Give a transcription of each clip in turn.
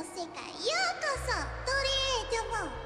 世界ようこそトレードも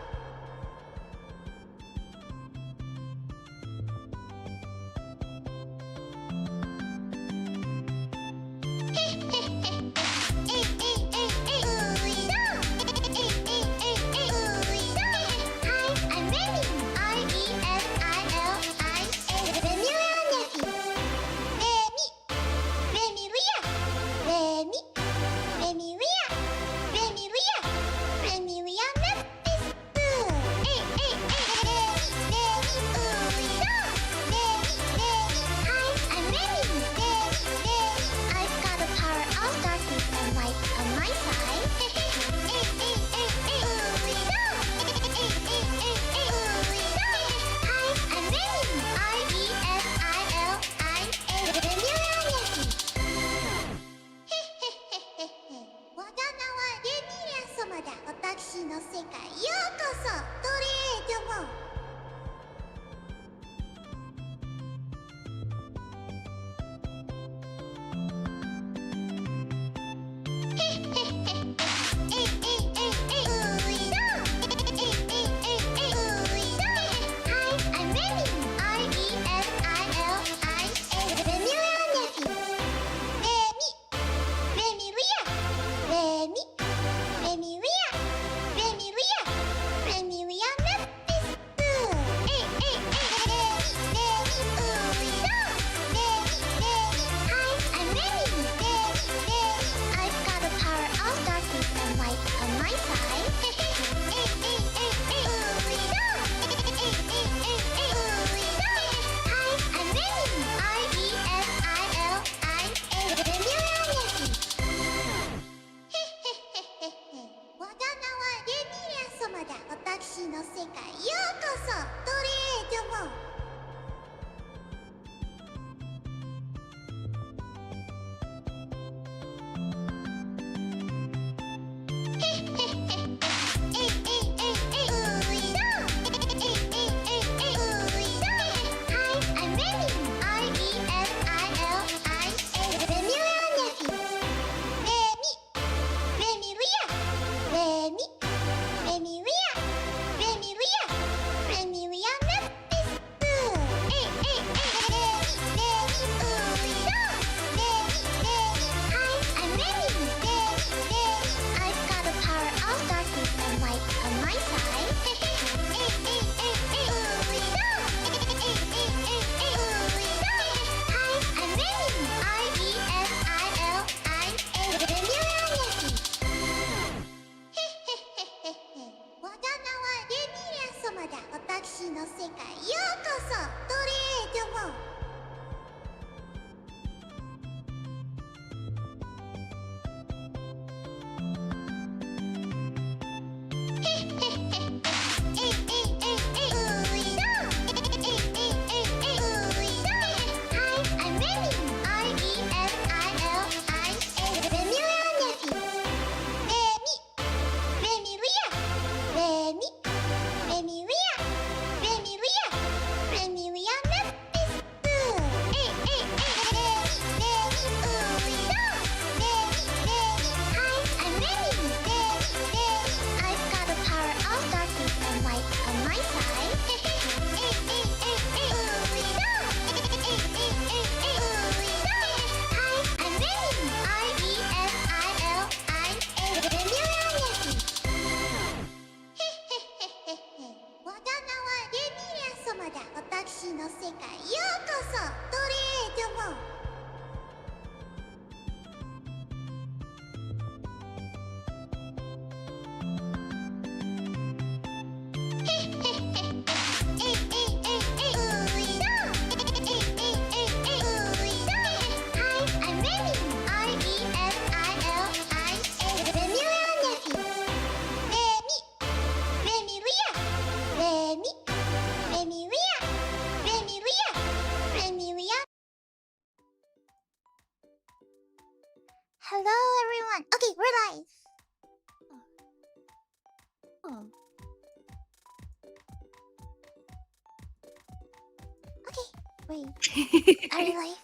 Are we live?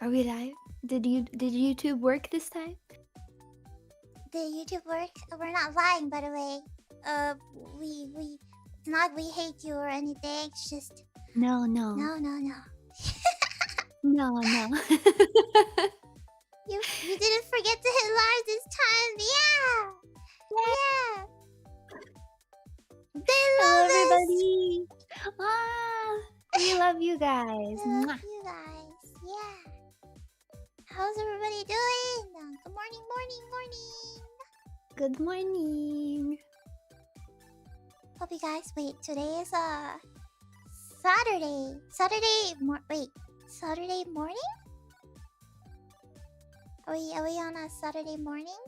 Are we live? Did YouTube work this time? the YouTube works. We're not lying, by the way. We it's not we hate you or anything. It's just No. no. No. You didn't forget to hit live this time. Yeah. They Hello, love us. everybody. We love you guys. I love you guys. Yeah. How's everybody doing? Good morning. Good morning. Hope you guys. Wait, today is Saturday. Saturday morning? Are we on a Saturday morning?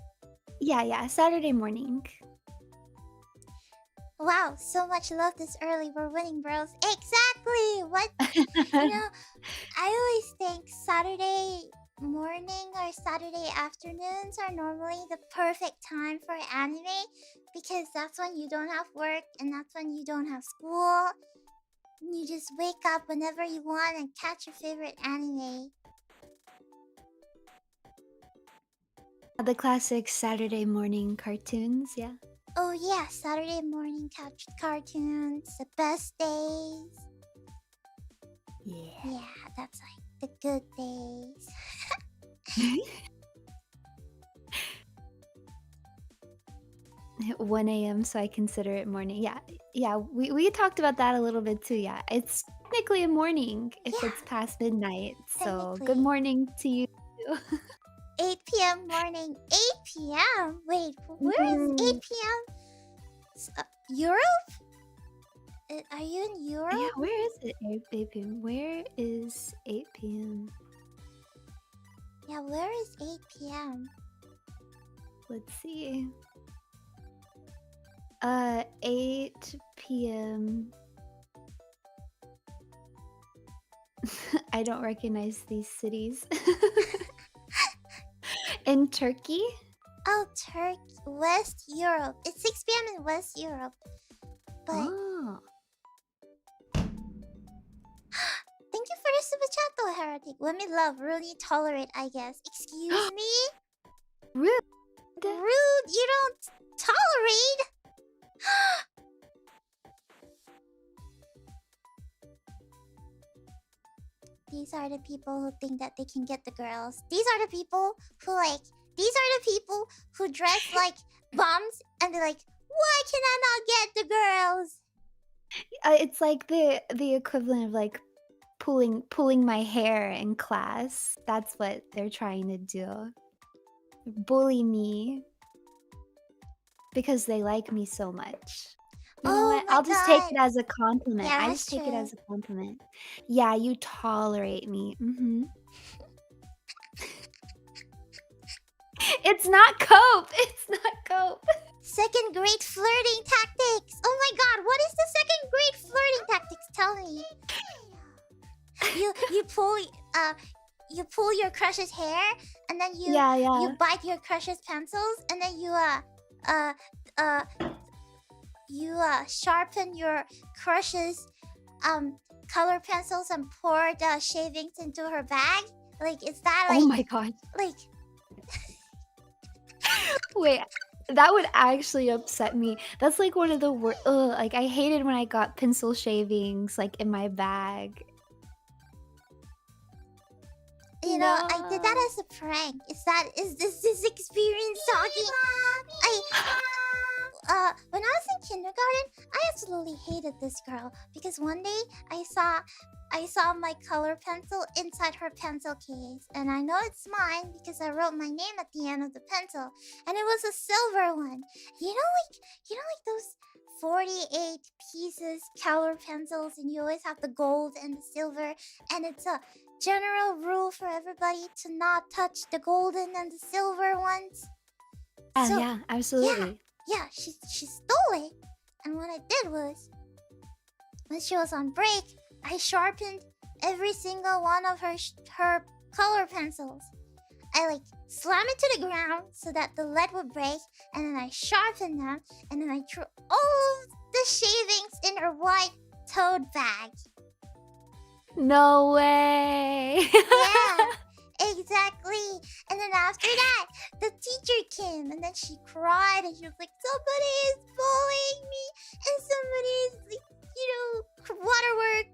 Yeah, Saturday morning. Wow, so much love this early. We're winning, bros. Exactly. What? I always think Saturday morning or Saturday afternoons are normally the perfect time for anime because that's when you don't have work and that's when you don't have school. You just wake up whenever you want and catch your favorite anime. The classic Saturday morning cartoons, yeah. Oh yeah, Saturday morning cartoons, the best days. Yeah, that's like the good days. 1 a.m. so I consider it morning. Yeah. We talked about that a little bit too. Yeah, it's technically a morning if it's past midnight. So good morning to you. 8 p.m. morning. 8 p.m. Wait, where is 8 p.m.? Europe? Are you in Europe? Yeah, where is it? 8 p.m. Where is 8 p.m.? Yeah, where is 8 p.m.? Let's see. 8 p.m. I don't recognize these cities. In Turkey? Oh, Turkey. West Europe. It's 6 p.m. in West Europe. But thank you for the super chat though, Heretic. Women love, really tolerate, I guess. Excuse me? Rude. Rude? You don't tolerate? These are the people who think that they can get the girls. These are the people who these are the people who dress like bums and be like, why can I not get the girls? It's like the equivalent of like pulling my hair in class. That's what they're trying to do. Bully me because they like me so much. You know what? I'll just take it as a compliment. Yeah, I just take it as a compliment. Yeah, you tolerate me. It's not cope. It's not cope. Second grade flirting tactics. Oh my god, what is the second grade flirting tactics? Tell me. You pull your crush's hair and then you bite your crush's pencils and then you sharpen your crush's color pencils and pour the shavings into her bag. Like, is that like? Oh my god. Like. Wait, that would actually upset me. That's like one of the worst. Like I hated when I got pencil shavings like in my bag. You know, I did that as a prank. Is this experience talking? When I was in kindergarten, I absolutely hated this girl because one day I saw my color pencil inside her pencil case, and I know it's mine because I wrote my name at the end of the pencil, and it was a silver one. You know, like those 48 pieces color pencils, and you always have the gold and the silver, and it's a general rule for everybody to not touch the golden and the silver ones. Yeah, absolutely. Yeah, she stole it. And what I did was, when she was on break, I sharpened every single one of her color pencils. I like slam it to the ground so that the lead would break, and then I sharpened them, and then I threw all of the shavings in her white tote bag. No way. Yeah, exactly. And then after that, the teacher came, and then she cried, and she was like, "Somebody is bullying me, and somebody is, like, waterwork,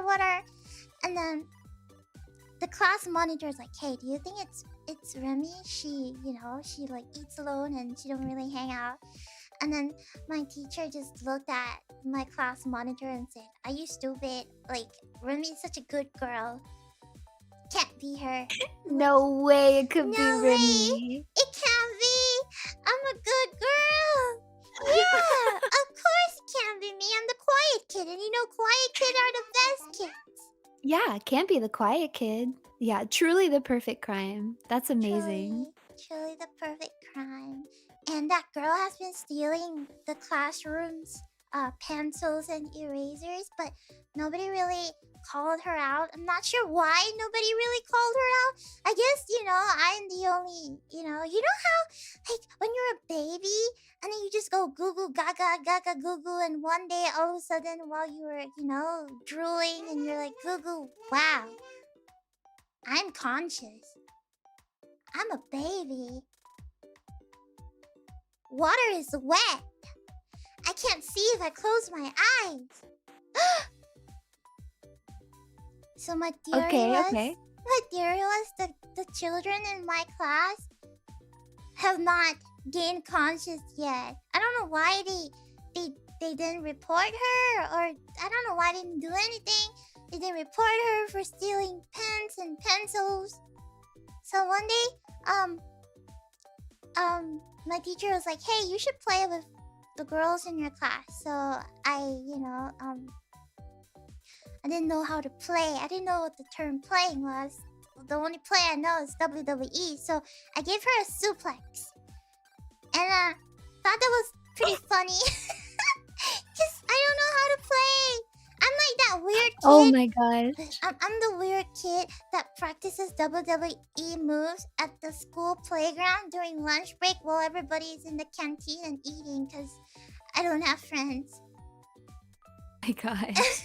water." And then the class monitor is like, "Hey, do you think it's Remy? She like eats alone and she don't really hang out." And then my teacher just looked at my class monitor and said, "Are you stupid? Like, Remy's such a good girl. Can't be her." No way it could be No way! Remy. It can't be! I'm a good girl! Yeah! Of course it can't be me! I'm the quiet kid, and quiet kids are the best kids! Yeah, can't be the quiet kid. Yeah, truly the perfect crime. That's amazing. Truly the perfect crime. And that girl has been stealing the classroom's pencils and erasers, but nobody really called her out. I'm not sure why nobody really called her out. I guess, I'm the only, how, like, when you're a baby, and then you just go Google, gaga, gaga, Google, and one day, all of a sudden, while you were, drooling, and you're like, Google, wow, I'm conscious. I'm a baby. Water is wet. I can't see if I close my eyes. So my theory was the children in my class have not gained conscious yet. I don't know why they didn't report her, or I don't know why they didn't do anything. They didn't report her for stealing pens and pencils. So one day, my teacher was like, "Hey, you should play with the girls in your class." So I didn't know how to play. I didn't know what the term playing was. The only play I know is WWE. So I gave her a suplex. And thought that was pretty funny. Because I don't know how to play. I'm like that weird kid. Oh my gosh. I'm the weird kid that practices WWE moves at the school playground during lunch break while everybody is in the canteen and eating because I don't have friends. My gosh.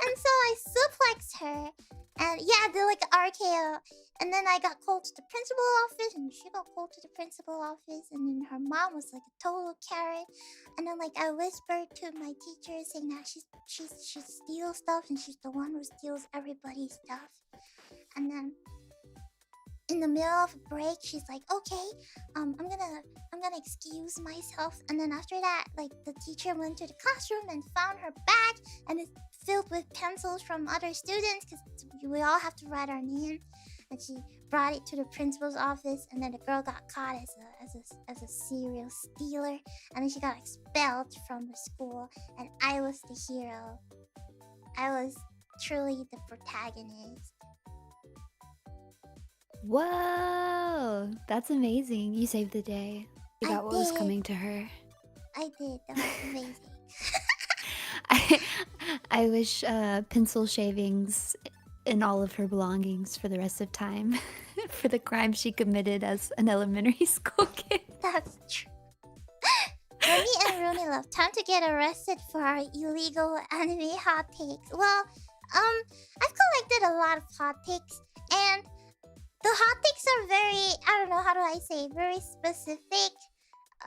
And so I suplexed her. And yeah, they're like RKO. And then I got called to the principal office, and she got called to the principal office, and then her mom was like a total Karen. And then I whispered to my teacher saying that she steals stuff, and she's the one who steals everybody's stuff. And then in the middle of a break, she's like, "Okay, I'm gonna excuse myself." And then after that, the teacher went to the classroom and found her bag, and it's filled with pencils from other students because we all have to write our name. And she brought it to the principal's office, and then the girl got caught as a serial stealer, and then she got expelled from the school. And I was the hero. I was truly the protagonist. Whoa, that's amazing. You saved the day. You got what was did. coming to her. I did. That was amazing. I wish pencil shavings in all of her belongings for the rest of time for the crime she committed as an elementary school kid. That's true. Remy and Rooney love. Time to get arrested for our illegal anime hot takes. Well, I've collected a lot of hot takes, and the hot takes are very, I don't know, how do I say, very specific.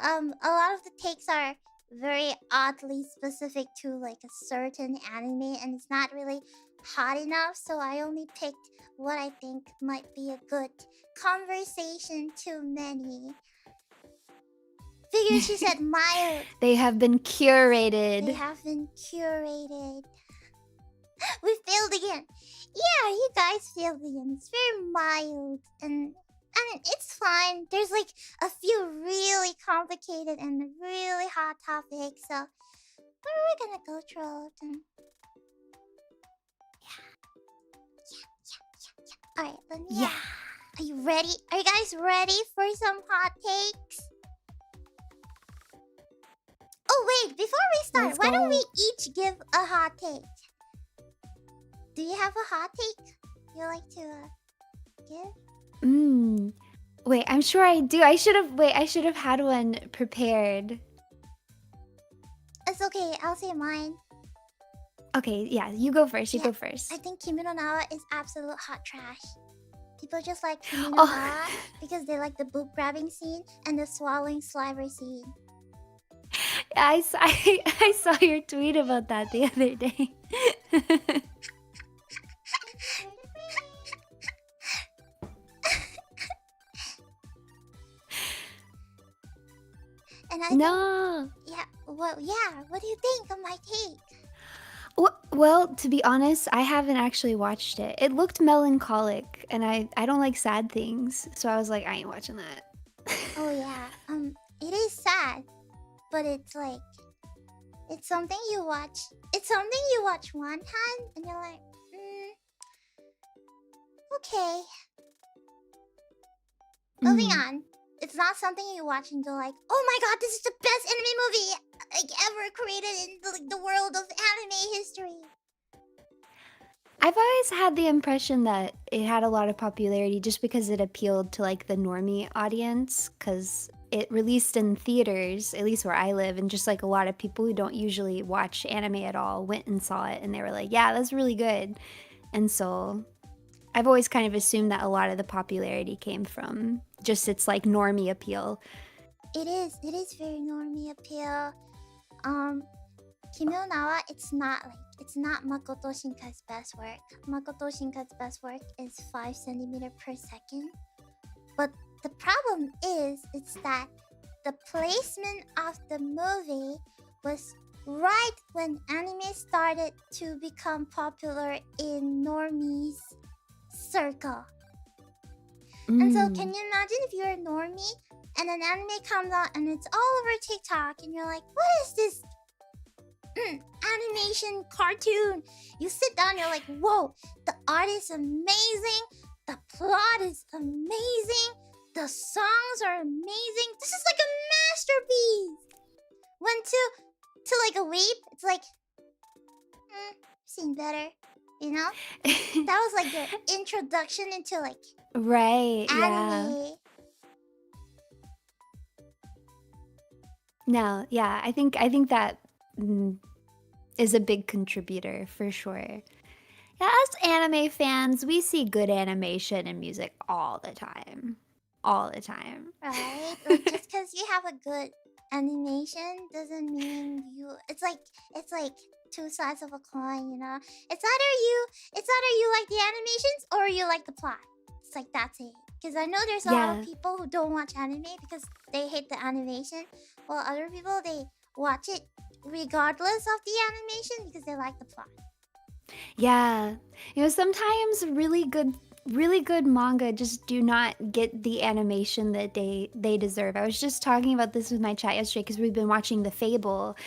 A lot of the takes are very oddly specific to like a certain anime, and it's not really hot enough, so I only picked what I think might be a good conversation to many. Figure she said mild. They have been curated. They have been curated. We failed again. Yeah, you guys failed again. It's very mild, and I mean, it's fine. There's like a few really complicated and really hot topics, so we're gonna go through all of them. Yeah. Alright, let me. Yeah. Are you ready? Are you guys ready for some hot takes? Oh wait, before we start, why don't we each give a hot take? Do you have a hot take you like to give? Wait, I'm sure I do. I should have had one prepared. It's okay, I'll say mine. Okay, yeah, you go first. You go first. I think Kimi no Na wa is absolute hot trash. People just like Kimi no Oh, Na because they like the boob grabbing scene and the swallowing saliva scene. I saw your tweet about that the other day. And I think, No. yeah, well, yeah. What do you think of my take? Well, to be honest, I haven't actually watched it. It looked melancholic, and I don't like sad things, so I was like, I ain't watching that. Oh yeah, it is sad, but it's like it's something you watch. It's something you watch one time, and you're like, okay. Moving on. It's not something you watch and go like, oh my god, this is the best anime movie like ever created in the world of anime history. I've always had the impression that it had a lot of popularity just because it appealed to like the normie audience, because it released in theaters, at least where I live, and just like a lot of people who don't usually watch anime at all went and saw it, and they were like, yeah, that's really good. And so I've always kind of assumed that a lot of the popularity came from just its like normie appeal. It is very normie appeal. Kimi no Na wa, it's not Makoto Shinkai's best work. Makoto Shinkai's best work is 5 centimeters per second. But the problem is, it's that the placement of the movie was right when anime started to become popular in normies circle. And so can you imagine if you're a normie and an anime comes out and it's all over TikTok and you're like, what is this animation cartoon? You sit down, you're like, whoa, the art is amazing, the plot is amazing, the songs are amazing, this is like a masterpiece. Went to like a Weeb, it's like, seen better, you know? That was like the introduction into like Right, anime. yeah. No, yeah, I think that is a big contributor for sure. Yeah, as anime fans, we see good animation and music all the time. All the time. Right? Like just because you have a good animation doesn't mean you. It's like two sides of a coin, you know. It's either you like the animations or you like the plot. It's like that's it. Because I know there's a lot of people who don't watch anime because they hate the animation, while other people they watch it regardless of the animation because they like the plot. Yeah. You know, sometimes really good manga just do not get the animation that they deserve. I was just talking about this with my chat yesterday because we've been watching The Fable,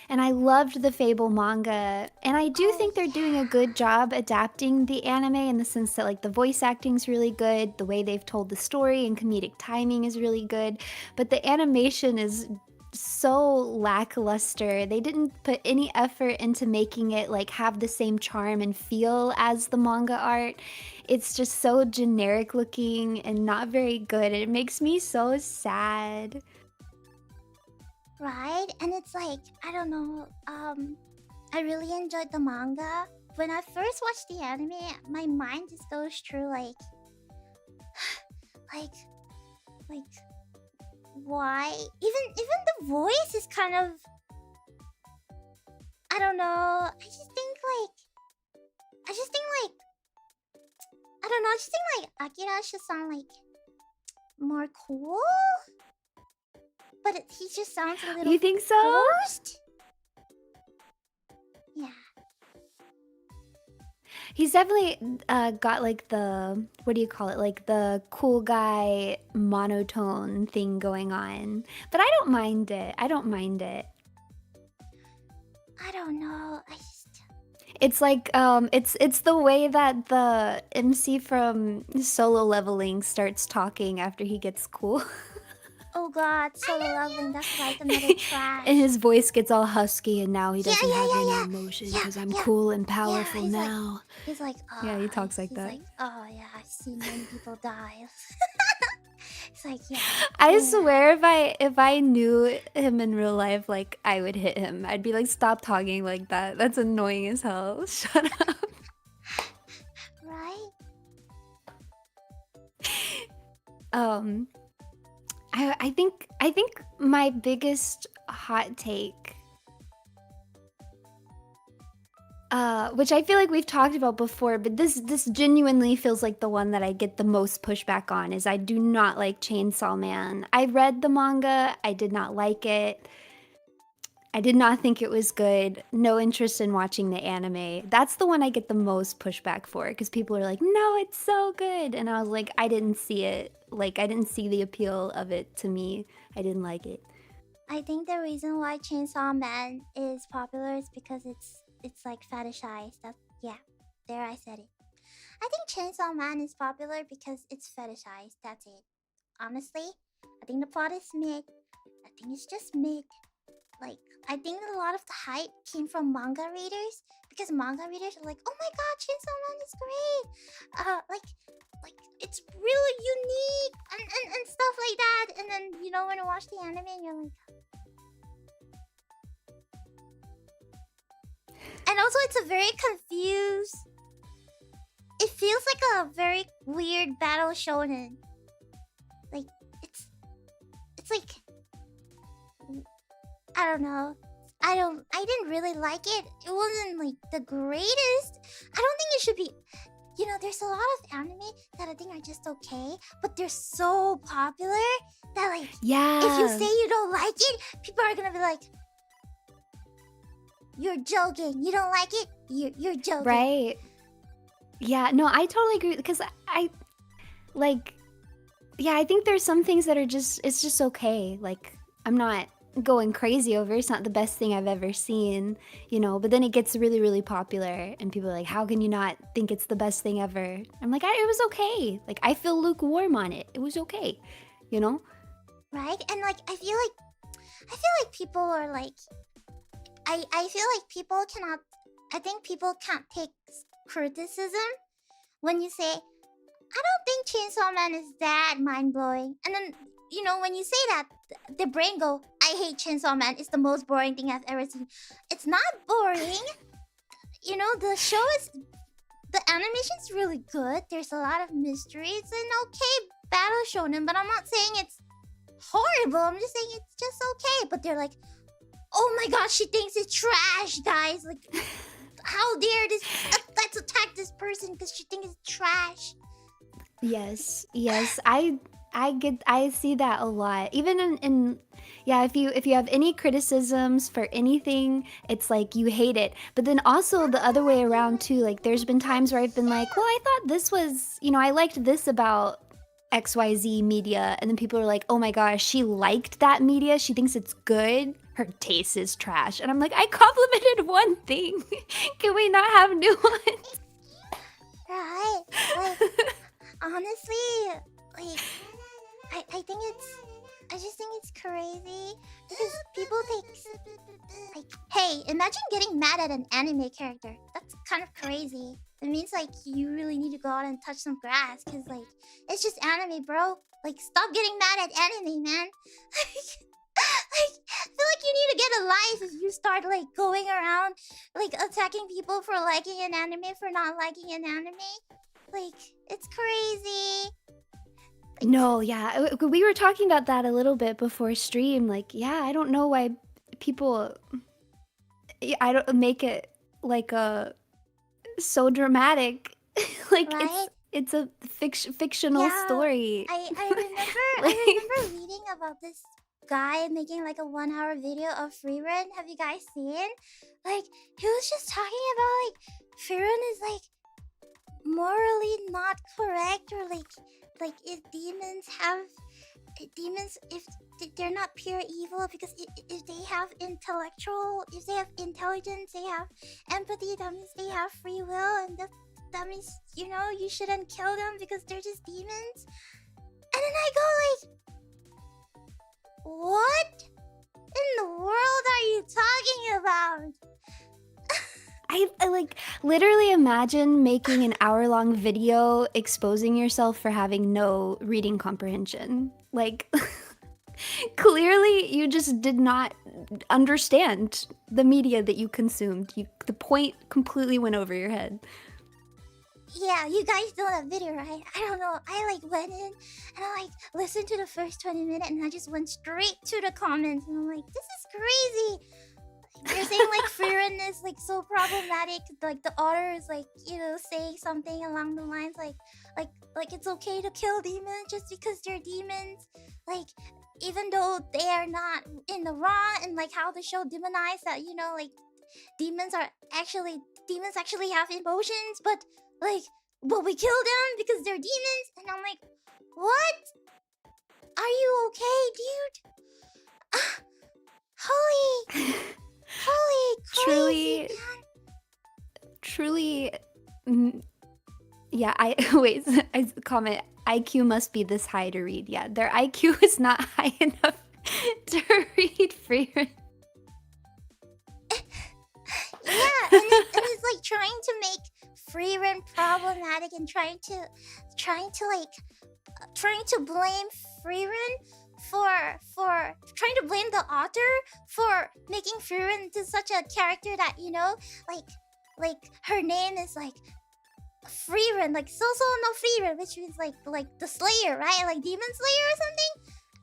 and I loved the Fable manga, and I do think they're doing a good job adapting the anime in the sense that like the voice acting's really good, the way they've told the story and comedic timing is really good, but the animation is so lackluster. They didn't put any effort into making it like have the same charm and feel as the manga art. It's just so generic looking and not very good. It makes me so sad. Right? And it's like, I don't know, I really enjoyed the manga. When I first watched the anime, my mind just goes through like why? Even the voice is kind of, I don't know. I just think like I don't know, I just think like Akira should sound like more cool. But he just sounds a little You think so? forced. Yeah. He's definitely got like the, what do you call it? Like the cool guy monotone thing going on. But I don't mind it. I don't mind it. I don't know. It's like it's the way that the MC from Solo Leveling starts talking after he gets cool. Oh god, Solo Leveling, that's like another trash. And his voice gets all husky and now he doesn't have any emotion because I'm cool and powerful now. He's like, oh, yeah, he talks like that. Like, oh yeah, I've seen many people die. It's like, yeah. I swear if I knew him in real life, like I would hit him. I'd be like, stop talking like that. That's annoying as hell. Shut up. Right? Um, I think my biggest hot take, which I feel like we've talked about before, but this genuinely feels like the one that I get the most pushback on, is I do not like Chainsaw Man. I read the manga, I did not like it. I did not think it was good. No interest in watching the anime. That's the one I get the most pushback for, because people are like, no, it's so good. And I was like, I didn't see it. Like, I didn't see the appeal of it to me. I didn't like it. I think the reason why Chainsaw Man is popular is because it's like fetishized. Yeah, there I said it. I think Chainsaw Man is popular because it's fetishized. That's it. Honestly, I think the plot is mid. I think it's just mid. Like, I think a lot of the hype came from manga readers, because manga readers are like, oh my god, Chainsaw Man is great. Like it's really unique and stuff like that. And then when you watch the anime, and you're like, and also it's a very confused. It feels like a very weird battle shonen. Like it's like, I don't know. I didn't really like it. It wasn't like the greatest. I don't think it should be. There's a lot of anime that I think are just okay, but they're so popular that, like, if you say you don't like it, people are gonna be like, you're joking. You don't like it? You're joking. Right. Yeah, no, I totally agree, because I think there's some things that are it's just okay. Like, I'm not going crazy over it. It's not the best thing I've ever seen, but then it gets really, really popular and people are like, how can you not think it's the best thing ever? I'm like, it was okay. Like, I feel lukewarm on it. It was okay, Right? And like I feel like people are like, I feel like people cannot, I think people can't take criticism when you say, I don't think Chainsaw Man is that mind-blowing. And then, when you say that, the brain go, I hate Chainsaw Man. It's the most boring thing I've ever seen. It's not boring. The show is... The animation's really good. There's a lot of mystery. It's an okay battle shonen, but I'm not saying it's horrible. I'm just saying it's just okay. But they're like, oh my god, she thinks it's trash, guys. Like, how dare this... let's attack this person because she thinks it's trash. Yes, I see that a lot. Even in if you have any criticisms for anything, it's like you hate it. But then also the other way around too. Like, there's been times where I've been like, well, I thought this was, I liked this about XYZ media, and then people are like, oh my gosh, she liked that media, she thinks it's good, her taste is trash. And I'm like, I complimented one thing. Can we not have new ones? Right. Like, honestly, like, I think I just think it's crazy because people take, like, hey, imagine getting mad at an anime character. That's kind of crazy. It means, like, you really need to go out and touch some grass, because, like, it's just anime, bro. Like, stop getting mad at anime, man. Like, I feel like you need to get a life if you start, like, going around, like, attacking people for liking an anime, for not liking an anime. Like, it's crazy. No, yeah, we were talking about that a little bit before stream. Like, yeah, I don't know why people, I don't make it like so dramatic. Like, right? it's a fictional story. I remember reading about this guy making like a 1-hour video of Frieren. Have you guys seen? Like, he was just talking about like Frieren is like morally not correct, or like if demons if they're not pure evil, because if they have if they have intelligence, they have empathy, that means they have free will, and that means you shouldn't kill them because they're just demons. And then I go like, what in the world are you talking about? I like literally imagine making an hour-long video exposing yourself for having no reading comprehension. Like, clearly you just did not understand the media that you consumed. The point completely went over your head. Yeah, you guys know that video, right? I don't know. I like went in and I like listened to the first 20 minutes and I just went straight to the comments and I'm like, this is crazy. They're saying like Frieren is like so problematic. Like the author is like, saying something along the lines like it's okay to kill demons just because they're demons. Like even though they are not in the wrong, and like how the show demonized that, like demons are actually demons actually have emotions, like but we kill them because they're demons. And I'm like, what? Are you okay, dude? Ah, holy crazy, Truly, man. truly, yeah. I wait. I comment. IQ must be this high to read. Yeah, their IQ is not high enough to read Frieren. Yeah, and it's like trying to make Frieren problematic and trying to blame Frieren for trying to blame the author for making Frieren into such a character that, like her name is like Frieren, like so no Frieren, which means like the Slayer, right? Like Demon Slayer or something.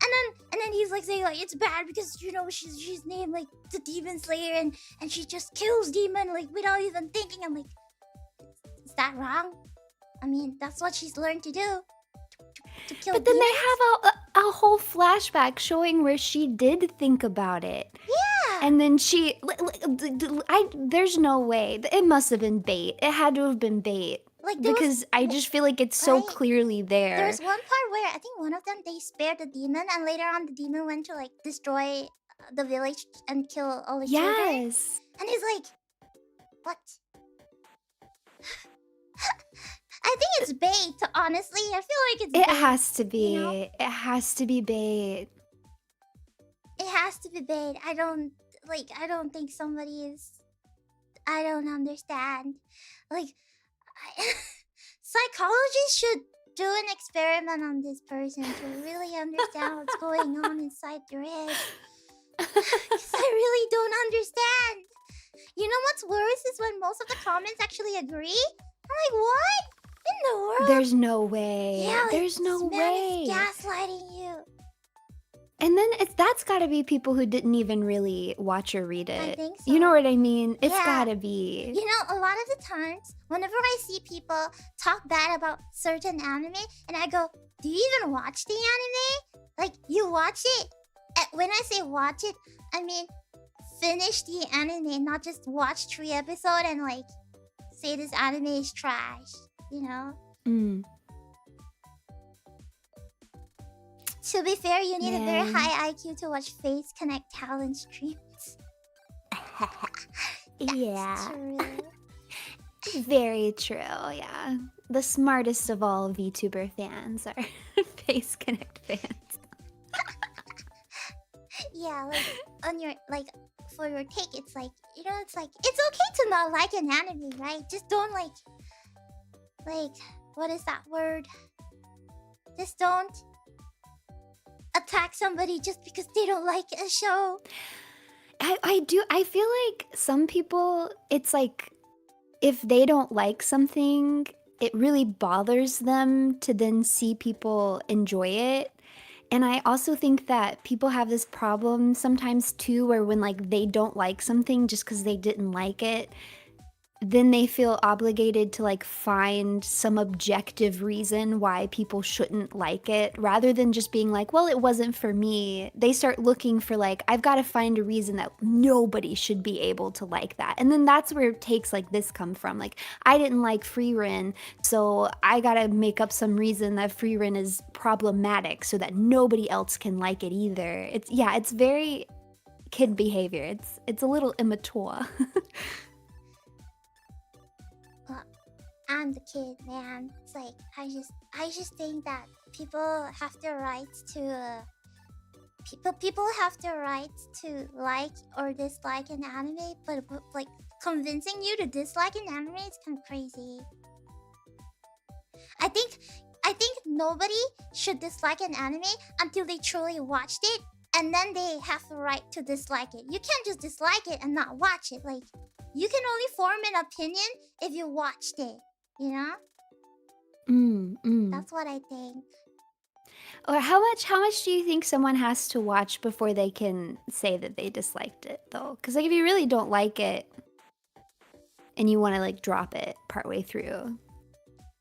And then he's like saying like it's bad because she's named like the Demon Slayer and she just kills demon like without even thinking. I'm like, is that wrong? I mean, that's what she's learned to do. To kill But then demons? they have a whole flashback showing where she did think about it. Yeah. And then there's no way. It must have been bait. It had to have been bait. Like because I just feel like it's so clearly there. There's one part where I think one of them they spared the demon, and later on the demon went to like destroy the village and kill all the children. Yes. And he's like, what? I think it's bait, honestly. I feel like it's bait. It has to be. You know? It has to be bait. It has to be bait. I don't think somebody is. I don't understand. Like, psychologists should do an experiment on this person to really understand what's going on inside their head. Because I really don't understand. You know what's worse is when most of the comments actually agree. I'm like, what in the world? There's no way. Yeah, like, there's no way. This man is gaslighting you. And then that's gotta be people who didn't even really watch or read it. I think so. You know what I mean? It's gotta be. You know, a lot of the times, whenever I see people talk bad about certain anime, and I go, do you even watch the anime? Like, you watch it? When I say watch it, I mean finish the anime, not just watch 3 episodes and like say this anime is trash, you know? To be fair, you need a very high IQ to watch Face Connect talent streams. Yeah. True. Very true, yeah. The smartest of all VTuber fans are Face Connect fans. Yeah, like on your for your take, it's like it's like it's okay to not like an anime, right? Just don't like what is that word? Just don't attack somebody just because they don't like a show. I feel like some people, it's like if they don't like something, it really bothers them to then see people enjoy it. And I also think that people have this problem sometimes too, where when like they don't like something just because they didn't like it, then they feel obligated to like find some objective reason why people shouldn't like it, rather than just being like, well, it wasn't for me. They start looking for like, I've got to find a reason that nobody should be able to like that. And then that's where takes like this come from. Like, I didn't like Frieren, so I gotta make up some reason that Frieren is problematic so that nobody else can like it either. It's very kid behavior. It's a little immature. I'm the kid, man. It's like I just think that people have the right to people have the right to like or dislike an anime, but like convincing you to dislike an anime is kind of crazy. I think nobody should dislike an anime until they truly watched it, and then they have the right to dislike it. You can't just dislike it and not watch it. Like, you can only form an opinion if you watched it, you know? That's what I think. Or how much do you think someone has to watch before they can say that they disliked it though? Because like if you really don't like it and you want to like drop it partway through.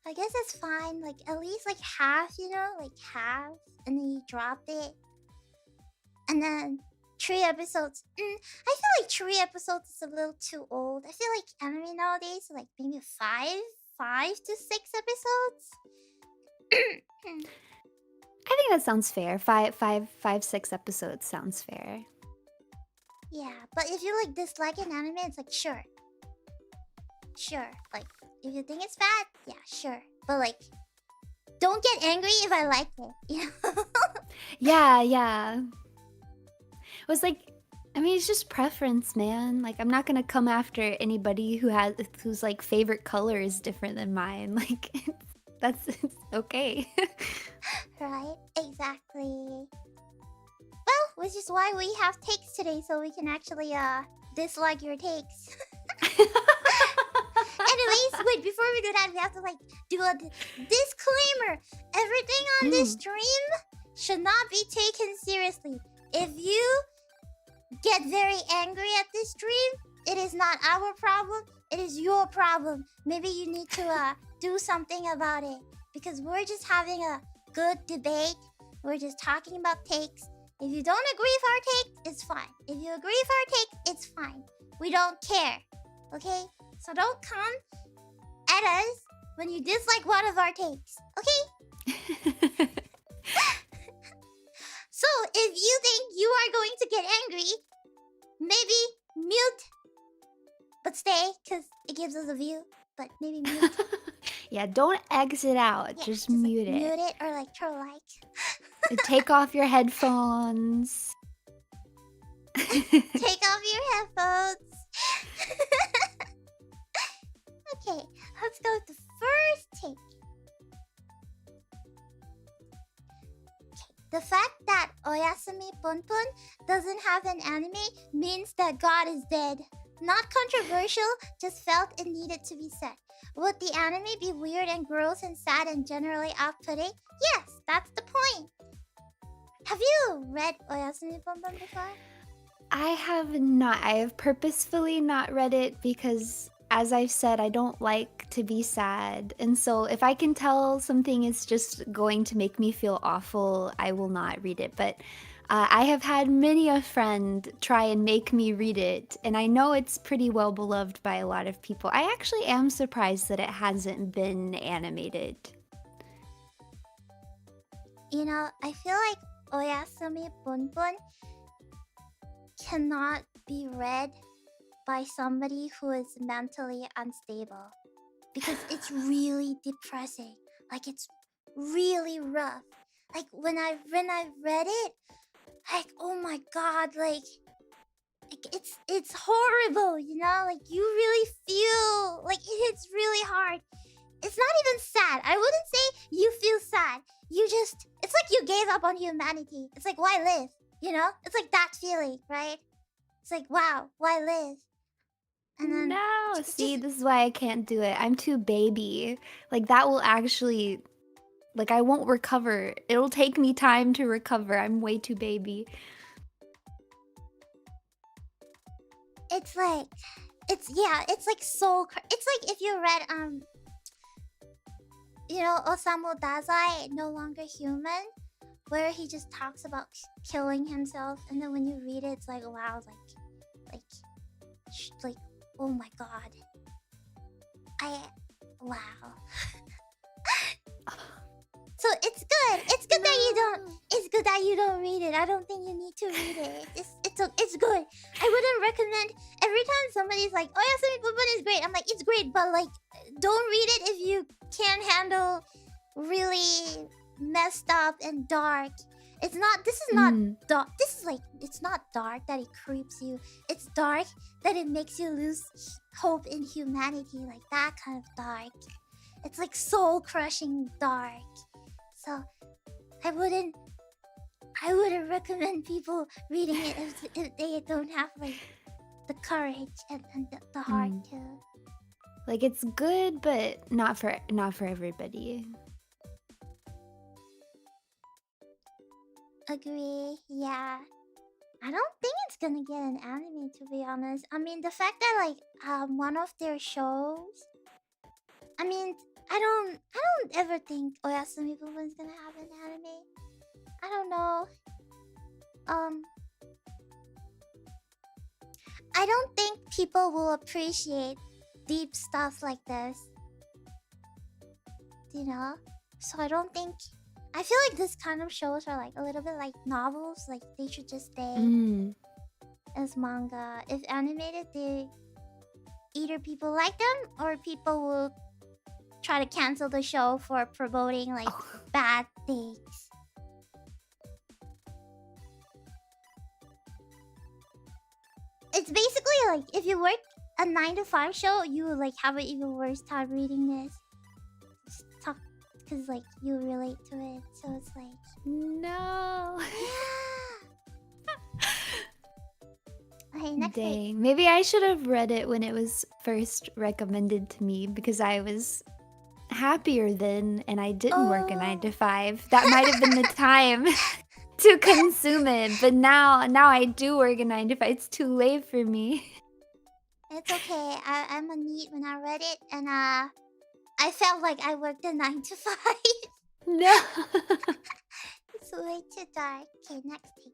I guess it's fine. Like at least like half, you know, like half, and then you drop it, and then 3 episodes. I feel like 3 episodes is a little too old. I feel like anime nowadays is like maybe five to 6 episodes. I think that sounds fair. 6 episodes sounds fair. Yeah, but if you like dislike an anime, it's like sure. Like if you think it's bad, yeah, sure. But like don't get angry if I like it. You know? Yeah. It was like, I mean, it's just preference, man. Like, I'm not gonna come after anybody whose like favorite color is different than mine. Like, it's okay. Right? Exactly. Well, which is why we have takes today, so we can actually dislike your takes. Anyways, wait, before we do that, we have to like do a disclaimer. Everything on this stream should not be taken seriously. If you get very angry at this stream, it is not our problem, it is your problem. Maybe you need to do something about it, because we're just having a good debate. We're just talking about takes. If you don't agree with our take, it's fine. If you agree with our take, it's fine. We don't care. Okay? So don't come at us when you dislike one of our takes. Okay? So if you think you are going to get angry, maybe mute. But stay, because it gives us a view. But maybe mute. Yeah, don't exit out. Yeah, just mute like, it. Mute it or like throw like. Take off your headphones. Take off your headphones. Okay, let's go with the first take. The fact that Oyasumi Punpun doesn't have an anime means that God is dead. Not controversial, just felt it needed to be said. Would the anime be weird and gross and sad and generally off-putting? Yes, that's the point. Have you read Oyasumi Punpun before? I have not. I have purposefully not read it because, as I've said, I don't like to be sad. And so if I can tell something is just going to make me feel awful, I will not read it. But I have had many a friend try and make me read it, and I know it's pretty well beloved by a lot of people. I actually am surprised that it hasn't been animated. You know, I feel like Oyasumi Punpun cannot be read by somebody who is mentally unstable, because it's really depressing. Like it's really rough. Like when I read it, like oh my god, like it's horrible, you know? Like you really feel like it hits really hard. It's not even sad. I wouldn't say you feel sad. It's like you gave up on humanity. It's like why live? You know? It's like that feeling, right? It's like wow, why live? And then No, see, this is why I can't do it. I'm too baby. Like that will actually, like I won't recover. It'll take me time to recover. I'm way too baby. it's like it's like it's like if you read you know, Osamu Dazai, No Longer Human, where he just talks about killing himself, and then when you read it, it's like wow, like oh my god, wow. So it's good. It's good that you don't. It's good that you don't read it. I don't think you need to read it. It's good. I wouldn't recommend. Every time somebody's like, "Oh yeah, Yasumi Punpun is great," I'm like, "It's great," but like, don't read it if you can't handle really messed up and dark. It's not. This is not dark. This is like. It's not dark that it creeps you. It's dark that it makes you lose hope in humanity. Like that kind of dark. It's like soul crushing dark. So I wouldn't recommend people reading it if they don't have like the courage and the heart to. Like it's good, but not for everybody. Agree. Yeah. I don't think it's gonna get an anime, to be honest. I mean, the fact that like one of their shows. I mean, I don't ever think Oyasumi Punpun is gonna have an anime. I don't know. Um, I don't think people will appreciate deep stuff like this. You know? So I don't think. I feel like this kind of shows are like a little bit like novels. Like they should just stay as manga. If animated, they either people like them or people will try to cancel the show for promoting like bad things. It's basically like if you work a 9 to 5 show, you would like have an even worse time reading this. Just talk, because like you relate to it, so it's like No. Okay, next week. Dang. Maybe I should have read it when it was first recommended to me because I was happier then and I didn't work a 9 to 5. That might have been the time to consume it, but now I do work a 9 to 5. It's too late for me. It's okay. I'm a neat when I read it, and I felt like I worked a 9 to 5. No. It's way too dark. Okay, next thing.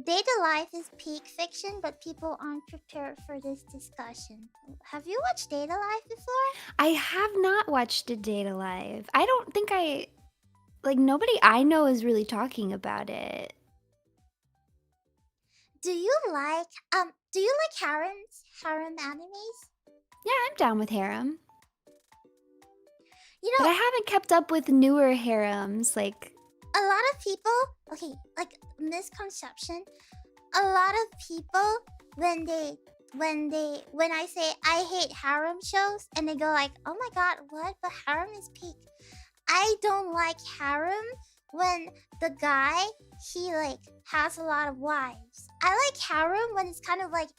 Data life is peak fiction, but people aren't prepared for this discussion. Have you watched Data Life before? I have not watched a Data Live. I don't think nobody I know is really talking about it. Do you like harem animes? Yeah, I'm down with harem. You know, but I haven't kept up with newer harems, like a lot of people, okay, like misconception. A lot of people when I say I hate harem shows and they go like, "Oh my god, what? But harem is peak." I don't like harem when the guy he like has a lot of wives. I like harem when it's kind of like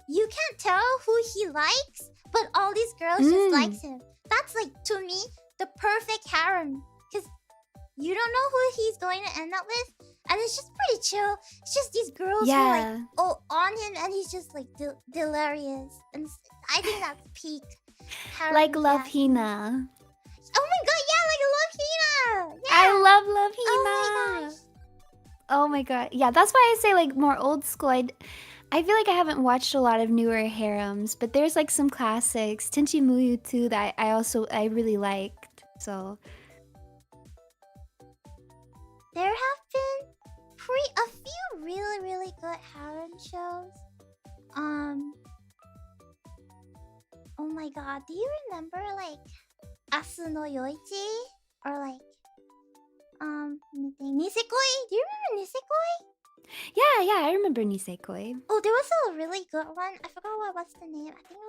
you can't tell who he likes, but all these girls just likes him. That's like to me the perfect harem, because you don't know who he's going to end up with, and it's just pretty chill. It's just these girls who are like on him, and he's just like delirious, and I think that's peak harem. Like Love Hina. Oh my god, yeah, like Love Hina. Yeah. I love Love Hina. Oh my gosh. Oh my god. Yeah, that's why I say like more old school. I feel like I haven't watched a lot of newer harems, but there's like some classics. Tenchi Muyu too that I really liked. So there have been a few really good harem shows. Oh my god, do you remember like Asu no Yoichi? Or like Nisekoi? Do you remember Nisekoi? Yeah, I remember Nisekoi. Oh, there was a really good one. I forgot what's the name. I think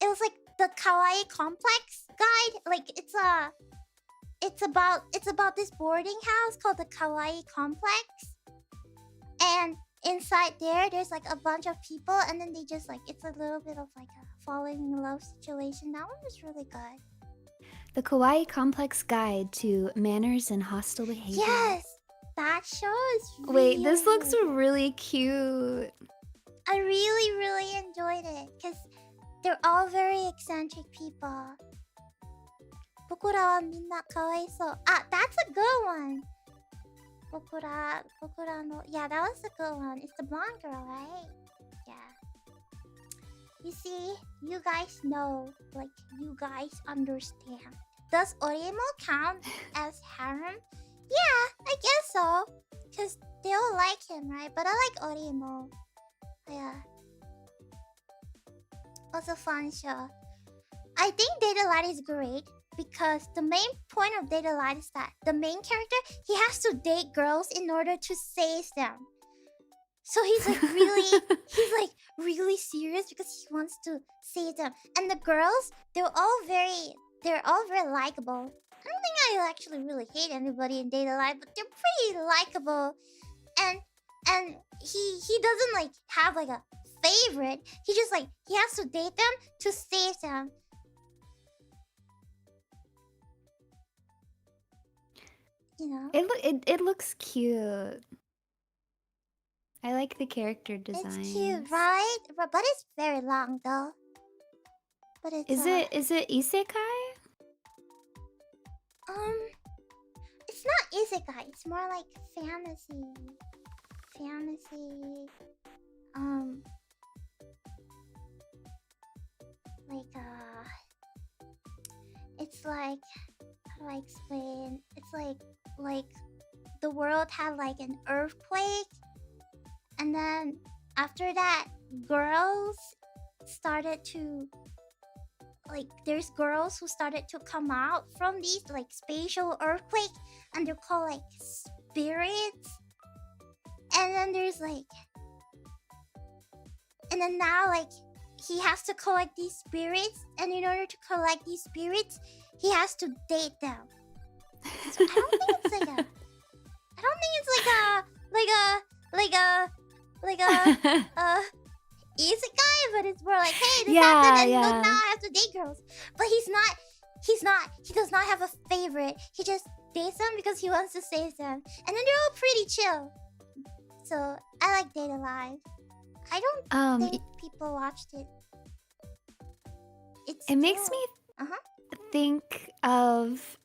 it was like the Kawaii Complex guide. Like it's about this boarding house called the Kawaii Complex. And inside there's like a bunch of people, and then they just like it's a little bit of like a falling in love situation. That one was really good. The Kawaii Complex Guide to Manners and Hostile Behavior. Yes! That show is really... Wait, this looks really cute. I really enjoyed it, because they're all very eccentric people. Bokura wa minna kawaisou. Ah, that's a good one. Bokura no... Yeah, that was a good one. It's the blonde girl, right? Yeah. You see, you guys know, like, you guys understand. Does Oremo count as harem? Yeah, I guess so. Because they all like him, right? But I like Oremo. Yeah. Was a fun show. I think Data Light is great because the main point of Data Light is that the main character, he has to date girls in order to save them. So he's like really serious because he wants to save them. And the girls, they're all very likable. I don't think I actually really hate anybody in Data Life, but they're pretty likable. And he doesn't like have like a favorite. He just like he has to date them to save them. you know. It looks cute. I like the character It's designs. cute, right? But it's very long though. But it's Is it isekai? it's not isekai. It's more like fantasy. Fantasy. Like it's like, how do I explain? It's like the world had like an earthquake, and then after that, girls started to, like, there's girls who started to come out from these like spatial earthquake, and they're called like spirits. And then there's like, and then now like he has to collect these spirits, and in order to collect these spirits, he has to date them. So I don't think it's like a, I don't think it's like a isekai, but it's more like, hey, this happened, and look, now I have to date girls. But he does not have a favorite. He just dates them because he wants to save them, and then they're all pretty chill. So I like Date Alive. I don't think people watched it. It makes me think of...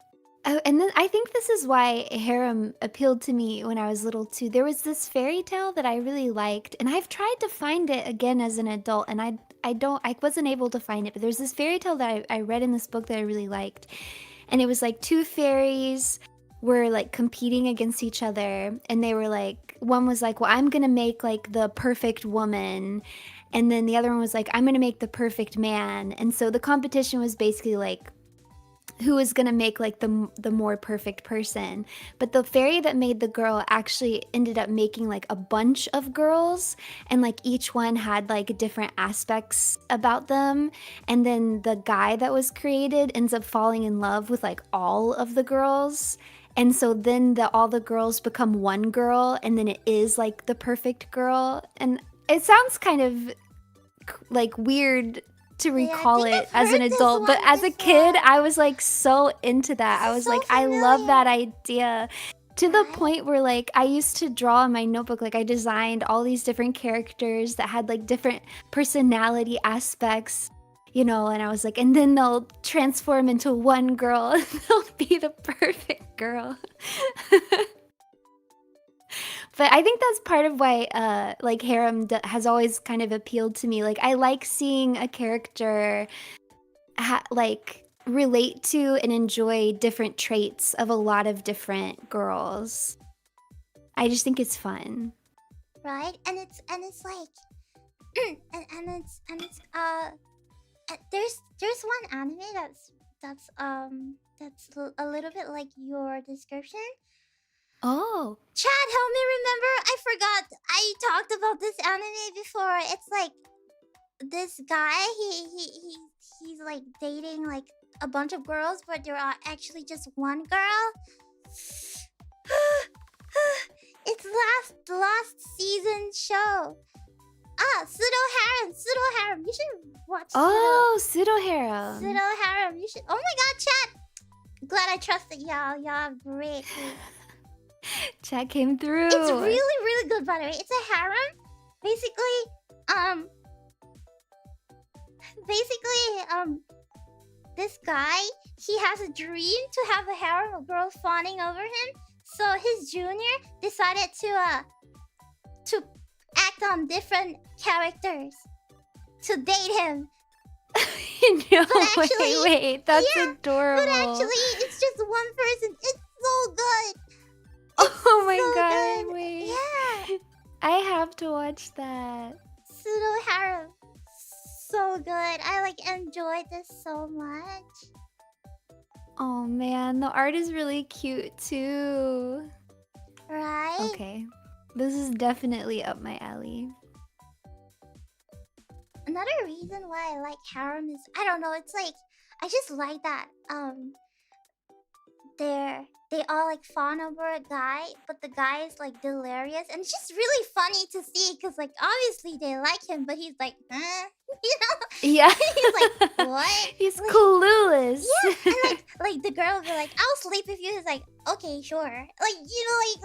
Oh, and then I think this is why Harem appealed to me when I was little too. There was this fairy tale that I really liked, and I've tried to find it again as an adult, and I wasn't able to find it. But there's this fairy tale that I read in this book that I really liked, and it was like two fairies were like competing against each other, and they were like, one was like, well, I'm gonna make like the perfect woman, and then the other one was like, I'm gonna make the perfect man. And so the competition was basically like, who was gonna make like the more perfect person. But the fairy that made the girl actually ended up making like a bunch of girls, and like each one had like different aspects about them. And then the guy that was created ends up falling in love with like all of the girls. And so then all the girls become one girl, and then it is like the perfect girl. And it sounds kind of like weird to recall it as an adult, but as a kid I was like so into that. I was like, I love that idea, to the point where like I used to draw in my notebook, like I designed all these different characters that had like different personality aspects, you know, and I was like, and then they'll transform into one girl and they'll be the perfect girl. But I think that's part of why like Harem has always kind of appealed to me. Like I like seeing a character like relate to and enjoy different traits of a lot of different girls. I just think it's fun. Right? And it's like there's one anime that's a little bit like your description. Oh. Chad, help me remember. I forgot. I talked about this anime before. It's like this guy. He's like dating like a bunch of girls, but there are actually just one girl. It's last season show. Pseudo Harem. You should watch. Oh, Pseudo Harem. You should. Oh my god, Chad. Glad I trusted y'all. Y'all are great. Chat came through. It's really good, by the way. It's a harem. Basically, this guy, he has a dream to have a harem of girls fawning over him. So his junior decided to act on different characters to date him. No, wait, that's adorable. But actually, it's just one person. It's so good. Oh my god, good. wait. Yeah. I have to watch that. Pseudo Harem. So good. I like enjoyed this so much. Oh man, the art is really cute too. Right? Okay. This is definitely up my alley. Another reason why I like harem is, I don't know, it's like I just like that they all like fawn over a guy, but the guy is like delirious, and it's just really funny to see because like obviously they like him, but he's like, you know? Yeah. He's like, what? He's like, clueless. Yeah, and like like the girl will be like, "I'll sleep with you." He's like, "Okay, sure." Like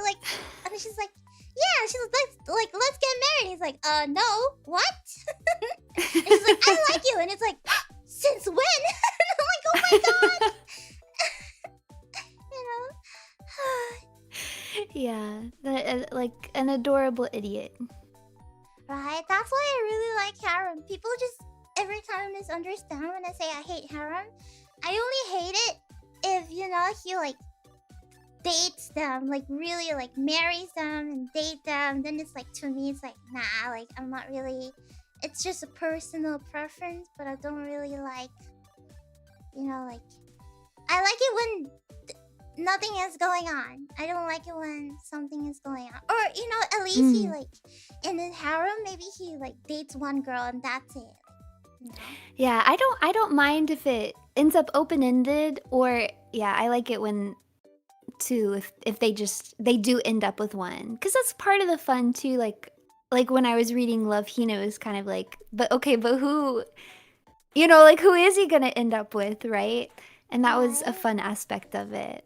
like, and then she's like, "Yeah." She's like, let's get married." He's like, no, what?" And she's like, "I like you," and it's like, "Since when?" And I'm like, "Oh my god." You know. Yeah, like an adorable idiot. Right? That's why I really like Harem. People just every time misunderstand when I say I hate Harem. I only hate it if, you know, he like dates them, like really like marries them and date them. Then it's like, to me, it's like, nah, like I'm not really. It's just a personal preference, but I don't really like, you know, like I like it when nothing is going on. I don't like it when something is going on. Or, you know, at least he like in his harem, maybe he like dates one girl and that's it. You know? Yeah, I don't mind if it ends up open-ended, or yeah, I like it when too if they do end up with one, because that's part of the fun too. Like when I was reading Love Hina, it was kind of like, but okay, but who, you know, like who is he gonna end up with, right? And that was a fun aspect of it.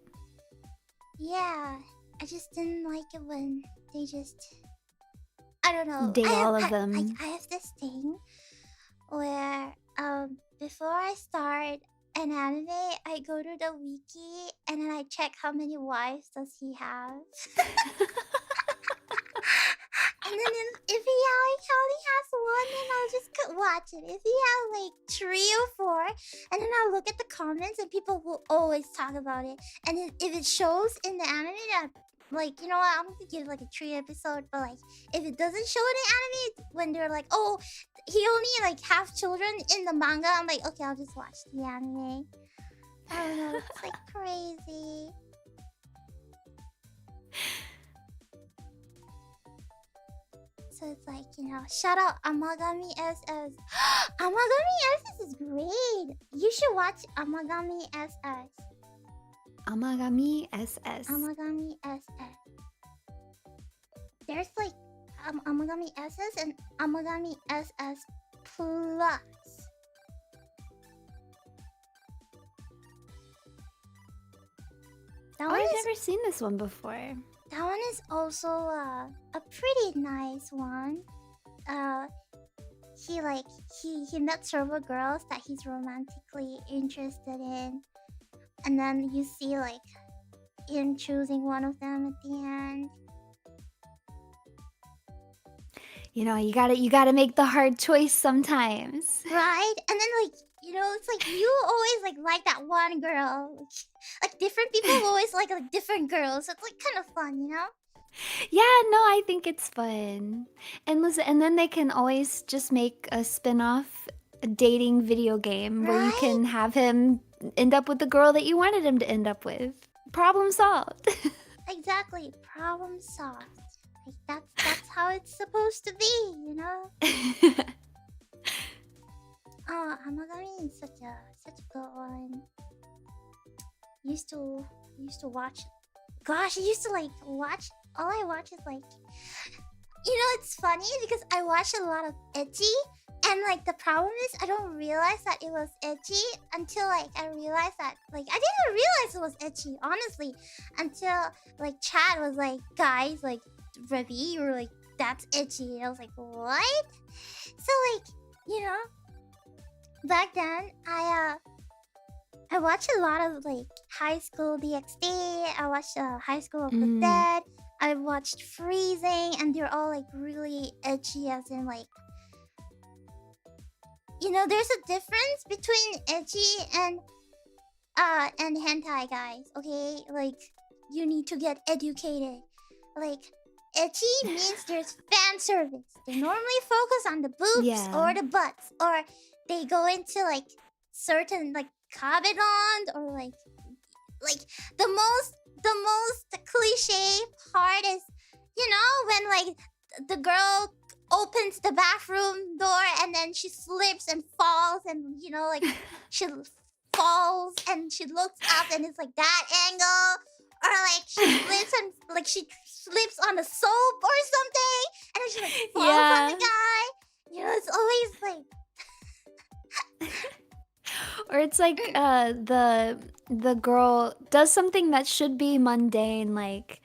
Yeah, I just didn't like it when they just, I don't know. Date all of them. I have this thing where before I start an anime, I go to the wiki and then I check how many wives does he have. And then if he only has one, then I'll just watch it. If he has like 3 or 4, and then I'll look at the comments and people will always talk about it. And if it shows in the anime that, like, you know what, I'm gonna give like a 3 episode, but like if it doesn't show in the anime when they're like, oh, he only like have children in the manga, I'm like, okay, I'll just watch the anime. I don't know, it's like crazy. So it's like, you know, shout out Amagami SS. Amagami SS is great. You should watch Amagami SS. Amagami SS. Amagami SS. There's like Amagami SS and Amagami SS Plus. I've never seen this one before. That one is also a pretty nice one. He met several girls that he's romantically interested in, and then you see like him choosing one of them at the end. You know, you gotta make the hard choice sometimes. Right? And then like, you know, it's like you always like that one girl. Like different people always like different girls. So it's like kind of fun, you know? Yeah, no, I think it's fun. And listen, and then they can always just make a spin-off dating video game where you can have him end up with the girl that you wanted him to end up with. Problem solved. Exactly. Problem solved. Like that's how it's supposed to be, you know? Oh, Amagami is such a good one. Used to watch. Gosh, I used to like watch. All I watch is like, you know, it's funny because I watch a lot of ecchi, and like the problem is I don't realize that it was ecchi until like I realized that like I didn't realize it was ecchi, honestly, until like chat was like, guys, like Revi, you were like, that's ecchi. And I was like, what? So like, you know, back then I watched a lot of like High School DxD. I watched High School of the Dead. I watched Freezing, and they're all like really ecchi, as in like, you know, there's a difference between ecchi and hentai, guys. Okay, like you need to get educated. Like ecchi means there's fan service. They normally focus on the boobs or the butts, or they go into like certain like kabedon, or like the most cliche part is, you know, when like the girl opens the bathroom door and then she slips and falls, and you know, like she falls and she looks up and it's like that angle, or like she slips on the soap or something, and then she like falls on the guy. You know, it's always like Or it's like the girl does something that should be mundane, like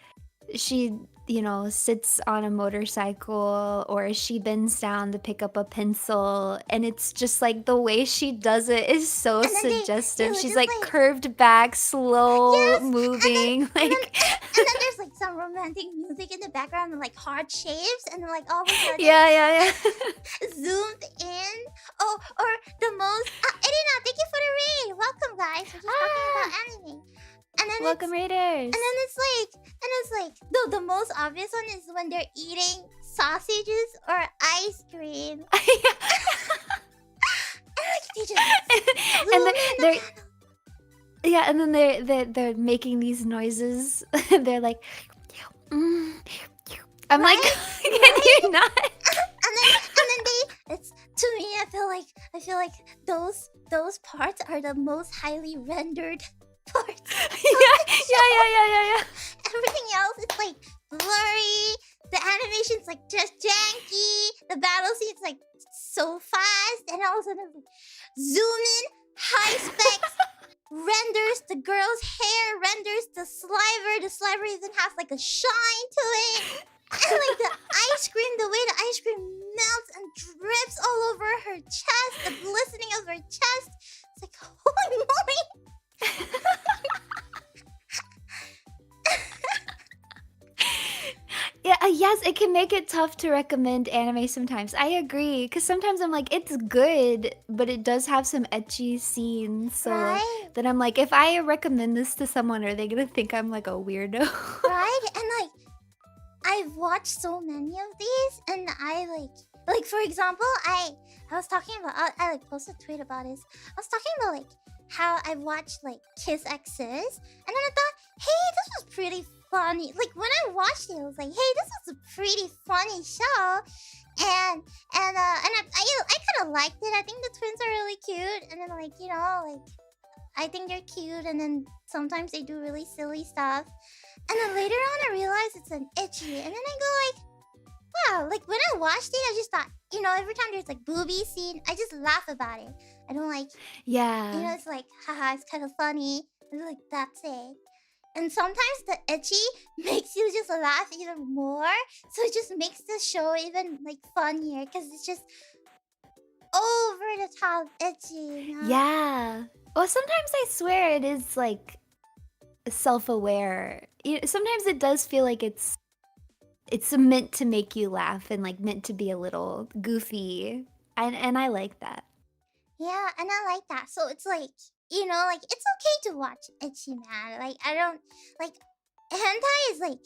she, you know, sits on a motorcycle or she bends down to pick up a pencil, and it's just like the way she does it is so And then they suggestive. would She's just like like, curved back, slow yes, moving, like and then there's like some romantic music in the background and like heart shapes, and then like all of a sudden yeah, yeah, yeah. zoomed in. Oh, or the most. Irina, thank you for the raid. Welcome, guys. We're just talking about anime. And then Welcome, Raiders. it's like the most obvious one is when they're eating sausages or ice cream. And like they just And zoom in the they're panel. yeah, and then they're making these noises. They're like, mm. I'm like, Right? can you not? And then they, it's, to me, I feel like those parts are the most highly rendered parts. Yeah. Everything else, it's like blurry. The animation's like just janky. The battle scene's like so fast, and all of a sudden, it's like, zoom in, high specs, renders the girl's hair, renders the sliver. The sliver even has like a shine to it. And like the ice cream, the way the ice cream melts and drips all over her chest, the glistening of her chest. It's like, holy moly! Yeah, yes, it can make it tough to recommend anime sometimes. I agree, because sometimes I'm like, it's good, but it does have some ecchi scenes. So Right? then I'm like, if I recommend this to someone, are they gonna think I'm like a weirdo? Right? And like, I've watched so many of these, and I like for example, I was talking about, I like posted a tweet about this. I was talking about like how I watched like Kiss X's, and then I thought, hey, this was pretty funny. Like when I watched it, I was like, hey, this was a pretty funny show, and I kind of liked it. I think the twins are really cute, and then like, you know, like I think they're cute, and then sometimes they do really silly stuff. And then later on, I realized it's an itchy, and then I go like, wow. Like when I watched it, I just thought, you know, every time there's like booby scene, I just laugh about it. I don't like, you know, Yeah. it's like, haha, it's kind of funny. And like that's it. And sometimes the itchy makes you just laugh even more, so it just makes the show even like funnier because it's just over the top itchy. You know? Yeah. Well, sometimes I swear it is like self-aware. Sometimes it does feel like it's meant to make you laugh and like meant to be a little goofy. And I like that. Yeah, and I like that. So it's like, you know, like it's okay to watch itchy, man. Like I don't like hentai is like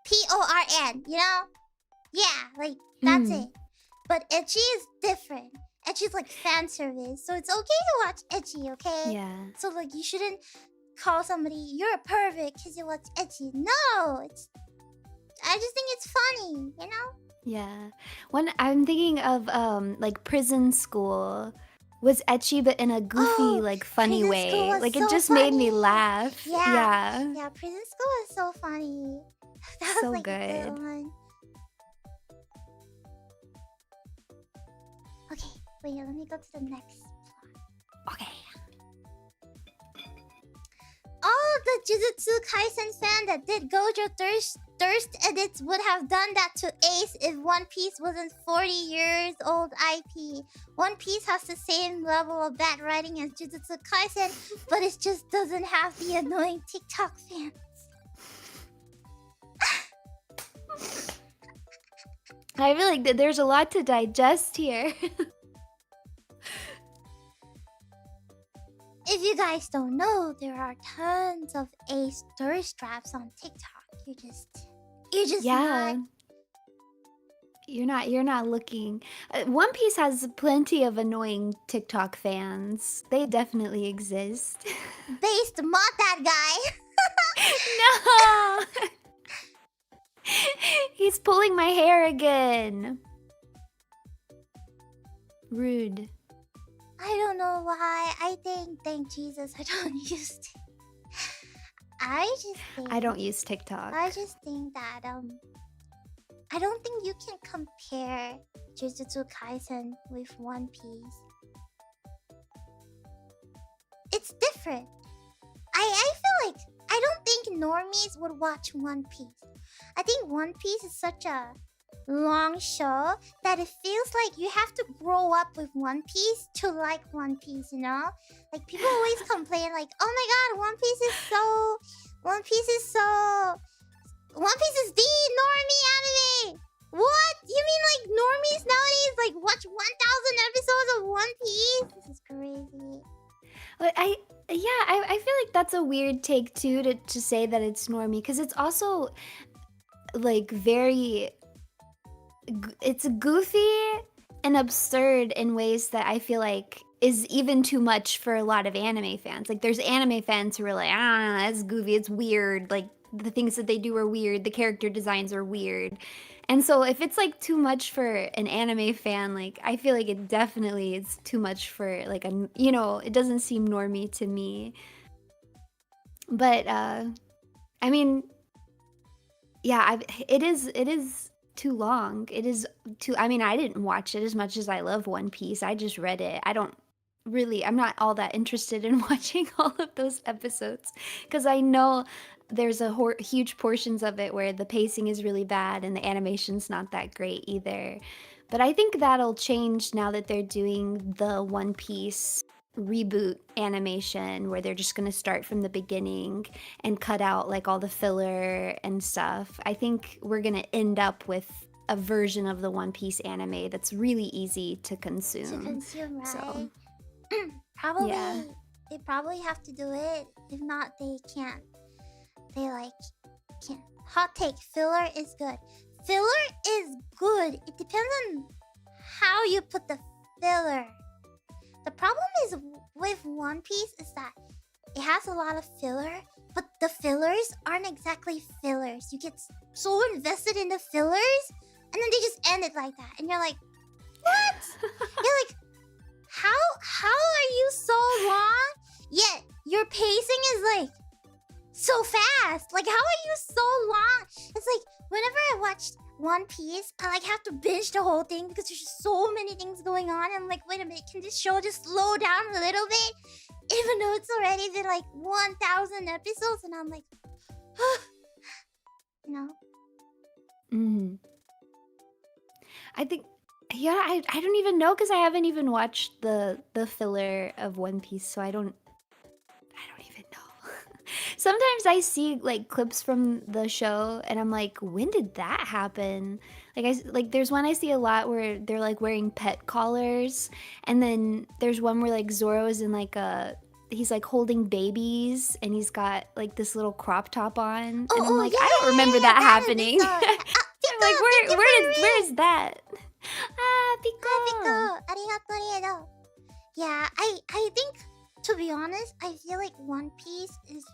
PORN, you know? Yeah, like that's it. But itchy is different. Itchy is like fan service. So it's okay to watch itchy, okay? Yeah. So like you shouldn't call somebody you're a pervert because you watch itchy. No, it's I just think it's funny, you know? Yeah. When I'm thinking of like Prison School was ecchi but in a goofy, like funny Prison School way. was Like it so just made me funny. laugh. Yeah. Yeah. Yeah, Prison School was so funny. That So was like a good. good one. Okay, wait, let me go to the next plot. Okay. All the Jujutsu Kaisen fan that did Gojo Thirst edits would have done that to Ace if One Piece wasn't 40 years old IP. One Piece has the same level of bad writing as Jujutsu Kaisen, but it just doesn't have the annoying TikTok fans. I feel like there's a lot to digest here. If you guys don't know, there are tons of Ace thirst traps on TikTok. You're just Yeah. not. You're not looking. One Piece has plenty of annoying TikTok fans. They definitely exist. Based mod that guy. No. He's pulling my hair again. Rude. I don't know why. I think, thank Jesus, I don't use it. I don't use TikTok. I just think that I don't think you can compare Jujutsu Kaisen with One Piece. it's different. I feel like I don't think normies would watch One Piece. I think One Piece is such a long show that it feels like you have to grow up with One Piece to like One Piece, you know? Like people always complain like, "Oh my god, One Piece is so One Piece is so One Piece is the normie anime." What? You mean like normies nowadays like watch 1,000 episodes of One Piece? This is crazy. But I feel like that's a weird take too to say that it's normie, because it's also like very it's goofy and absurd in ways that I feel like is even too much for a lot of anime fans. Like there's anime fans who are like, ah, that's goofy, it's weird, like the things that they do are weird, the character designs are weird. And so if it's like too much for an anime fan, like I feel like it definitely is too much for like a, you know, it doesn't seem normie to me. But I mean, yeah, it is too long. It is too, I mean, I didn't watch it as much as I love One Piece. I just read it. I'm not all that interested in watching all of those episodes because I know there's a huge portions of it where the pacing is really bad and the animation's not that great either. But I think that'll change now that they're doing the One Piece reboot animation where they're just going to start from the beginning and cut out like all the filler and stuff. I think we're going to end up with a version of the One Piece anime that's really easy to consume. To consume, right? So, probably, yeah. they probably have to do it. If not, they can't. They like can't. Hot take: filler is good. Filler is good. It depends on how you put the filler. The problem is with One Piece is that it has a lot of filler, but the fillers aren't exactly fillers. You get so invested in the fillers, and then they just end it like that, and you're like, what? You're like, how are you so long? Yet your pacing is like so fast. Like, how are you so long? It's like whenever I watched One Piece, I like have to binge the whole thing because there's just so many things going on. I'm like, wait a minute, can this show just slow down a little bit? Even though it's already been like 1,000 episodes, and I'm like, you know. Mm. I think, yeah, I don't even know because I haven't even watched the filler of One Piece, so I don't even know. Sometimes I see like clips from the show and I'm like, when did that happen? Like there's one I see a lot where they're like wearing pet collars, and then there's one where like Zoro is in like he's like holding babies and he's got like this little crop top on, and I'm like, Yeah, I don't remember that happening. Pico, I'm like, where is that? Ah, Pico. Arigato. Yeah, I think, to be honest, I feel like One Piece is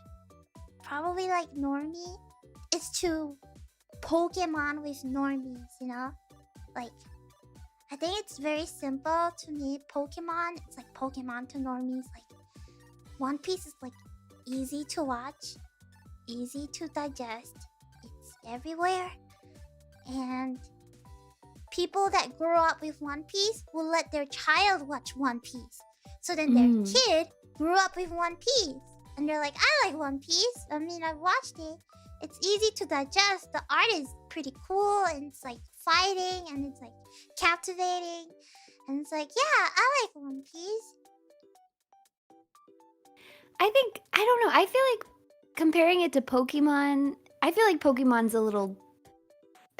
probably like normie. It's to Pokemon with normies, you know? Like, I think it's very simple to me. Pokemon, it's like Pokemon to normies. Like, One Piece is like easy to watch, easy to digest. It's everywhere. And people that grow up with One Piece will let their child watch One Piece. So then their kid grew up with One Piece. And they're like, I like One Piece. I mean, I've watched it. It's easy to digest. The art is pretty cool. And it's like fighting. And it's like captivating. And it's like, yeah, I like One Piece. I think, I don't know. I feel like comparing it to Pokemon, I feel like Pokemon's a little...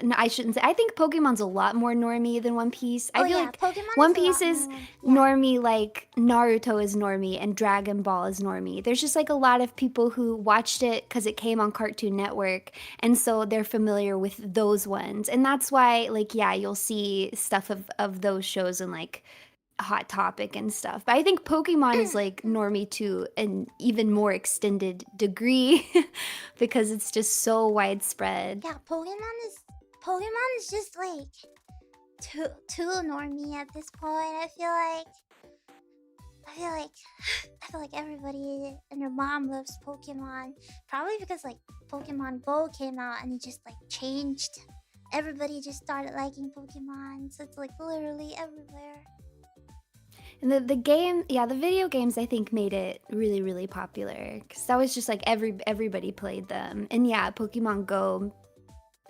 No, I shouldn't say. I think Pokemon's a lot more normie than One Piece. I feel like Pokemon One is a Piece lot is more, normie like Naruto is normie and Dragon Ball is normie. There's just like a lot of people who watched it because it came on Cartoon Network, and so they're familiar with those ones. And that's why, like, yeah, you'll see stuff of those shows in like Hot Topic and stuff. But I think Pokemon is like normie to an even more extended degree because it's just so widespread. Yeah, Pokemon is just like too normie at this point. I feel like everybody and their mom loves Pokemon. Probably because like Pokemon Go came out and it just like changed. Everybody just started liking Pokemon, so it's like literally everywhere. And the game, yeah, the video games I think made it really, really popular because that was just like everybody played them. And yeah, Pokemon Go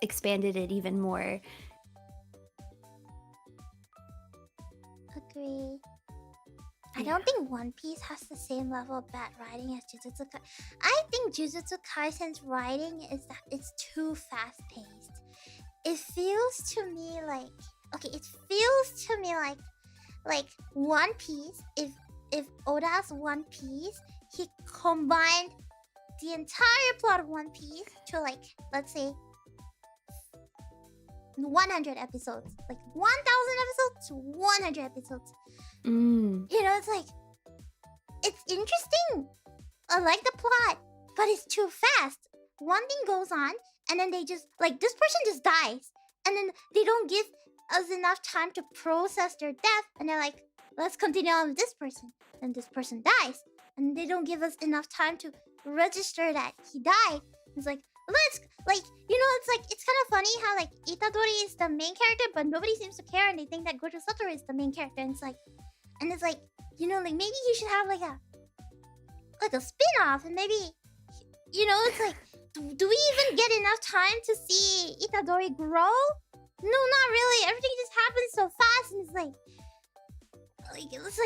expanded it even more. Agree. I don't think One Piece has the same level of bad writing as Jujutsu Kaisen. I think Jujutsu Kaisen's writing is that it's too fast paced. It feels to me like it feels to me like One Piece. If Oda's One Piece, he combined the entire plot of One Piece to like, let's say, 100 episodes, like 1,000 episodes to 100 episodes. You know, it's like, it's interesting. I like the plot, but it's too fast. One thing goes on, and then they just, like, this person just dies. And then they don't give us enough time to process their death. And they're like, let's continue on with this person. And this person dies. And they don't give us enough time to register that he died. It's like, let's, like, you know, it's kind of funny how, like, Itadori is the main character, but nobody seems to care, and they think that Gojo Satoru is the main character. And it's like, you know, like, maybe he should have, like a spin-off, and maybe, you know, it's like, do we even get enough time to see Itadori grow? No, not really. Everything just happens so fast, and it's like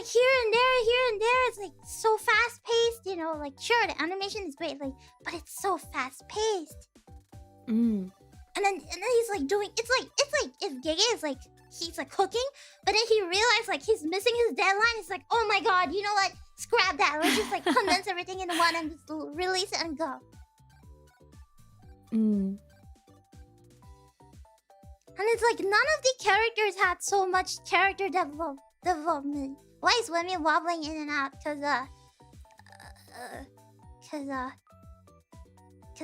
here and there. It's like so fast paced, you know. Like, sure, the animation is great, like, but it's so fast paced. And then he's like doing. It's like if Gege is like he's like cooking, but then he realized like he's missing his deadline. It's like, oh my god, you know what? Scrap that. Let's just like condense everything into one and just release it and go. And it's like none of the characters had so much character development. Why is Wemmy wobbling in and out? Cause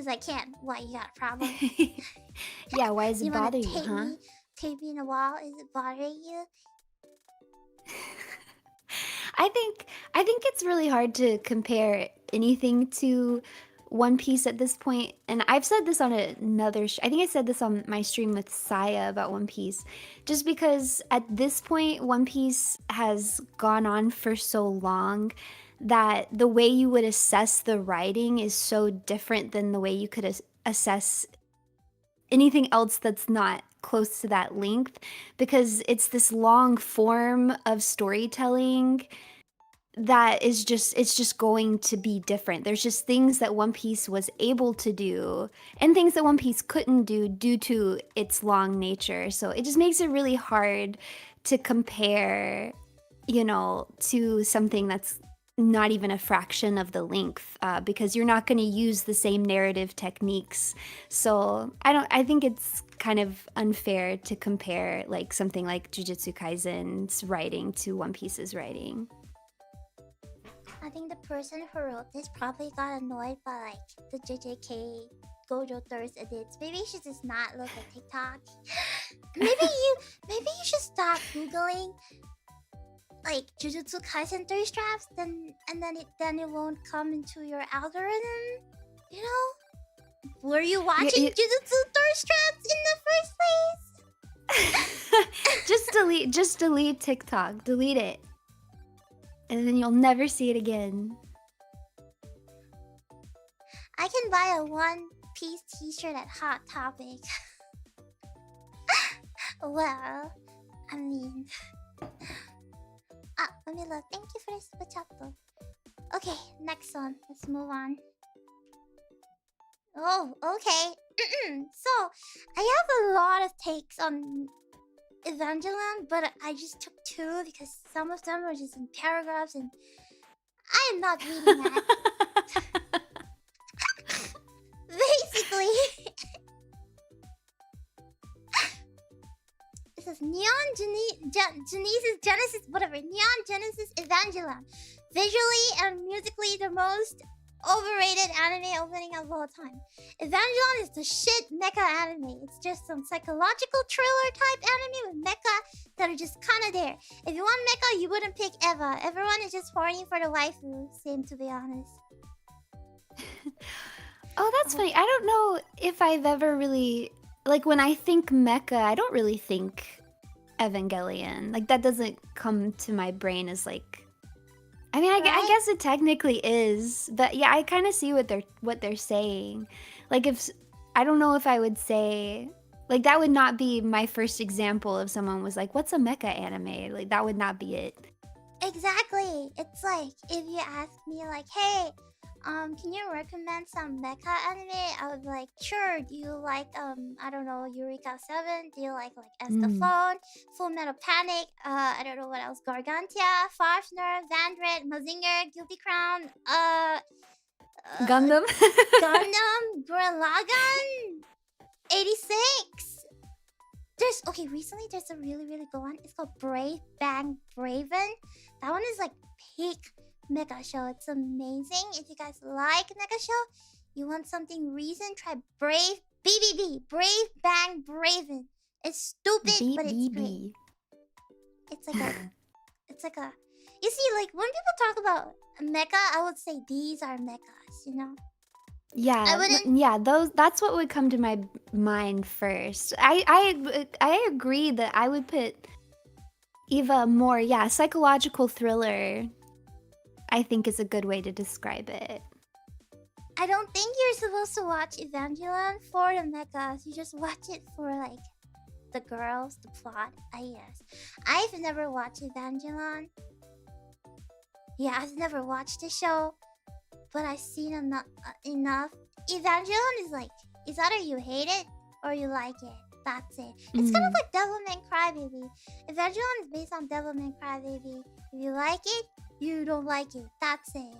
I can't. Why, you got a problem? Yeah, why is it bothering you, huh? Tape me in a wall. Is it bothering you? I think it's really hard to compare anything to One Piece at this point, and I've said this on another. I think I said this on my stream with Saya about One Piece, just because at this point One Piece has gone on for so long that the way you would assess the writing is so different than the way you could assess anything else that's not close to that length, because it's this long form of storytelling that is just going to be different. There's just things that One Piece was able to do and things that One Piece couldn't do due to its long nature. So it just makes it really hard to compare, you know, to something that's not even a fraction of the length, because you're not going to use the same narrative techniques. So I think it's kind of unfair to compare like something like Jujutsu Kaisen's writing to One Piece's writing. I think the person who wrote this probably got annoyed by like the JJK Gojo thirst edits. Maybe you should just not look at TikTok. maybe you should stop googling like Jujutsu Kaisen thirst traps, then it won't come into your algorithm. You know? Were you watching Jujutsu thirst traps in the first place? just delete TikTok. Delete it. And then you'll never see it again. I can buy a One Piece t-shirt at Hot Topic. Well, I mean... let me look. Thank you for the super chat though. Okay, next one. Let's move on. Oh, okay. So, I have a lot of takes on Evangelion, but I just took two because some of them are just in paragraphs and I am not reading that. Basically, this is Genesis, whatever. Neon Genesis Evangelion. Visually and musically the most overrated anime opening of all time. Evangelion is the shit mecha anime. It's just some psychological thriller type anime with mecha that are just kinda there. If you want mecha, you wouldn't pick Eva. Everyone is just horny for the waifu, same to be honest. Oh, that's funny. I don't know if I've ever really... Like, when I think mecha, I don't really think Evangelion. Like that doesn't come to my brain as like. I mean, I Right? guess it technically is, but yeah, I kind of see what they're saying. Like if I don't know if I would say like that would not be my first example if someone was like, "What's a mecha anime?" Like that would not be it. Exactly. It's like if you ask me like, hey, can you recommend some mecha anime? I would be like, sure. Do you like I don't know, Eureka 7? Do you like Mm. Estafone, Full Metal Panic, I don't know what else, Gargantia, Fafner, Vandred, Mazinger, Guilty Crown, Gundam. Gundam, Gurren Lagann, 86. Recently there's a really good one. It's called Brave Bang Braven. That one is like peak mecha show. It's amazing. If you guys like mecha show, you want something recent, try Brave BBB, Brave Bang Braven. It's stupid, but it's great. BBB. It's like a you see, like when people talk about mecha, I would say these are mechas, you know? Yeah, that's what would come to my mind first. I agree that I would put Eva more, psychological thriller. I think is a good way to describe it. I don't think you're supposed to watch Evangelion for the mechas. You just watch it for like the girls, the plot. Yes. I've never watched Evangelion. Yeah, I've never watched the show, but I've seen enough. Evangelion is like, it's either you hate it or you like it. That's it. It's kind of like Devilman Crybaby. Evangelion is based on Devilman Crybaby. If you like it, you don't like it. That's it.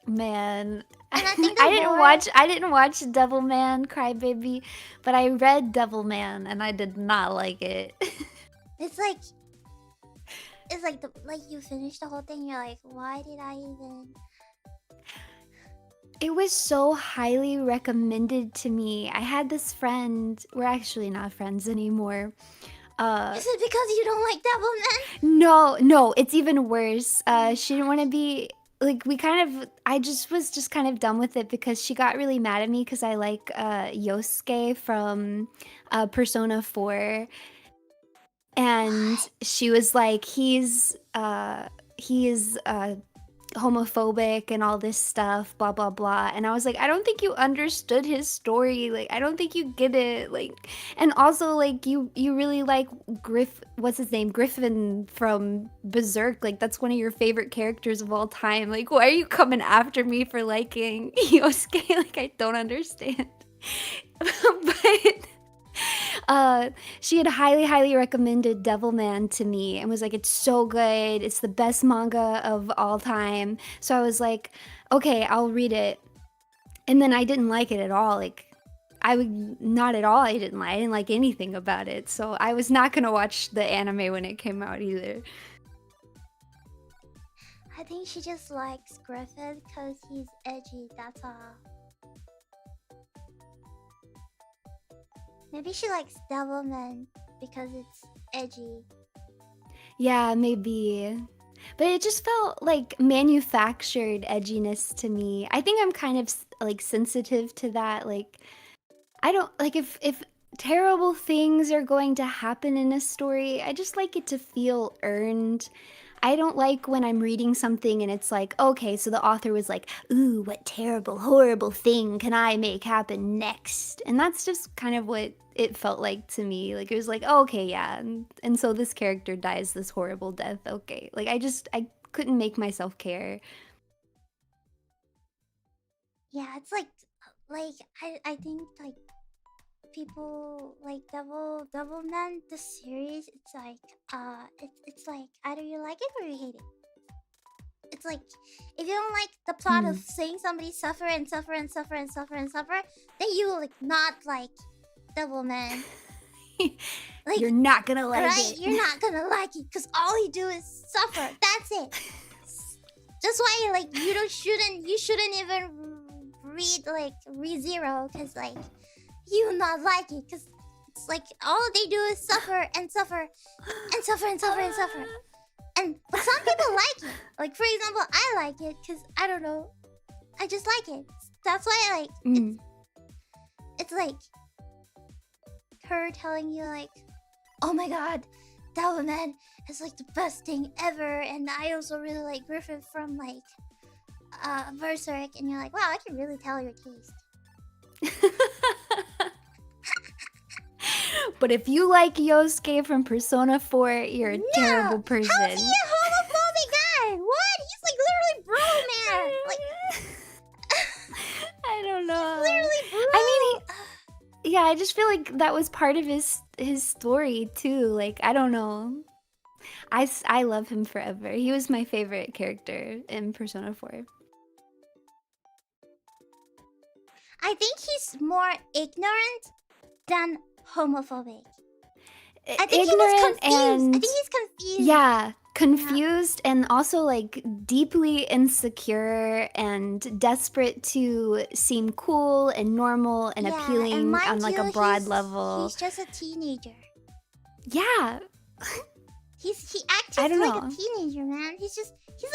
Man, And I think I didn't watch Devilman Crybaby, but I read Devilman and I did not like it. It's like you finish the whole thing. You're like, why did I even? It was so highly recommended to me. I had this friend. We're actually not friends anymore. Is it because you don't like Devilman? No, it's even worse. She didn't want to be like I was just kind of done with it because she got really mad at me because I like Yosuke from Persona 4. And she was like, he is homophobic and all this stuff, blah blah blah. And I was like, I don't think you understood his story. Like, I don't think you get it. Like, and also like you really like what's his name? Griffin from Berserk. Like, that's one of your favorite characters of all time. Like, why are you coming after me for liking Yosuke? Like, I don't understand. But she had highly recommended Devilman to me and was like, it's so good, it's the best manga of all time. So I was like, okay, I'll read it. And then I didn't like it at all. Like, I didn't like anything about it. So I was not gonna watch the anime when it came out either. I think she just likes Griffith because he's edgy, that's all. Maybe she likes Devilman because it's edgy. Yeah, maybe. But it just felt like manufactured edginess to me. I think I'm kind of like sensitive to that. Like, I don't like if terrible things are going to happen in a story, I just like it to feel earned. I don't like when I'm reading something and it's like, okay, so the author was like, ooh, what terrible, horrible thing can I make happen next? And that's just kind of what it felt like to me. Like, it was like, oh, okay, yeah. And so this character dies this horrible death. Okay. Like, I couldn't make myself care. Yeah, it's like I think like people like Devilman the series. It's like it's like either you like it or you hate it. It's like if you don't like the plot of seeing somebody suffer and suffer and suffer and suffer and suffer, then you will like not like Devilman. Like, you're not gonna like it. You're not gonna like it because all you do is suffer. That's it. That's why like you shouldn't even read like ReZero because like you will not like it because it's like all they do is suffer and suffer and suffer and suffer and suffer. But some people like it. Like, for example, I like it because I don't know, I just like it. That's why I like it's like her telling you like, "Oh my god, that woman is like the best thing ever," and I also really like Griffith from like Berserk, and you're like, "Wow, I can really tell your taste." But if you like Yosuke from Persona 4, you're a terrible person. How's he a homophobic guy? What? He's like literally bro man. Like I don't know. literally bro. I mean, yeah, I just feel like that was part of his story too. Like, I don't know. I love him forever. He was my favorite character in Persona 4. I think he's more ignorant than homophobic. I think he was confused. I think he's confused. Yeah, confused and also like deeply insecure and desperate to seem cool and normal and appealing and on like a broad level. He's just a teenager. Yeah. He acts just like a teenager, man. He's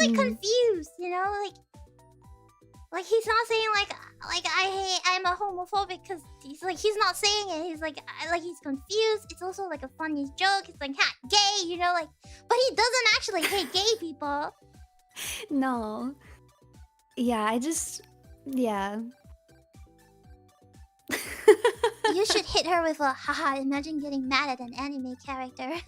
like confused, you know, like he's not saying like I'm a homophobic because he's not saying it. He's like he's confused. It's also like a funny joke. It's like gay, you know, like, but he doesn't actually hate gay people. No. Yeah, yeah. You should hit her with a haha. Imagine getting mad at an anime character.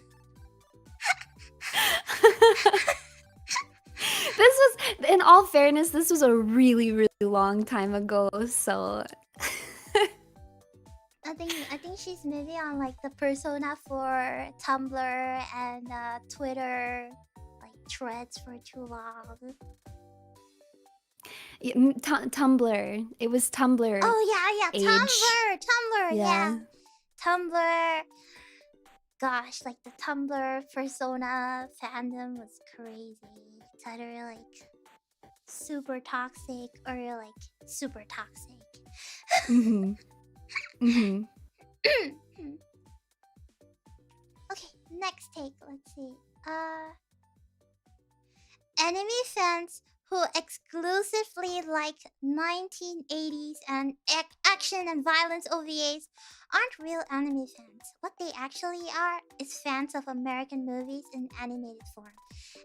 This was, in all fairness, this was a really, really long time ago, so... I think she's maybe on like the Persona for Tumblr and Twitter like threads for too long. Yeah, Tumblr. It was Tumblr. Oh yeah, Tumblr, yeah. Tumblr. Gosh, like the Tumblr Persona fandom was crazy. It's either like super toxic or you're like super toxic. Okay, next take. Let's see. Anime fans who exclusively like 1980s and action and violence OVAs aren't real anime fans. What they actually are is fans of American movies in animated form.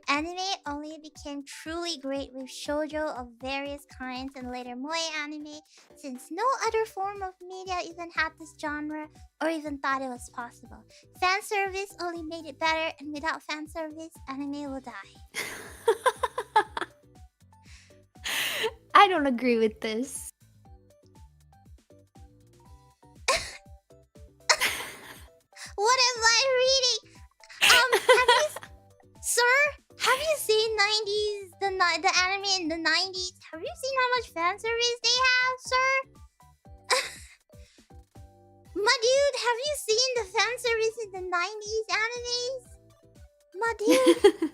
Anime only became truly great with shoujo of various kinds and later moe anime, since no other form of media even had this genre or even thought it was possible. Fan service only made it better, and without fan service, anime will die. I don't agree with this. What am I reading? Sir, have you seen 90s, the anime in the 90s? Have you seen how much fan service they have, sir? My dude, have you seen the fan service in the 90s animes? My dude.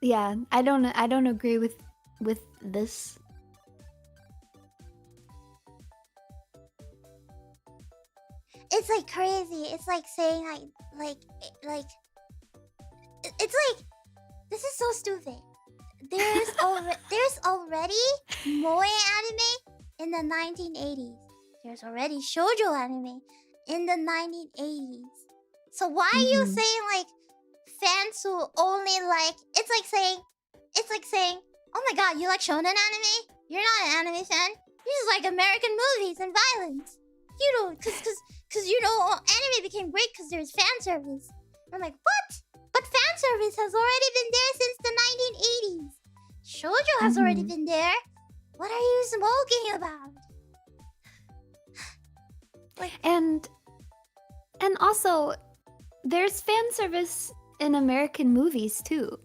Yeah, I don't agree with this. It's like crazy. It's like saying like it's like, this is so stupid. There's already moe anime in the 1980s. There's already shoujo anime in the 1980s. So why are you saying like fans who only like, it's like saying, oh my god, you like shonen anime? You're not an anime fan. You just like American movies and violence. You don't, cause you know anime became great because there's fan service. I'm like, what? But fan service has already been there since the 1980s. Shoujo has already been there. What are you smoking about? Like, and also, there's fan service in American movies too.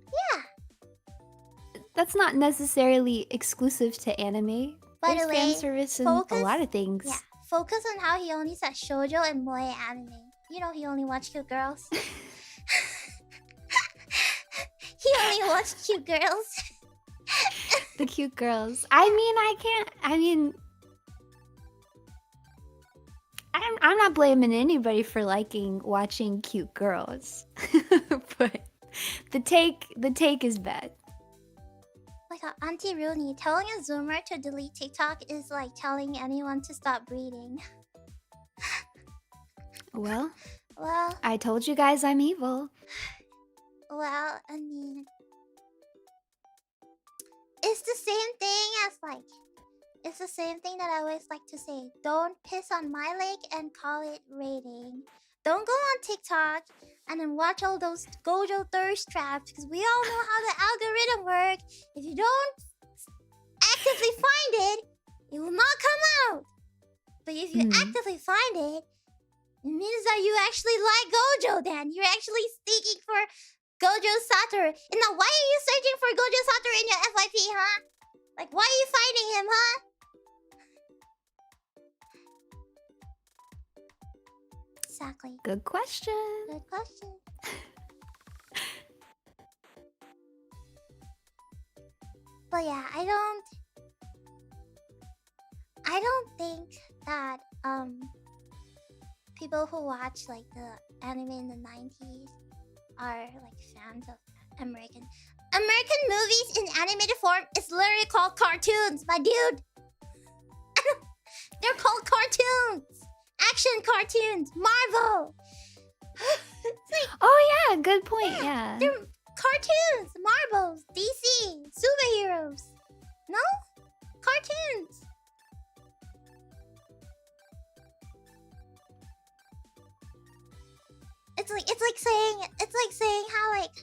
Yeah. That's not necessarily exclusive to anime. By There's the way, fan service in a lot of things. Yeah. Focus on how he only said shoujo and moe anime. You know he only watched cute girls. He only watched cute girls. The cute girls. I'm not blaming anybody for watching cute girls. But the take is bad. Like Auntie Rooney, telling a Zoomer to delete TikTok is like telling anyone to stop breeding. Well, Well, I told you guys I'm evil. I mean, it's the same thing as like, it's the same thing that I always like to say. Don't piss on my leg and call it rating. Don't go on TikTok and then watch all those Gojo thirst traps because we all know how the algorithm works. If you don't actively find it, it will not come out. But if you actively find it, it means that you actually like Gojo then. You're actually seeking for Gojo Satoru. And now why are you searching for Gojo Satoru in your FYP, huh? Like, why are you finding him, huh? Exactly. Good question. Good question. But yeah, I don't think that people who watch like the anime in the 90s are like fans of American movies in animated form. It's literally called cartoons, my dude. They're called cartoons. Action cartoons. Marvel. It's like, oh yeah, good point. Yeah. they're cartoons. Marvels. DC. Superheroes. No? Cartoons. It's like saying how like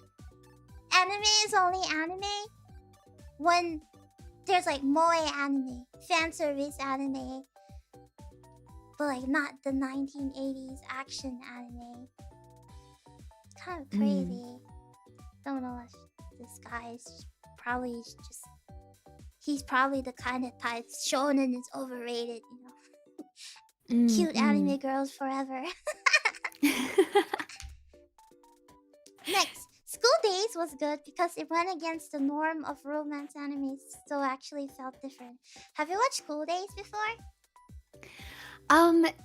anime is only anime when there's like moe anime, fan service anime, but like not the 1980s action anime. It's kind of crazy. Don't know if this guy is probably just, he's probably the kind of type Shounen is overrated, you know. Cute anime girls forever. Next, School Days was good because it went against the norm of romance animes, so actually felt different. Have you watched School Days before?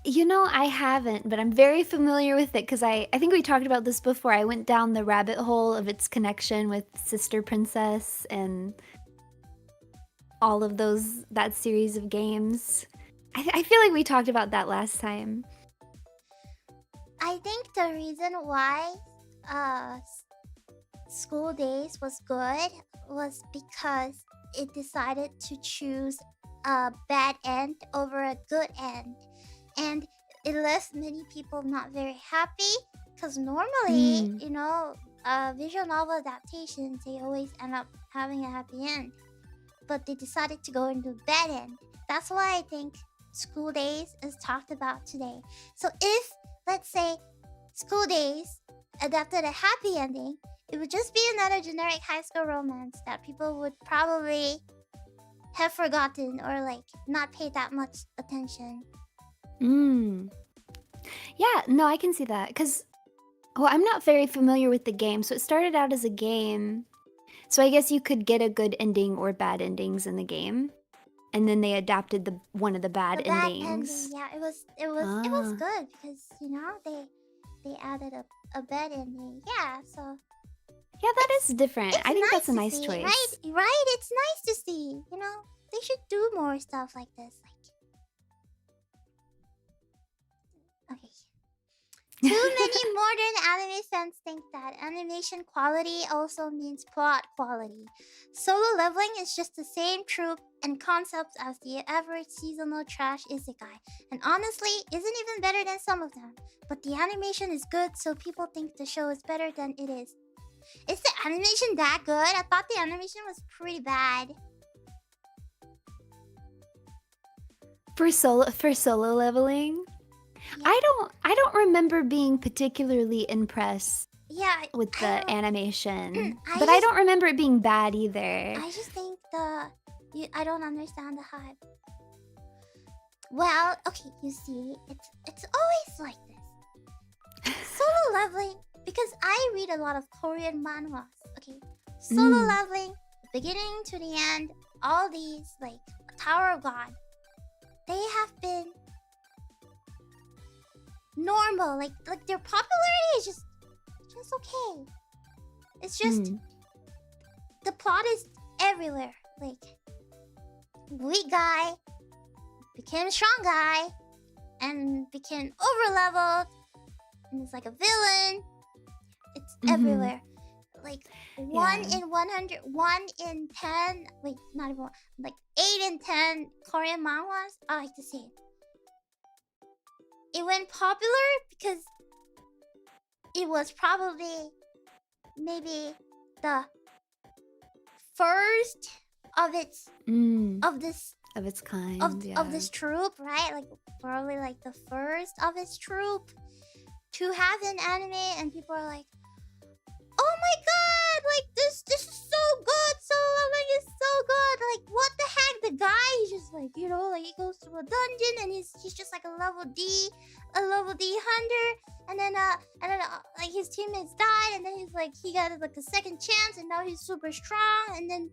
You know, I haven't, but I'm very familiar with it because I think we talked about this before. I went down the rabbit hole of its connection with Sister Princess and all of that series of games. I feel like we talked about that last time. I think the reason why School Days was good was because it decided to choose a bad end over a good end, and it left many people not very happy because normally, you know, visual novel adaptations, they always end up having a happy end, but they decided to go into bad end. That's why I think School Days is talked about today. So if, let's say, School Days adapted a happy ending, it would just be another generic high school romance that people would probably have forgotten or like not pay that much attention. Yeah, no, I can see that because, well, I'm not very familiar with the game, so it started out as a game. So I guess you could get a good ending or bad endings in the game, and then they adapted one of the bad endings. Yeah, it was good because, you know, they added a bad ending. Yeah, so yeah, that is different. I think that's a nice choice. Right? It's nice to see. You know, they should do more stuff like this. Like, okay. Too many modern anime fans think that animation quality also means plot quality. Solo Leveling is just the same trope and concepts as the average seasonal trash isekai, and honestly, isn't even better than some of them. But the animation is good, so people think the show is better than it is. Is the animation that good? I thought the animation was pretty bad. For solo leveling, yeah. I don't remember being particularly impressed. Yeah, with the animation, but I don't remember it being bad either. I just think I don't understand the hype. Well, okay, you see, it's always like this. Solo leveling, because I read a lot of Korean manhwas. Okay, solo leveling, beginning to the end, all these like Tower of God, they have been normal. Like their popularity is just okay. It's just the plot is everywhere. Like, weak guy became strong guy and became over leveled and it's like a villain. It's everywhere. Like 1 in 100, 1 in 10. Wait, not even one, like 8 in 10 Korean manhwas. I like to see it. It went popular because it was probably maybe the first of its of its kind, of this troop, right? Like probably like the first of its troop to have an anime, and people are like, "Oh my god! Like this is so good! So like it's so good! Like what the heck? The guy, he's just like, you know, like he goes to a dungeon and he's just like a level D hunter, and then like his teammates died, and then he's like he got like a second chance, and now he's super strong, and then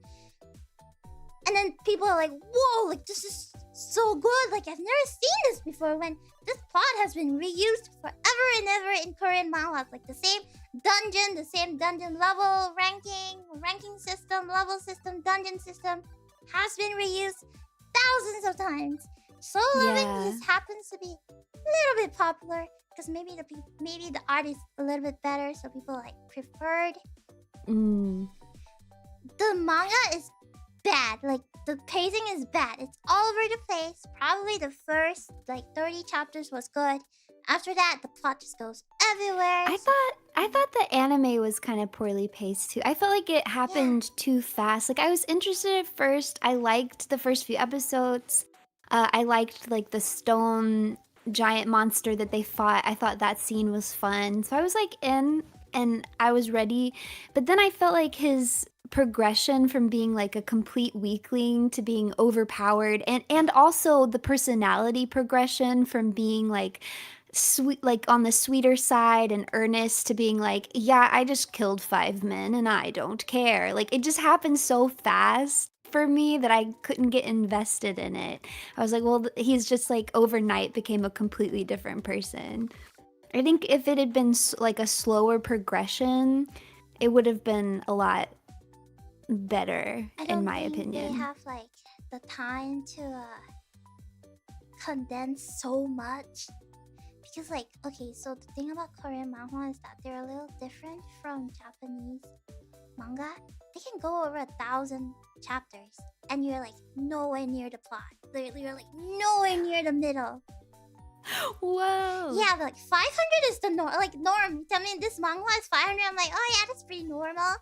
people are like, whoa, like this is so good. Like I've never seen this before. When this plot has been reused forever and ever in Korean manhwas, like the same dungeon level ranking system, level system, dungeon system has been reused thousands of times. Solo leveling just happens to be a little bit popular because maybe the art is a little bit better, so people like preferred. The manga is bad. Like the pacing is bad. It's all over the place. Probably the first like 30 chapters was good. After that, the plot just goes everywhere. I thought the anime was kind of poorly paced too. I felt like it happened too fast. Like I was interested at first. I liked the first few episodes. I liked like the stone giant monster that they fought. I thought that scene was fun. So I was like in and I was ready. But then I felt like his progression from being like a complete weakling to being overpowered, and also the personality progression from being like sweet, like on the sweeter side and earnest, to being like, yeah, I just killed 5 men and I don't care. Like it just happened so fast for me that I couldn't get invested in it. I was like, well, he's just like overnight became a completely different person. I think if it had been like a slower progression, it would have been a lot better, in my opinion. They have like the time to condense so much, because like, okay, so the thing about Korean manhwa is that they're a little different from Japanese manga. They can go over 1,000 chapters and you're like nowhere near the plot. You're like nowhere near the middle. Whoa. Yeah, but like 500 is the norm. I mean, this manga is 500. I'm like, oh yeah, that's pretty normal.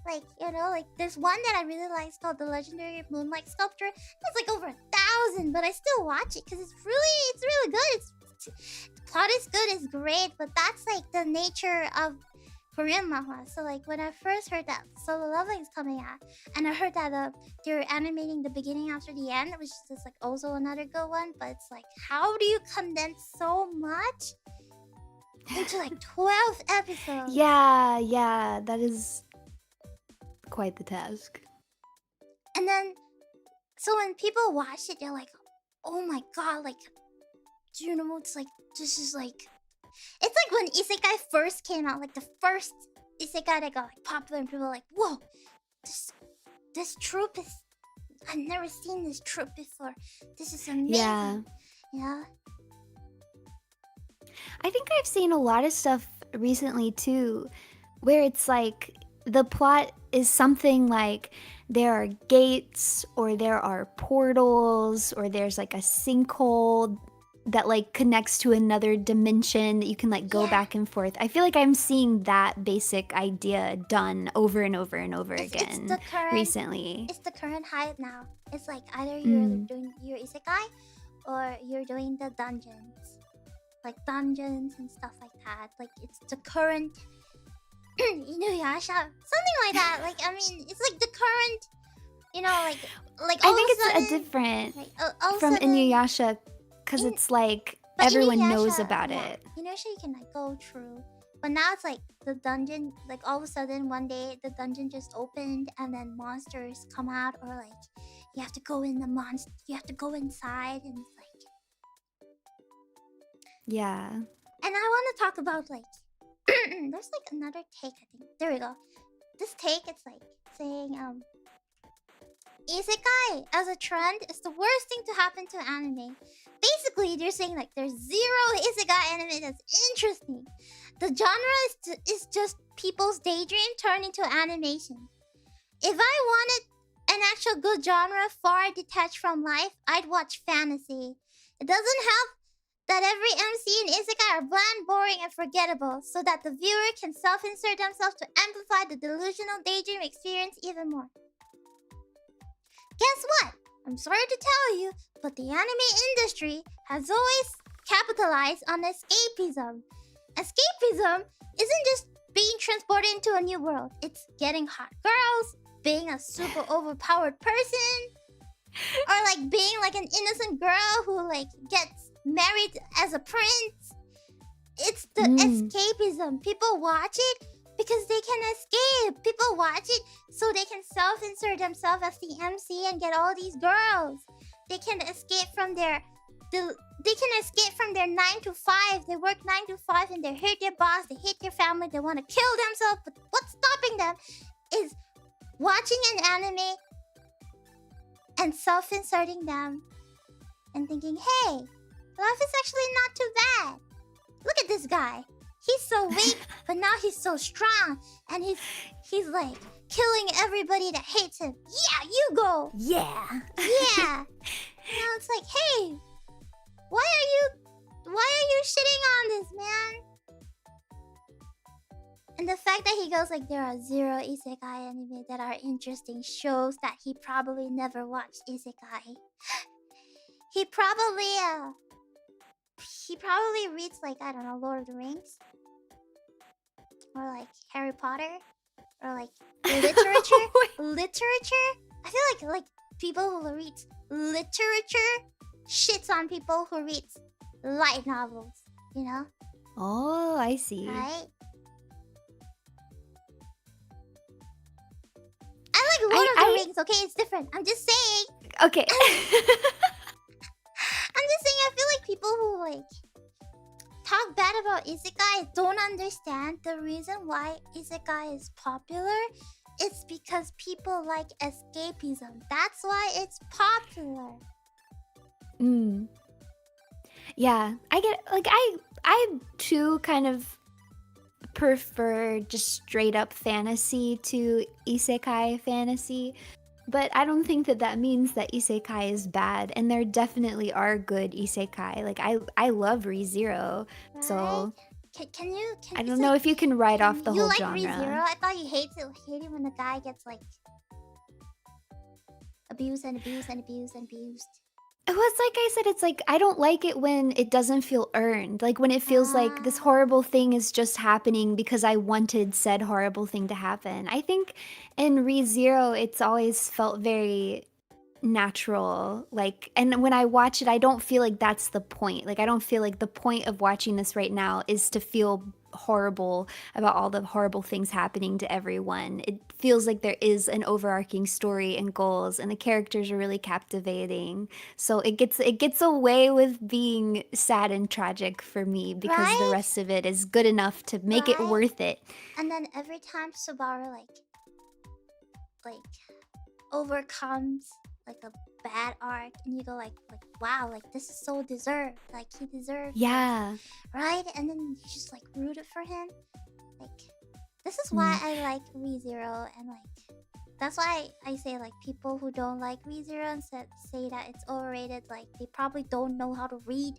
Like, you know, like there's one that I really like. It's called The Legendary Moonlight Sculptor. It's like over 1,000, but I still watch it because it's really good. The plot is good, it's great, but that's like the nature of Korean manhwa. So like when I first heard that Solo Leveling is coming out, and I heard that they're animating the beginning after the end, which is just like also another good one, but it's like, how do you condense so much into like 12 episodes? Yeah, that is quite the task. And then, so when people watch it, they're like, oh my god, like, do you know, it's like, this is like, it's like when Isekai first came out, like the first Isekai that got like popular, and people were like, whoa, this troop is, I've never seen this troop before. This is amazing. Yeah. I think I've seen a lot of stuff recently too, where it's like the plot is something like there are gates, or there are portals, or there's like a sinkhole that like connects to another dimension that you can like go back and forth. I feel like I'm seeing that basic idea done over and over and over again recently. It's the current hype now. It's like either you're like doing your isekai, or you're doing the dungeons. Like dungeons and stuff like that. Like it's the current Inuyasha, something like that. Like I mean, it's like the current, you know, like I think it's a different from Inuyasha. Because it's like everyone knows about it. Inuyasha you can like go through. But now it's like the dungeon, like all of a sudden one day the dungeon just opened and then monsters come out, or like you have to go in you have to go inside, and it's like, yeah. And I want to talk about like there's like another take, I think. There we go. This take, it's like saying isekai as a trend is the worst thing to happen to anime. Basically, they're saying like there's zero isekai anime that's interesting. The genre is just people's daydream turned into animation. If I wanted an actual good genre far detached from life, I'd watch fantasy. It doesn't help that every MC and isekai are bland, boring, and forgettable, so that the viewer can self-insert themselves to amplify the delusional daydream experience even more. Guess what? I'm sorry to tell you, but the anime industry has always capitalized on escapism. Escapism isn't just being transported into a new world. It's getting hot girls, being a super overpowered person, or like being like an innocent girl who like gets married as a prince. It's the escapism. People watch it because they can escape. People watch it so they can self-insert themselves as the MC and get all these girls. They can escape from their 9 to 5. They work 9 to 5 and they hate their boss, they hate their family, they want to kill themselves. But what's stopping them is watching an anime and self-inserting them and thinking, hey, life is actually not too bad. Look at this guy. He's so weak, but now he's so strong. And he's like killing everybody that hates him. Yeah, you go. Yeah. Yeah. Now it's like, hey, why are you shitting on this, man? And the fact that he goes like there are zero isekai anime that are interesting shows that he probably never watched isekai. He probably reads like, I don't know, Lord of the Rings, or like Harry Potter, or like literature. Literature. I feel like people who read literature shits on people who read light novels. You know? Oh, I see. Right? I like Lord of the Rings. Okay, it's different. I'm just saying. Okay. I'm just saying, I feel like people who like talk bad about isekai don't understand the reason why isekai is popular. It's because people like escapism. That's why it's popular. Yeah, I get like I too kind of prefer just straight up fantasy to isekai fantasy. But I don't think that means that isekai is bad, and there definitely are good isekai. Like I love ReZero, Right? so Can you I don't know if you can write off the you whole like genre. ReZero? I thought you hate it when the guy gets like abused and abused and abused and abused. Well, it's like I said, it's like I don't like it when it doesn't feel earned. Like when it feels like this horrible thing is just happening because I wanted said horrible thing to happen. I think in ReZero, it's always felt very natural. Like, and when I watch it, I don't feel like that's the point. Like, I don't feel like the point of watching this right now is to feel horrible about all the horrible things happening to everyone. It feels like there is an overarching story and goals, and the characters are really captivating. So it gets away with being sad and tragic for me because the Right? rest of it is good enough to make it Right? worth it. And then every time Subaru like overcomes like a bad arc, and you go like wow, like this is so deserved. Like he deserved this, Yeah. right? And then you just like rooted for him. Like this is why I like ReZero, and like that's why I say like people who don't like ReZero and say that it's overrated, like they probably don't know how to read.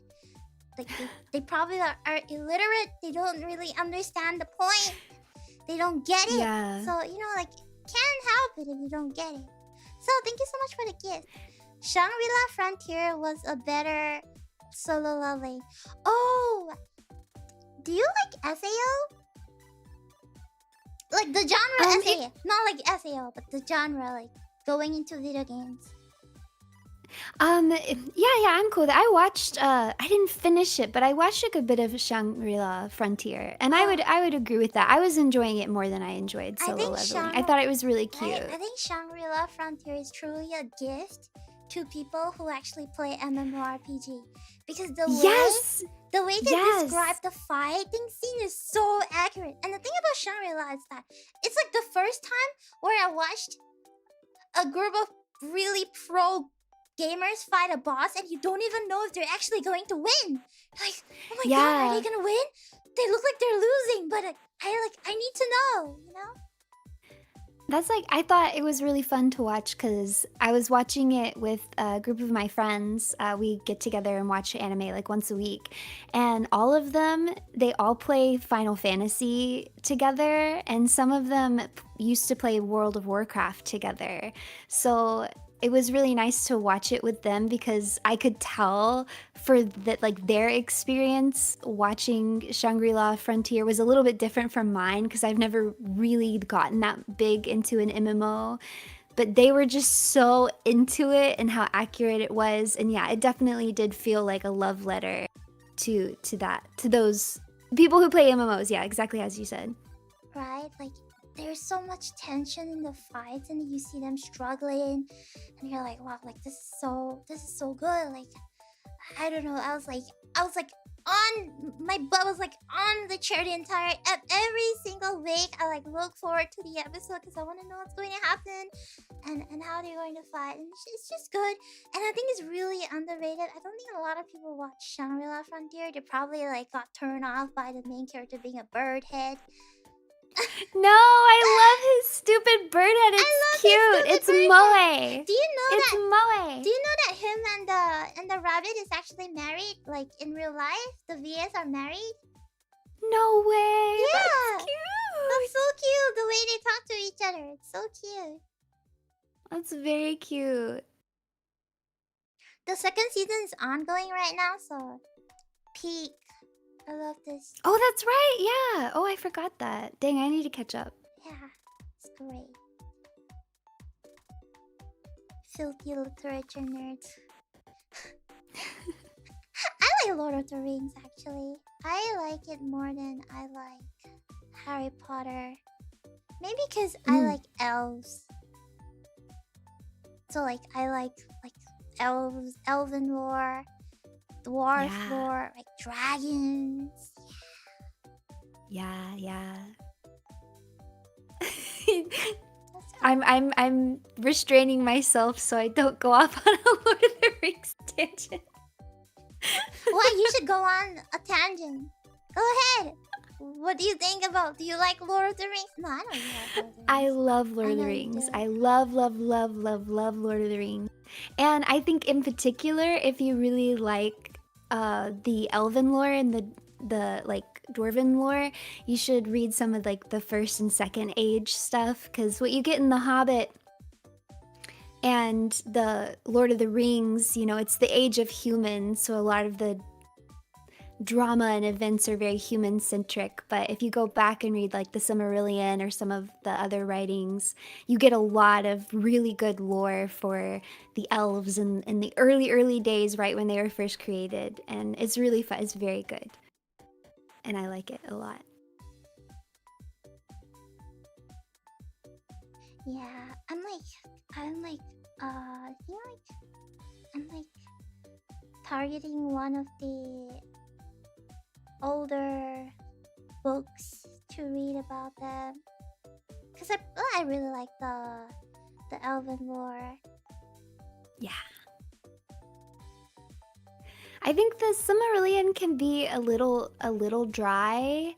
Like they probably are illiterate. They don't really understand the point. They don't get it. Yeah. So you know, like can't help it if you don't get it. So thank you so much for the gift. Shangri-La Frontier was a better solo leveling. Oh, do you like SAO? Like the genre SAO, not like SAO, but the genre, like going into video games. Yeah, I'm cool. I watched I didn't finish it, but I watched a good bit of Shangri-La Frontier, and I would agree with that. I was enjoying it more than I enjoyed solo leveling. I thought it was really cute. Right? I think Shangri-La Frontier is truly a gift to people who actually play MMORPG, because the way they describe the fighting scene is so accurate. And the thing about Shangri-La is that it's like the first time where I watched a group of really pro gamers fight a boss and you don't even know if they're actually going to win. Like, oh my god, are they gonna win? They look like they're losing, but I need to know, you know? That's like, I thought it was really fun to watch because I was watching it with a group of my friends. We get together and watch anime like once a week. And all of them, they all play Final Fantasy together. And some of them used to play World of Warcraft together. So it was really nice to watch it with them because I could tell for that, like, their experience watching Shangri-La Frontier was a little bit different from mine because I've never really gotten that big into an MMO. But they were just so into it and how accurate it was. And yeah, it definitely did feel like a love letter to those people who play MMOs. Yeah, exactly as you said. Right? Like, there's so much tension in the fights and you see them struggling and you're like, wow, like this is so good. Like, I don't know, I was like on my butt was like on the chair the entire every single week. I like look forward to the episode because I want to know what's going to happen and how they're going to fight, and it's just good. And I think it's really underrated. I don't think a lot of people watch Shangri-La Frontier. They probably like got turned off by the main character being a bird head. No, I love his stupid bird head. It's cute. It's Moe. Do you know it's Moe. Do you know that him and the rabbit is actually married? Like in real life, the VS are married. No way. Yeah, that's cute. That's so cute. The way they talk to each other, it's so cute. That's very cute. The second season is ongoing right now, so peak. I love this. Oh, that's right. Yeah. Oh, I forgot that. Dang, I need to catch up. Yeah, it's great. Filthy literature nerds. I like Lord of the Rings, actually. I like it more than I like Harry Potter. Maybe because I like elves. So like I like elves, elven lore, dwarf lore, like dragons. Yeah. I'm restraining myself so I don't go off on a Lord of the Rings tangent. Well, you should go on a tangent. Go ahead. What do you think about? Do you like Lord of the Rings? No, I don't like Lord of the Rings. I love Lord of the Rings. I love Lord of the Rings. And I think in particular, if you really like the elven lore and the like dwarven lore, you should read some of like the first and second age stuff, because what you get in The Hobbit and the Lord of the Rings, you know, it's the age of humans, so a lot of the drama and events are very human-centric. But if you go back and read like the Silmarillion or some of the other writings, you get a lot of really good lore for the elves in the early days, right when they were first created. And it's really fun. It's very good. And I like it a lot. Yeah, I'm targeting one of the older books to read about them, because I really like the elven lore. Yeah. I think the Silmarillion can be a little dry,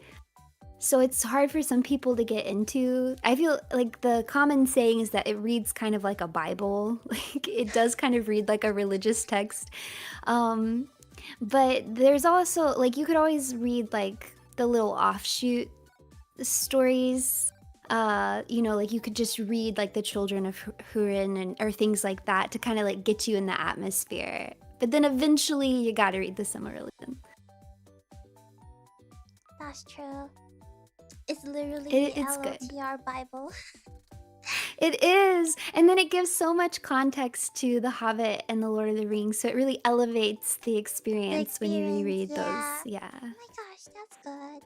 so it's hard for some people to get into. I feel like the common saying is that it reads kind of like a Bible. Like it does kind of read like a religious text. But there's also, like, you could always read like the little offshoot stories. You know, like you could just read like the Children of Hurin or things like that to kind of like get you in the atmosphere. But then eventually you gotta read the Silmarillion. That's true. It's literally the LOTR good. Bible. It is, and then it gives so much context to The Hobbit and The Lord of the Rings, so it really elevates the experience when you reread those. Yeah. Oh my gosh, that's good.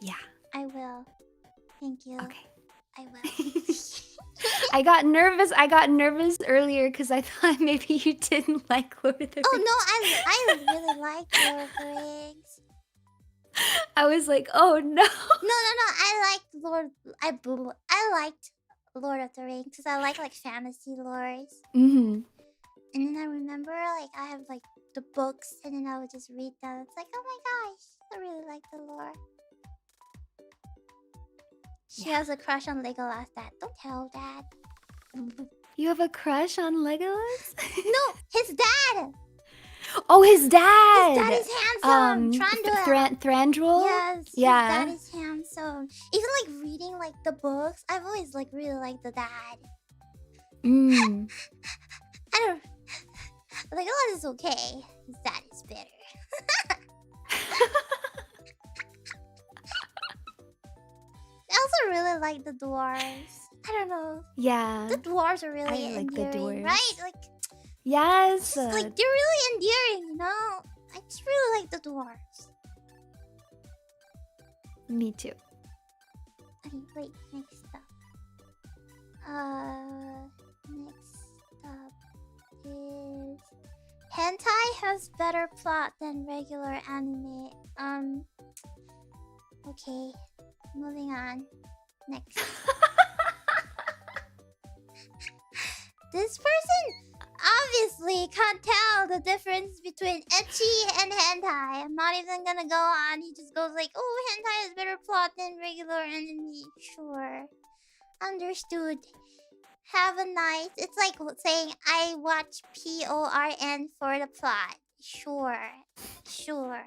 Yeah. I will. Thank you. Okay. I will. I got nervous earlier because I thought maybe you didn't like Lord of the Rings. Oh no, I really like Lord of the Rings. I was like, oh no. No. I liked Lord of the Rings because I like fantasy lores. Mm-hmm. And then I remember like I have like the books and then I would just read them. It's like, oh my gosh, I really like the lore. She has a crush on Legolas. Dad, don't tell Dad. You have a crush on Legolas? No, his dad. Oh, his His dad. dad is handsome. Trandua. Thranduil? Yes, Yeah. his dad is handsome. Even like reading like the books, I've always like really liked the dad. Mm. I don't. Legolas is okay. His dad is better. I also really like the dwarves. I don't know. Yeah. The dwarves are really I like the endearing, dwarves. right? Like, yes. like they're really endearing, you know? I just really like the dwarves. Me too. Okay, wait, next up. Next up is hentai has better plot than regular anime. Okay, moving on. Next. This person obviously can't tell the difference between ecchi and hentai. I'm not even gonna go on. He just goes like, oh, hentai has better plot than regular anime. Sure. Understood. Have a nice... It's like saying, I watch PORN for the plot. Sure. Sure.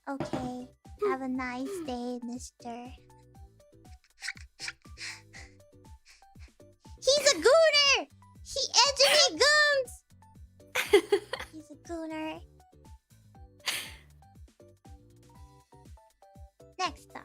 Okay. Have a nice day, mister. He's a gooner! He edging me goons! He's a gooner. Next up.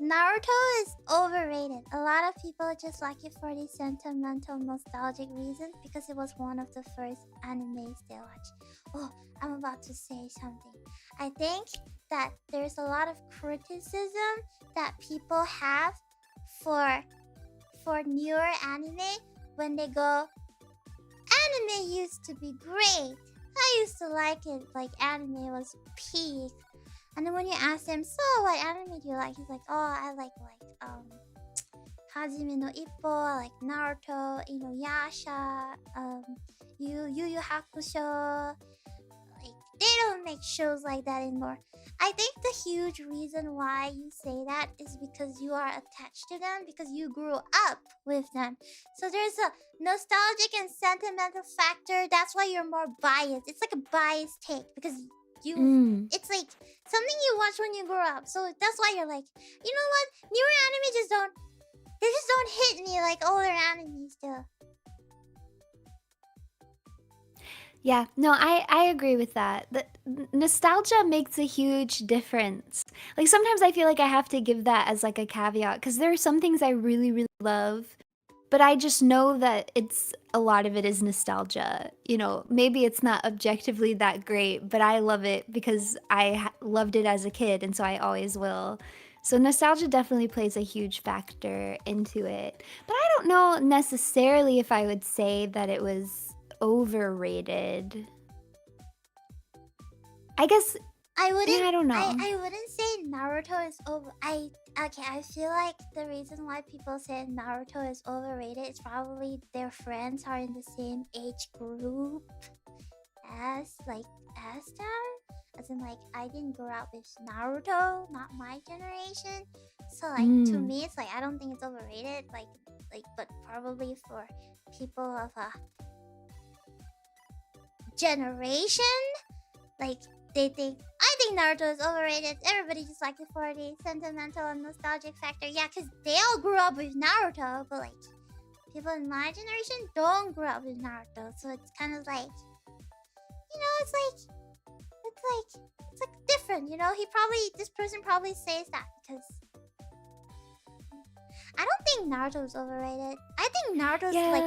Naruto is overrated. A lot of people just like it for the sentimental, nostalgic reasons because it was one of the first animes they watched. Oh, I'm about to say something. I think that there's a lot of criticism that people have for newer anime when they go, anime used to be great. I used to like it, like anime was peak. And then when you ask him, so what anime do you like? He's like, oh, I like Hajime no Ippo, I like Naruto, Inuyasha, Yu Yu Hakusho. Like, they don't make shows like that anymore. I think the huge reason why you say that is because you are attached to them, because you grew up with them. So there's a nostalgic and sentimental factor. That's why you're more biased. It's like a biased take because it's like something you watch when you grow up. So that's why you're like, you know what? Newer anime just don't hit me like older animes do. Yeah, no, I agree with that. The nostalgia makes a huge difference. Like sometimes I feel like I have to give that as like a caveat because there are some things I really, really love, but I just know that a lot of it is nostalgia. You know, maybe it's not objectively that great, but I love it because I loved it as a kid, and so I always will. So nostalgia definitely plays a huge factor into it. But I don't know necessarily if I would say that it was overrated. I guess I don't know. I wouldn't say Naruto is over. I feel like the reason why people say Naruto is overrated is probably their friends are in the same age group as them. As in, like, I didn't grow up with Naruto, not my generation. So, like, to me, it's like I don't think it's overrated. Like, but probably for people of a generation, like, I think Naruto is overrated. Everybody just likes it for the sentimental and nostalgic factor. Yeah, because they all grew up with Naruto, but like people in my generation don't grow up with Naruto. So it's kind of like, it's different, this person probably says that because I don't think Naruto is overrated. I think Naruto's like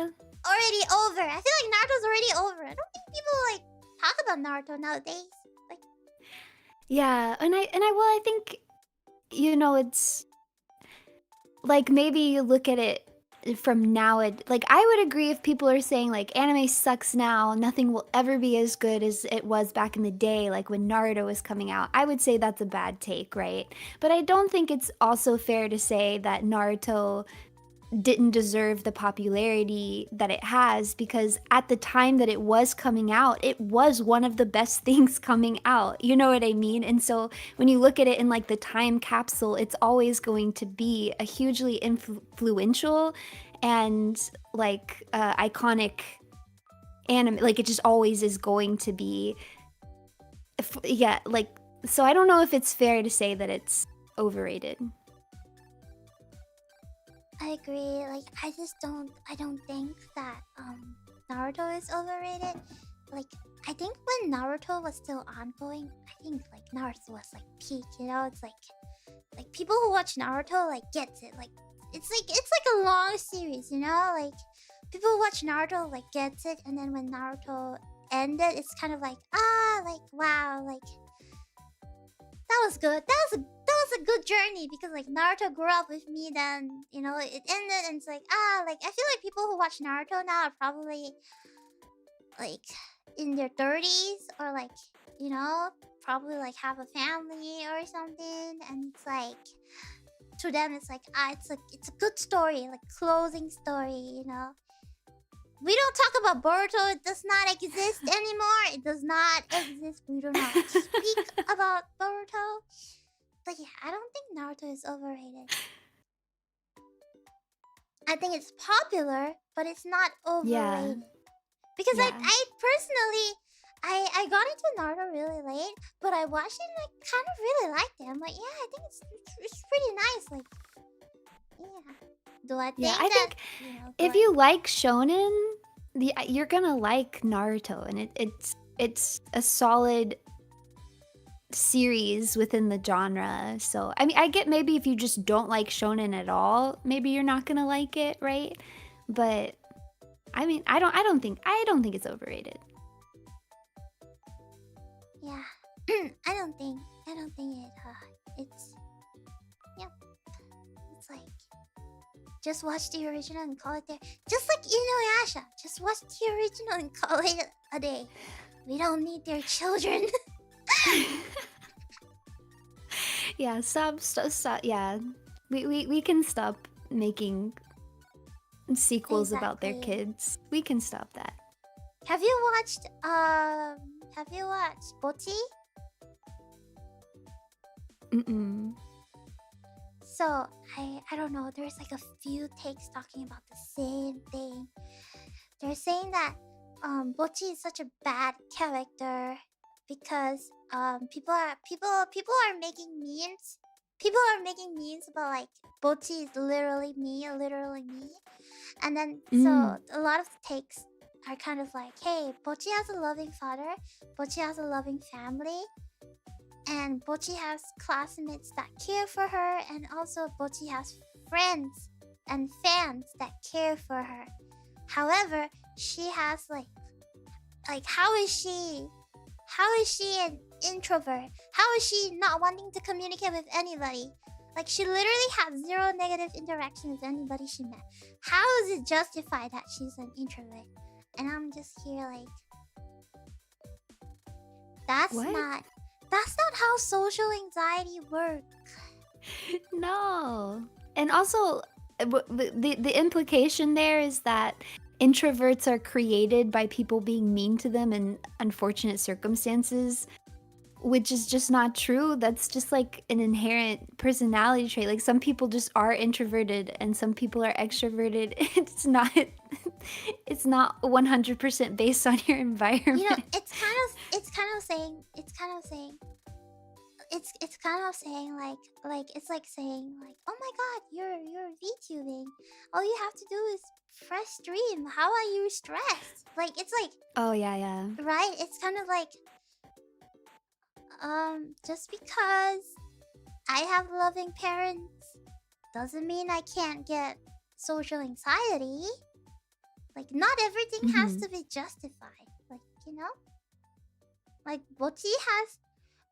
already over. I feel like Naruto's already over. I don't think people like talk about Naruto nowadays. Yeah, and I think it's like maybe you look at it from now. Like I would agree if people are saying like anime sucks now, nothing will ever be as good as it was back in the day, like when Naruto was coming out. I would say that's a bad take, right? But I don't think it's also fair to say that Naruto didn't deserve the popularity that it has, because at the time that it was coming out, it was one of the best things coming out. You know what I mean? And so when you look at it in like the time capsule, it's always going to be a hugely influential and like iconic anime. Like it just always is going to be. Yeah, like, so I don't know if it's fair to say that it's overrated. I agree. Like, I don't think that Naruto is overrated. Like, I think when Naruto was still ongoing, I think like Naruto was like peak. You know, it's like people who watch Naruto like gets it. Like, it's like a long series. You know, like people who watch Naruto like gets it, and then when Naruto ended, it's kind of like like wow, like that was good. That was a good journey because like Naruto grew up with me. Then you know it ended, and it's like like I feel like people who watch Naruto now are probably like in their 30s or like you know probably like have a family or something, and it's like to them it's like it's a good story, like closing story, you know. We don't talk about Boruto. It does not exist anymore. It does not exist. We do not speak about Boruto. But yeah, I don't think Naruto is overrated. I think it's popular, but it's not overrated. Yeah. Because Yeah. I personally, I got into Naruto really late, but I watched it and I kind of really liked it. I'm like, yeah, I think it's pretty nice. Like, yeah. Do I think Yeah, I that, think you know, if you like shonen, you're gonna like Naruto, and it's a solid series within the genre. So I mean, I get maybe if you just don't like shonen at all, maybe you're not gonna like it, right? But I mean, I don't think it's overrated. yeah. I don't think it it's yeah. It's like just watch the original and call it there. Just like Inuyasha. Just watch the original and call it a day. We don't need their children. Yeah, stop. Yeah, we can stop making sequels about their Exactly. kids. We can stop that. Have you watched Boti? Mm-mm. So I don't know, there's like a few takes talking about the same thing. They're saying that Bocchi is such a bad character because people are making memes. People are making memes about like Bocchi is literally me, and then so Mm. a lot of takes are kind of like, hey, Bocchi has a loving father, Bocchi has a loving family, and Bocchi has classmates that care for her, and also Bocchi has friends and fans that care for her. However, she has like how is she an introvert? How is she not wanting to communicate with anybody? Like she literally had zero negative interaction with anybody she met. How is it justified that she's an introvert? And I'm just here like that's What? not how social anxiety works. No. And also, the implication there is that introverts are created by people being mean to them in unfortunate circumstances, which is just not true. That's just like an inherent personality trait. Like some people just are introverted and some people are extroverted. It's not 100% based on your environment. You know, it's kind of saying it's like saying like, oh my god, you're VTubing. All you have to do is press stream. How are you stressed? Like it's like Oh yeah. right? It's kind of like just because I have loving parents doesn't mean I can't get social anxiety. Like not everything has to be justified. Like, you know? Like Bochi has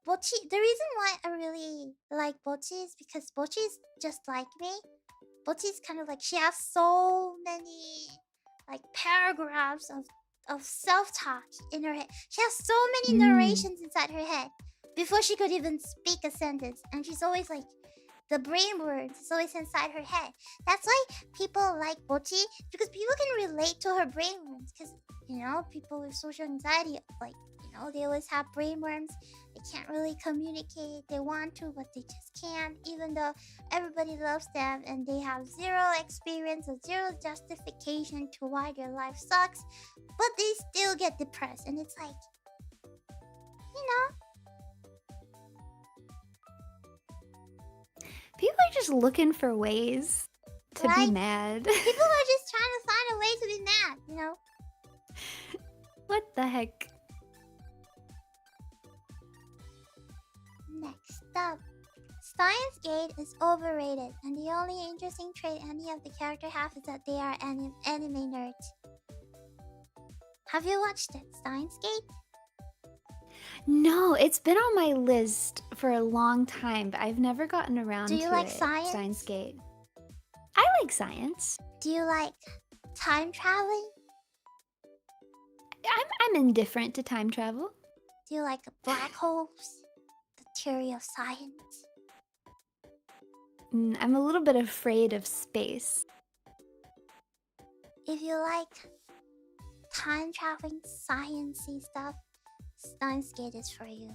the reason why I really like Bochi is because Bochi is just like me. Bochi is kind of like she has so many like paragraphs of self-talk in her head. She has so many narrations inside her head before she could even speak a sentence. And she's always like The brain words is always inside her head. That's why people like Bochi, because people can relate to her brain worms. Because, you know, people with social anxiety, like, you know, they always have brain worms. They can't really communicate. They want to, but they just can't. Even though everybody loves them and they have zero experience or zero justification to why their life sucks, but they still get depressed. And it's like, you know, People are just looking for ways to right? be mad. People are just trying to find a way to be mad, you know? What the heck? Next up. Steins Gate is overrated, and the only interesting trait any of the characters have is that they are anime nerds. Have you watched it, Steins Gate? No, it's been on my list for a long time, but I've never gotten around to it. Do you like science? Steins Gate. I like science. Do you like time traveling? I'm indifferent to time travel. Do you like black holes? The theory of science? I'm a little bit afraid of space. If you like time traveling, sciencey stuff, Steins Gate is for you.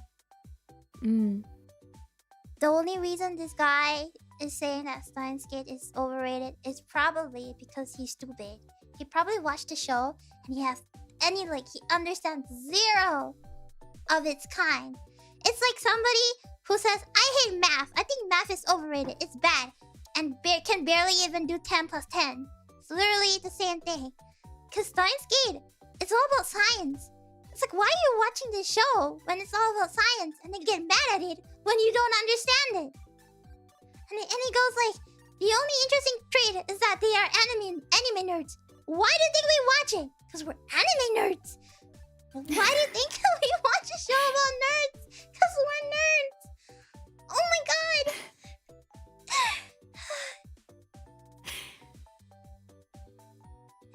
The only reason this guy is saying that Steins Gate is overrated is probably because he's stupid. He probably watched the show and he understands zero of its kind. It's like somebody who says, I hate math. I think math is overrated. It's bad. And can barely even do 10 plus 10. It's literally the same thing. Because Steins Gate, it's all about science. It's like, why are you watching this show when it's all about science and then get mad at it when you don't understand it? And he goes like, the only interesting trait is that they are anime nerds. Why do you think we watch it? Because we're anime nerds. Why do you think we watch a show about nerds? Because we're nerds. Oh my god.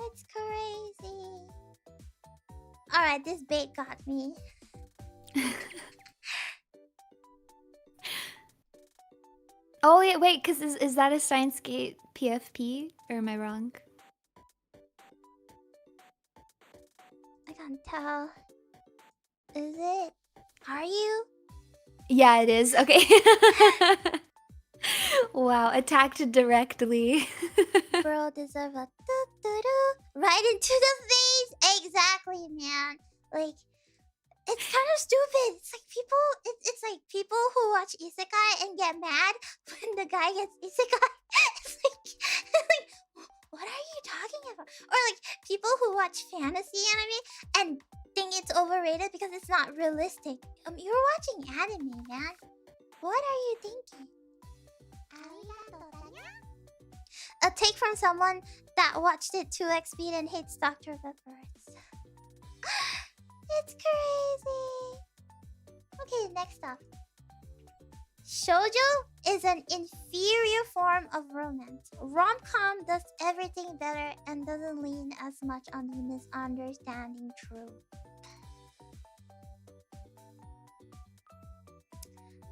It's crazy. Alright, this bait got me. Oh, yeah, wait, because is that a Steins Gate PFP? Or am I wrong? I can't tell. Is it? Are you? Yeah, it is. Okay. Wow, attacked directly. Bro deserve a right into the face. Exactly, man. Like, it's kind of stupid. It's like it's like people who watch Isekai and get mad when the guy gets Isekai. It's like, what are you talking about? Or like people who watch fantasy anime and think it's overrated because it's not realistic. You're watching anime, man. What are you thinking? A take from someone that watched it 2x speed and hates Dr. Pepper. It's crazy. Okay, next up. Shoujo is an inferior form of romance. Rom-com does everything better and doesn't lean as much on the misunderstanding trope.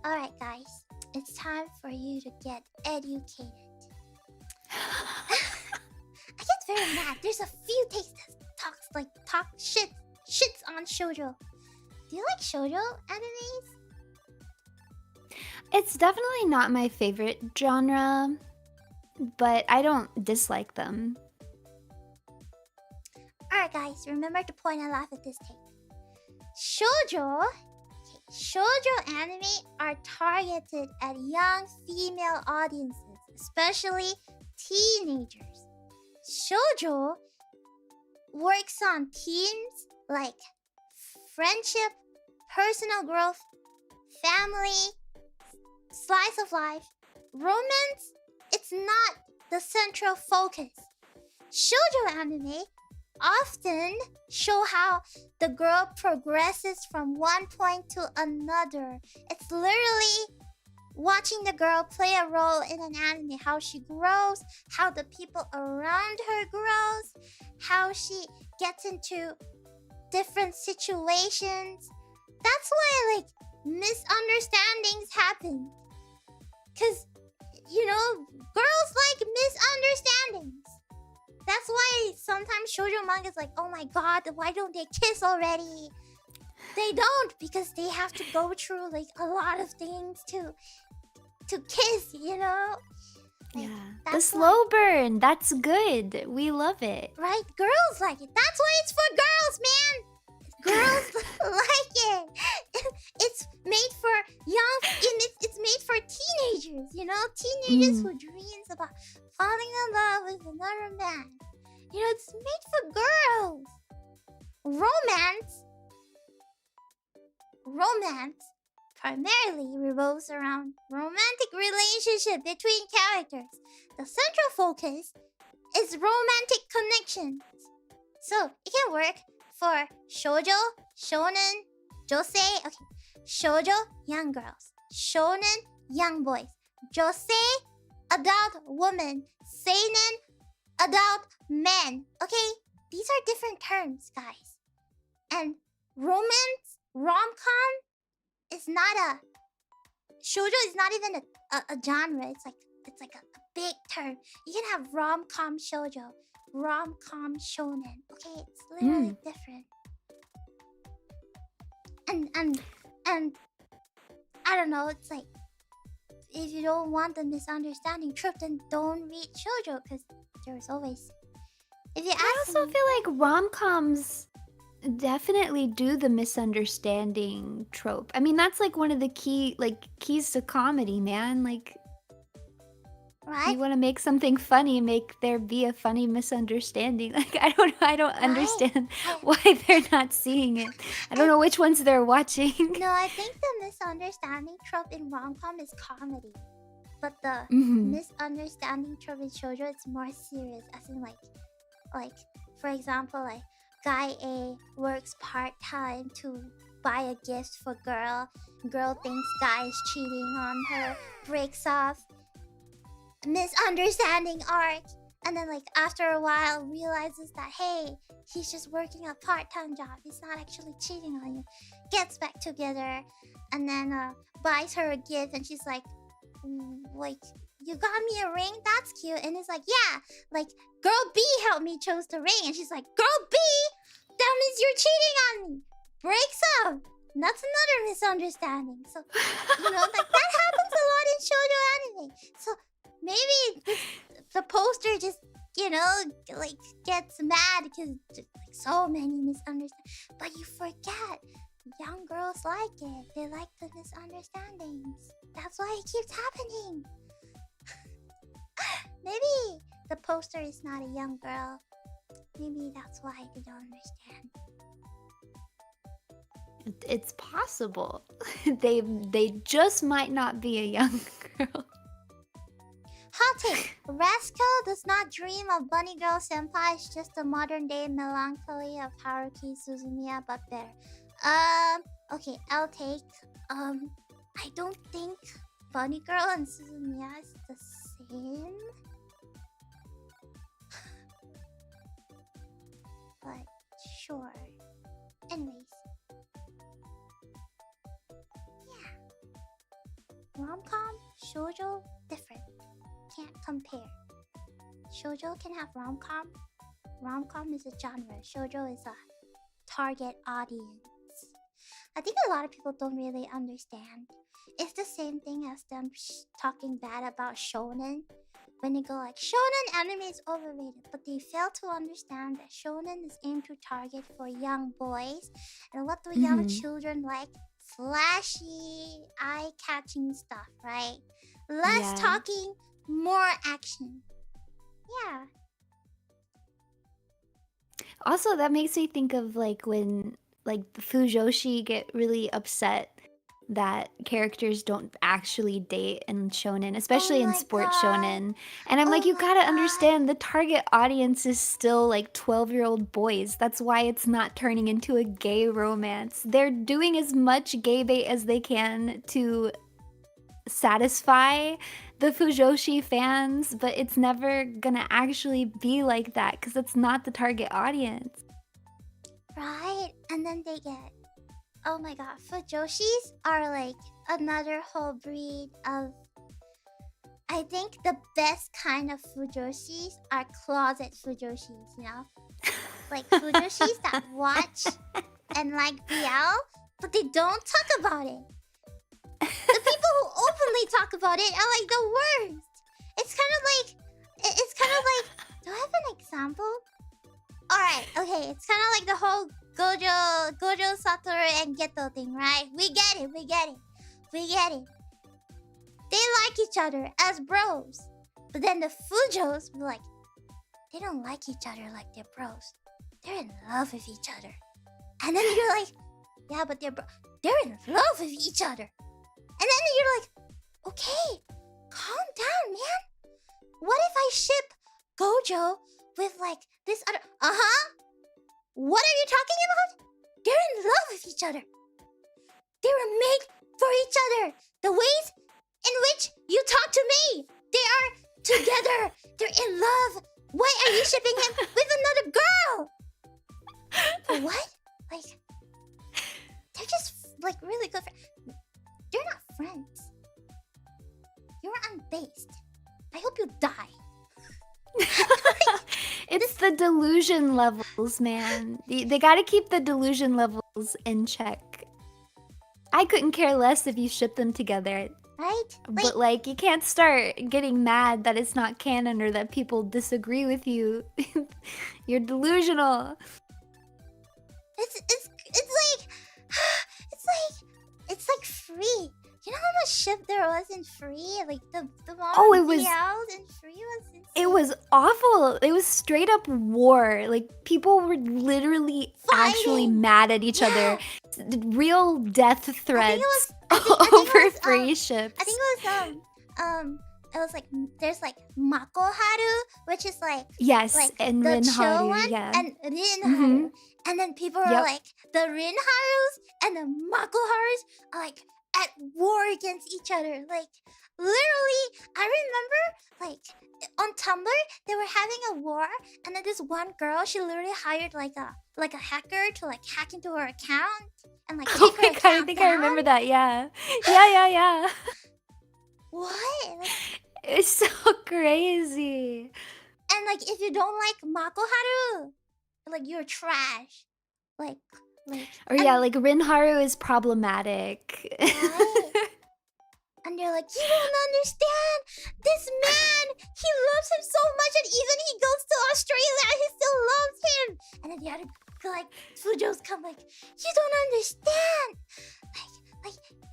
Alright guys, it's time for you to get educated. I get very mad. There's a few takes that talk shits on shoujo. Do you like shoujo animes? It's definitely not my favorite genre, but I don't dislike them. Alright guys, remember to point and laugh at this take. Shoujo anime are targeted at young female audiences, especially teenagers. Shoujo works on themes like friendship, personal growth, family, slice of life. Romance, it's not the central focus. Shoujo anime often show how the girl progresses from one point to another. It's literally watching the girl play a role in an anime, how she grows, how the people around her grows, how she gets into different situations. That's why like misunderstandings happen, because you know, girls like misunderstandings. That's why sometimes shoujo manga is like, oh my god, why don't they kiss already? They don't, because they have to go through like a lot of things to kiss, you know? Like, Yeah. The that's slow why, burn, that's good. We love it. right? Girls like it. That's why it's for girls, man. Girls like it. It's made for it's made for teenagers, you know? Teenagers Mm. who dreams about falling in love with another man. You know, it's made for girls. Romance primarily revolves around romantic relationship between characters. The central focus is romantic connections. So it can work for shoujo, shonen, josei. Okay, shoujo, young girls. Shonen, young boys. Josei, adult women. Seinen, adult men. Okay, these are different terms, guys. And romance, rom-com is not a shoujo is not even a genre. It's like a big term. You can have rom-com shoujo, rom-com shonen. Okay, it's literally different. And I don't know. It's like, if you don't want the misunderstanding trope, then don't read shoujo, because there's always. If you I ask also me, feel like rom-coms definitely do the misunderstanding trope. I mean, that's like one of the keys to comedy, man. Like, right, you want to make something funny, make there be a funny misunderstanding. Like, I don't right, understand why they're not seeing it. I don't know which ones they're watching. No, I think the misunderstanding trope in rom-com is comedy. But the misunderstanding trope in shoujo, it's more serious. As in like, for example, like, guy A works part-time to buy a gift for girl. Girl thinks guy is cheating on her, breaks off. Misunderstanding arc. And then like after a while realizes that, hey, he's just working a part-time job. He's not actually cheating on you. Gets back together and then buys her a gift, and she's like, you got me a ring? That's cute. And it's like, yeah, like, girl B helped me chose the ring. And she's like, girl B, that means you're cheating on me. Breaks up. That's another misunderstanding. So, you know, like, that happens a lot in shoujo anime. So maybe the poster just, you know, like, gets mad because like so many misunderstandings. But you forget, young girls like it. They like the misunderstandings. That's why it keeps happening. Maybe the poster is not a young girl. Maybe that's why they don't understand. It's possible. They just might not be a young girl. Hot take. Rascal does not dream of Bunny Girl Senpai. It's just the modern day melancholy of Haruki Suzumiya, but better. Okay, I'll take. I don't think Bunny Girl and Suzumiya is the same. But sure. Anyways. Yeah. Rom-com, shoujo, different. Can't compare. Shoujo can have rom-com. Rom-com is a genre. Shoujo is a target audience. I think a lot of people don't really understand. It's the same thing as them talking bad about shonen. When they go like, shonen anime is overrated, but they fail to understand that shonen is aimed to target for young boys. And what do young children like? Flashy, eye-catching stuff, right? Less talking, more action. Yeah. Also, that makes me think of like when like the Fujoshi get really upset that characters don't actually date in shonen, especially in sports shonen. And I'm like, you gotta understand, the target audience is still like 12-year-old boys. That's why it's not turning into a gay romance. They're doing as much gay bait as they can to satisfy the Fujoshi fans, but it's never gonna actually be like that because it's not the target audience. Right? And then they get, oh my god, Fujoshis are like another whole breed of I think the best kind of fujoshis are closet fujoshis, you know? Like fujoshis that watch and like BL, but they don't talk about it. The people who openly talk about it are like the worst. It's kind of like, do I have an example? Alright, okay, it's kind of like the whole Gojo, Satoru, and Geto thing, right? We get it. They like each other as bros. But then the Fujos were like, they don't like each other like they're bros. They're in love with each other. And then you're like, yeah, but they're in love with each other. And then you're like, okay, calm down, man. What if I ship Gojo with like this other... What are you talking about? They're in love with each other. They were made for each other. The ways in which you talk to me, they are together. They're in love. Why are you shipping him with another girl? For what? Like, they're just like really good friends. They're not friends. You're unbased. I hope you die. It's the delusion levels, man. They gotta keep the delusion levels in check. I couldn't care less if you ship them together. Right? But like, you can't start getting mad that it's not canon or that people disagree with you. You're delusional. It's like free. You know how much ship there was in free? Like the Oh, it was in free was insane. It was awful. It was straight up war. Like people were literally actually mad at each other. Real death threats over free ships. I think it was like there's like Mako Haru, which is like and the Rin chill Haru, one, yeah. and Rin Haru. And then people are like the Rin Harus and the Mako Harus are like at war against each other. Like literally, I remember like on Tumblr they were having a war, and then this one girl, she literally hired like a hacker to like hack into her account and like take her account I think down. I remember that. Yeah. What? Like, it's so crazy. And like if you don't like Mako Haru, like you're trash. Like like Rin Haru is problematic. Right? And they're like, you don't understand. This man, he loves him so much, and even he goes to Australia, he still loves him. And then the other like Fujos come like, you don't understand.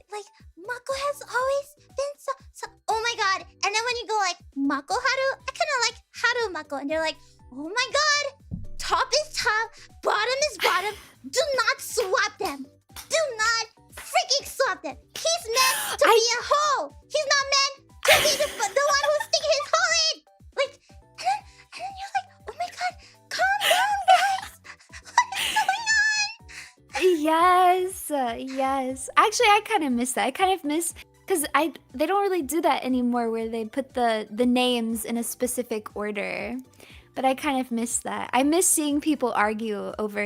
Like Mako has always been so oh my god. And then when you go like Mako Haru, I kinda like Haru Mako, and they're like, oh my god, top is top, bottom is bottom. Do not swap them. Do not freaking swap them. He's meant to be a hoe. He's not meant to be the one who's sticking his hole in. Like, and then you're like, oh my god, calm down, guys. What is going on? Yes. Actually, I kind of miss that. I kind of miss because they don't really do that anymore, where they put the names in a specific order. But I kind of miss that. I miss seeing people argue over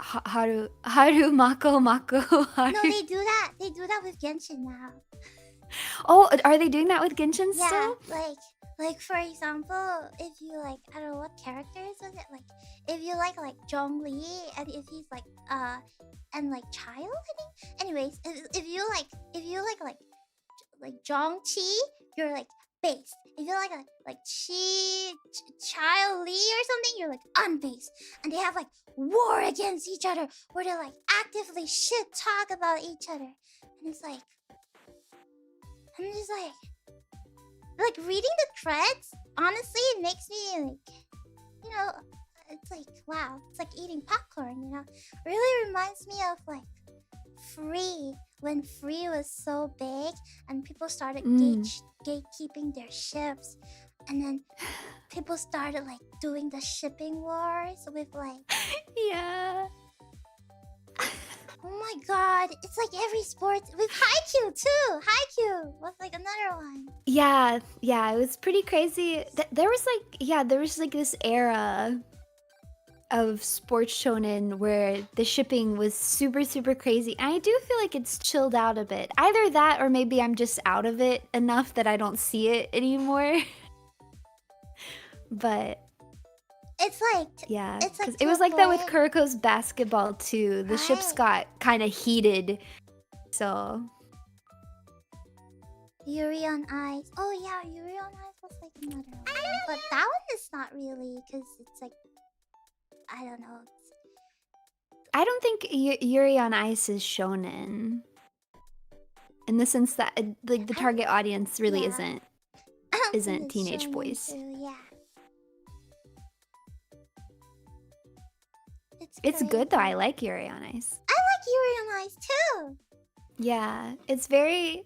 Haru, Mako, Haru. No, they do that. They do that with Genshin now. Oh, are they doing that with Genshin still? Yeah, like for example, if you like, I don't know what characters was it. Like, if you like Zhongli, and if he's like and like Child, I think. Anyways, if you like Zhongqi, you're like base. If you like Child Li or something, you're like unbase. And they have like war against each other, where they like actively shit talk about each other. And it's like, I'm just like reading the threads, honestly, it makes me like, you know, it's like, wow, it's like eating popcorn, you know. Really reminds me of like Free, when Free was so big and people started gatekeeping their ships, and then people started like doing the shipping wars with like oh my god, it's like every sport with Haikyuu too. Haikyuu was like another one. Yeah, it was pretty crazy. There was like this era of sports shonen where the shipping was super, super crazy. And I do feel like it's chilled out a bit. Either that or maybe I'm just out of it enough that I don't see it anymore. But It's like yeah, it's like because it to was a like that with point, Kuriko's basketball too. The ships right? got kind of heated. So Yuri on Ice. Oh yeah, Yuri on Ice was like another one, but that one is not really because it's like I don't know. I don't think Yuri on Ice is shonen in the sense that like the I don't. target audience really Yeah, isn't I don't think isn't it's teenage shonen boys. too. Yeah, it's It's crazy. good though. I like Yuri on Ice. I like Yuri on Ice too. Yeah, it's very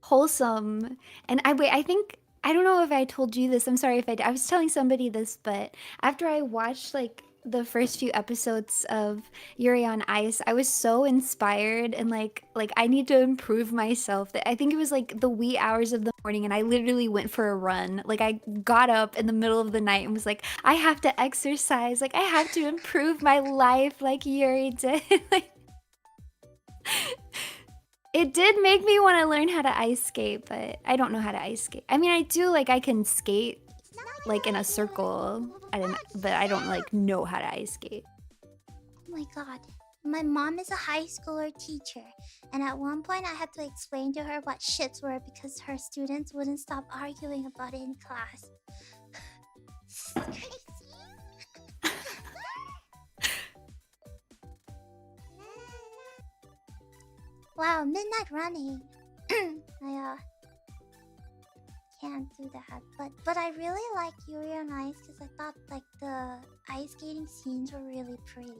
wholesome. And I think I don't know if I told you this. I'm sorry if I did. I was telling somebody this, but after I watched like the first few episodes of Yuri on Ice, I was so inspired and like I need to improve myself. That I think it was like the wee hours of the morning and I literally went for a run. Like I got up in the middle of the night and was like, I have to exercise. Like I have to improve my life like Yuri did. Like it did make me want to learn how to ice skate, but I don't know how to ice skate. I mean, I do like I can skate like in a circle, but I don't like know how to ice skate. Oh my god. My mom is a high schooler teacher, and at one point I had to explain to her what shits were because her students wouldn't stop arguing about it in class. This is crazy. Wow, midnight running. I can't do that, but I really like Yuri on Ice because I thought like the ice skating scenes were really pretty.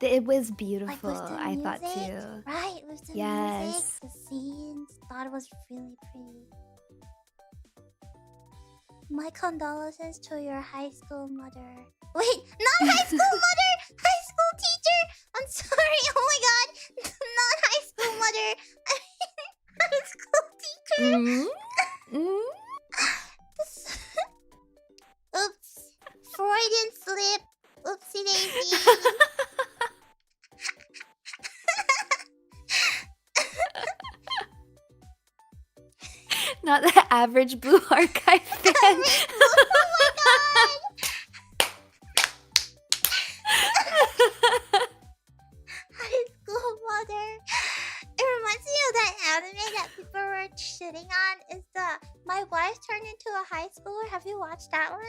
It was Like beautiful, with the I thought music, too. right? With the music, Yes. the scenes, thought it was really pretty. My condolences to your high school mother. Wait, not high school mother, high school teacher. I'm sorry. Oh my god, not high school mother. I mean, high school teacher. Oops, Freudian slip. Oopsie daisy. Not the average Blue Archive fan. Oh my god. High school mother. It reminds me of that anime that people were shitting on. Is the My Wife Turned Into a High Schooler? Have you watched that one?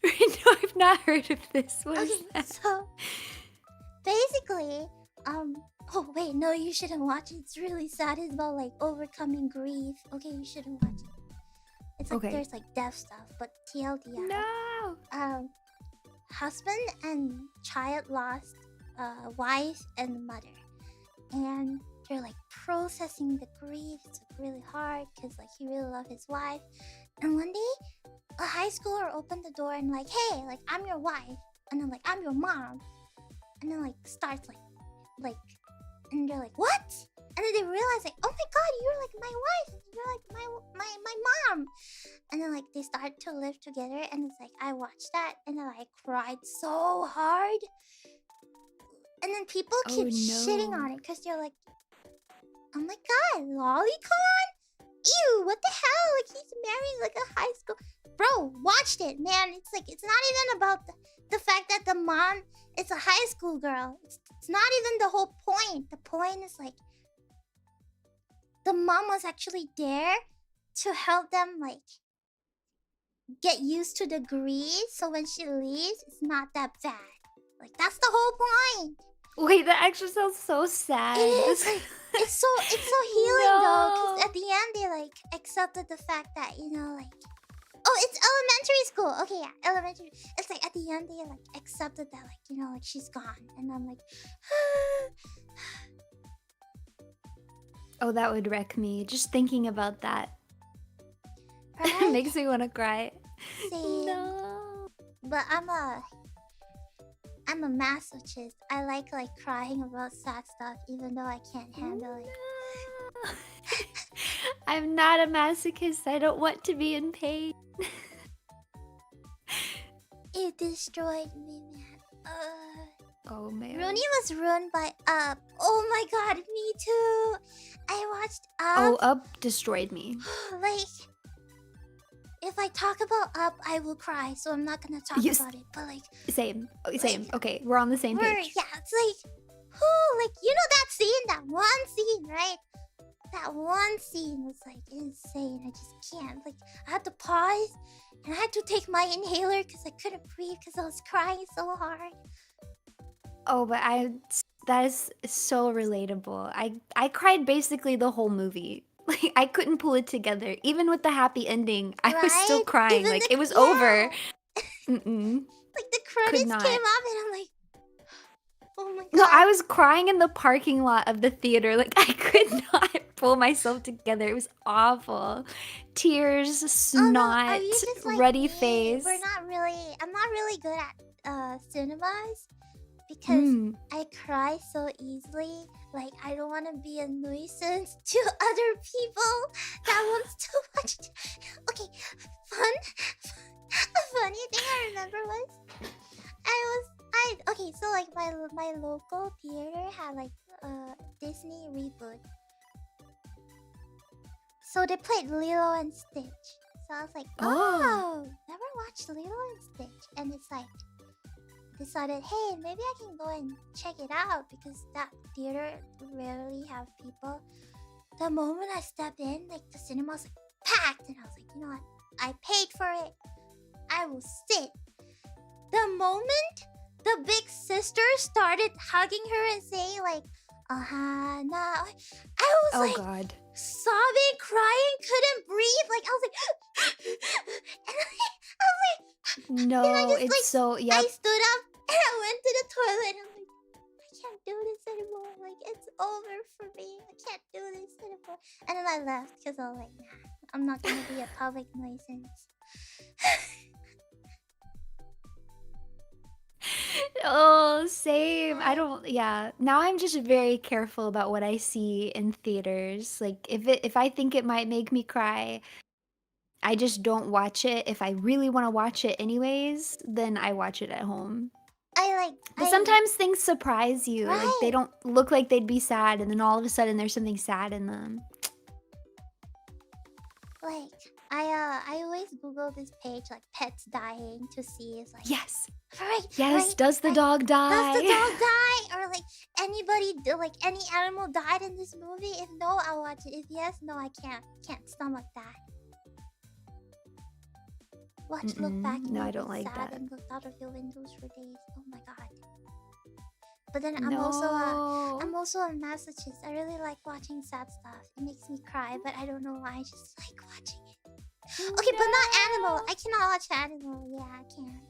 No, I've not heard of this. What is Okay, that? so basically, oh wait, no, you shouldn't watch it. It's really sad. It's about like overcoming grief. Okay, you shouldn't watch it. It's like Okay. there's like death stuff, but TLDR. No. Husband and child lost wife and mother, and they're like processing the grief. It's like really hard because like he really loved his wife. And one day a high schooler opened the door and like, hey, like I'm your wife, and then like I'm your mom, and then like starts like and they're like, what? And then they realize like, oh my god, you're like my wife, you're like my mom. And then like they start to live together, and it's like I watched that and then I cried so hard. And then people keep shitting on it because they're like, oh my god, lolicon? Ew, what the hell? Like he's marrying like a high school. Bro, watched it, man. It's like it's not even about the fact that the mom is a high school girl. It's not even the whole point. The point is like the mom was actually there to help them like get used to the grief, so when she leaves, it's not that bad. Like that's the whole point. Wait, that actually sounds so sad. It is. Like, it's so healing though, because at the end they like accepted the fact that, you know, like, oh, it's elementary school. Okay, yeah, elementary. It's like at the end they like accepted that, like, you know, like she's gone, and I'm like, oh, that would wreck me. Just thinking about that right? makes me want to cry. Same. No. But I'm a masochist. I like crying about sad stuff, even though I can't handle it. No. I'm not a masochist. I don't want to be in pain. destroyed me, man. Oh man. Rooney was ruined by Up. Oh my god, me too. I watched Oh, Up. Up destroyed me. Like, if I talk about Up, I will cry, so I'm not gonna talk Yes. about it. But like, Same. Same. like, Okay, we're on the same page. yeah, it's like, whoo, like you know that scene, that one scene, right? That one scene was like insane. I just can't. Like, I had to pause and I had to take my inhaler because I couldn't breathe because I was crying so hard. Oh, but that is so relatable. I cried basically the whole movie. Like I couldn't pull it together. Even with the happy ending, I was still Right? crying. Even Like the it was over. like the Could credits not. came up and I'm like, oh my god. No, I was crying in the parking lot of the theater. Like I could not pull myself together. It was awful. Tears, snot, just like ruddy me? face. I'm not really good at cinemas because I cry so easily. Like I don't want to be a nuisance to other people that wants to watch it. Okay, a funny thing I remember was okay, so like my local theater had like Disney reboot. So they played Lilo and Stitch. So I was like, oh, never watched Lilo and Stitch. And it's like, decided, hey, maybe I can go and check it out because that theater rarely have people. The moment I stepped in, like the cinema was like packed. And I was like, you know what? I paid for it. I will sit. The moment the big sister started hugging her and saying like, nah, I was like, God. sobbing, crying, couldn't breathe. Like I was like, and I was like, no, and I just, it's like, so yeah. I stood up and I went to the toilet. And I'm like, I can't do this anymore. Like it's over for me. I can't do this anymore. And then I left because I was like, nah, I'm not gonna be a public nuisance. Oh, same. I don't. Yeah. Now I'm just very careful about what I see in theaters. Like if I think it might make me cry, I just don't watch it. If I really want to watch it anyways, then I watch it at home. But sometimes things surprise you. Right. Like they don't look like they'd be sad, and then all of a sudden there's something sad in them. Like I always Google this page like pets dying to see if like Yes. Right. Yes. Right? Does the dog die? Does the dog die? Or like like any animal died in this movie? If no, I'll watch it. If yes, no, I can't. Can't stomach that. Look back. No, I don't like that. And looked out of your windows for days. Oh my god. But then I'm also a masochist. I really like watching sad stuff. It makes me cry, but I don't know why. I just like watching it. Okay, but not animal. I cannot watch animal. Yeah, I can't.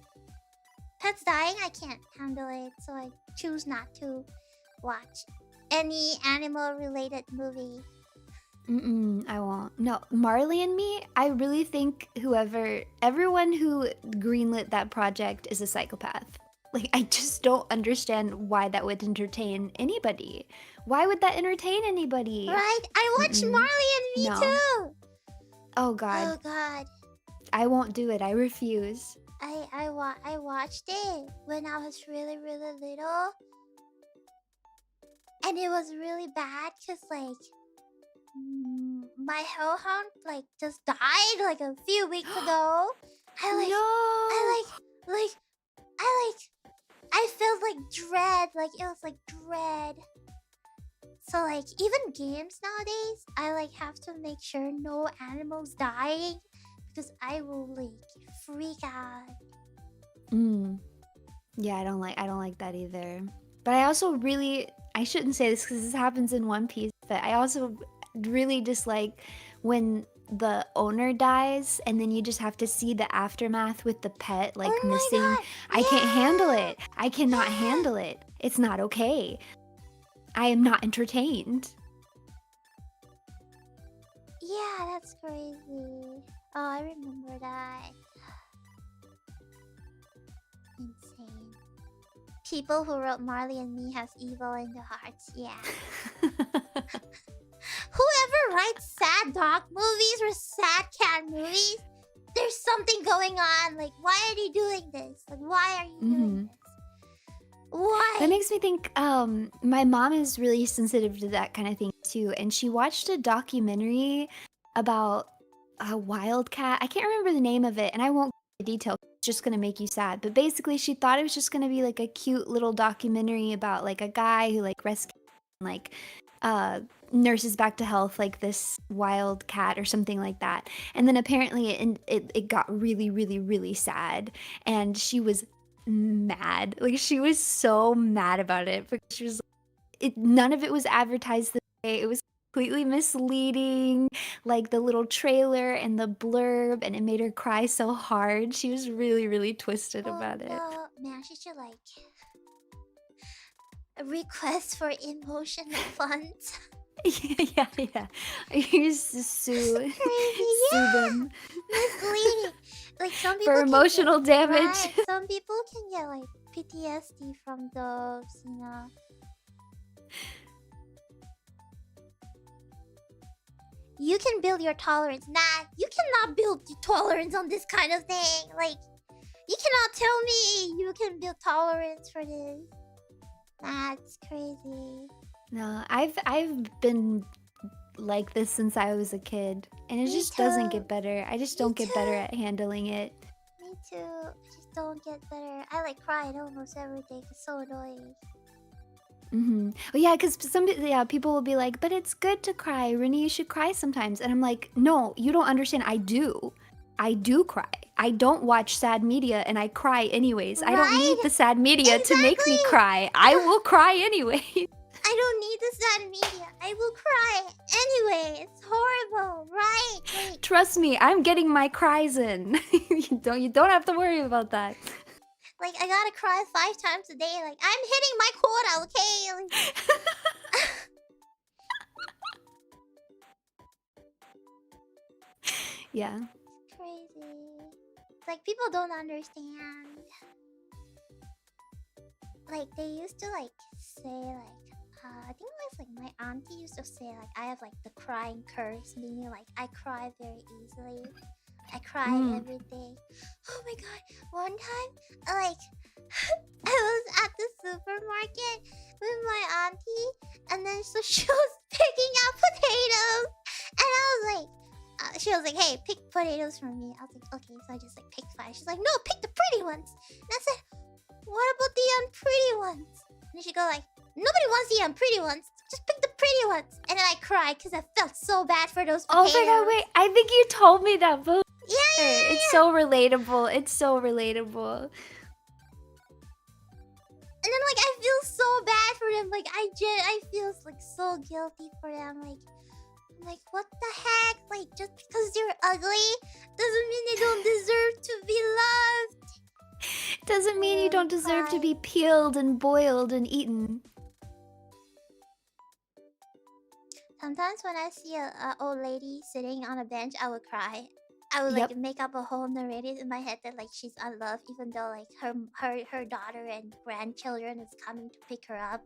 Pets dying, I can't handle it, so I choose not to watch any animal-related movie. I won't. No, Marley and Me, I really think everyone who greenlit that project is a psychopath. Like, I just don't understand why that would entertain anybody. Why would that entertain anybody? Right? I watched Marley and Me too! Oh, God. Oh, God. I won't do it. I refuse. I watched it when I was really, really little. And it was really bad because, like, my hellhound, like, just died, like, a few weeks ago. I felt, like, dread. Like, it was, like, dread. So, like, even games nowadays, I, like, have to make sure no animals dying. Because I will, like, freak out. Yeah, I don't like that either. But I also I shouldn't say this because this happens in One Piece, but I also really dislike when the owner dies and then you just have to see the aftermath with the pet like missing. God. I can't handle it. I cannot handle it. It's not okay. I am not entertained. Yeah, that's crazy. Oh, I remember that. Insane. People who wrote Marley and Me has evil in their hearts. Yeah. Whoever writes sad dog movies or sad cat movies, they're there's something going on. Like, why are they doing this? Like, why are you doing this? Why? That makes me think, my mom is really sensitive to that kind of thing too, and she watched a documentary about a wildcat. I can't remember the name of it, and I won't go into detail. It's just gonna make you sad. But basically, she thought it was just gonna be like a cute little documentary about like a guy who like rescues like nurses back to health like this wild cat or something like that. And then apparently it got really, really, really sad, and she was mad. Like she was so mad about it because she was none of it was advertised this way. It was completely misleading, like the little trailer and the blurb, and it made her cry so hard. She was really, really twisted about it. No, man, she should like a request for emotional funds. yeah. You just sue them. Misleading. Like some people For emotional damage. Right, some people can get like PTSD from those, you know. You can build your tolerance. Nah, you cannot build your tolerance on this kind of thing. Like, you cannot tell me you can build tolerance for this. Nah, it's crazy. No, I've been like this since I was a kid, and it just doesn't get better. I just don't get better at handling it. Me too. I just don't get better. I like cried almost every day. It's so annoying. Oh yeah, because people will be like, but it's good to cry. Rini, you should cry sometimes. And I'm like, no, you don't understand. I do cry. I don't watch sad media and I cry anyways. Right? I don't need the sad media to make me cry. I will cry anyway. I don't need the sad media. I will cry anyway. It's horrible, right? Like, trust me, I'm getting my cries in. You don't have to worry about that. Like, I gotta cry 5 times a day. Like, I'm hitting my quota, okay? Like... Yeah. It's crazy. It's like, people don't understand. Like, they used to, like, say, like, I think it was, like, my auntie used to say, like, I have, like, the crying curse. Meaning, like, I cry very easily. I cry every day. Oh my god. One time, like, I was at the supermarket with my auntie, and then so she was picking out potatoes, and I was like, she was like, hey, pick potatoes for me. I was like, okay, so I just like picked 5. She's like, no, pick the pretty ones. And I said, what about the unpretty ones? And she go like, nobody wants the unpretty ones. Just pick the pretty ones. And then I cried because I felt so bad for those potatoes. Oh my god, wait. I think you told me that, boo. Yeah. It's so relatable. It's so relatable. And then like I feel so bad for them. Like I feel like so guilty for them. Like I'm like, what the heck? Like just because they're ugly doesn't mean they don't deserve to be loved. Doesn't mean you don't deserve to be peeled and boiled and eaten. Sometimes when I see a old lady sitting on a bench, I would cry. I would like make up a whole narrative in my head that like she's unloved, even though like her daughter and grandchildren is coming to pick her up.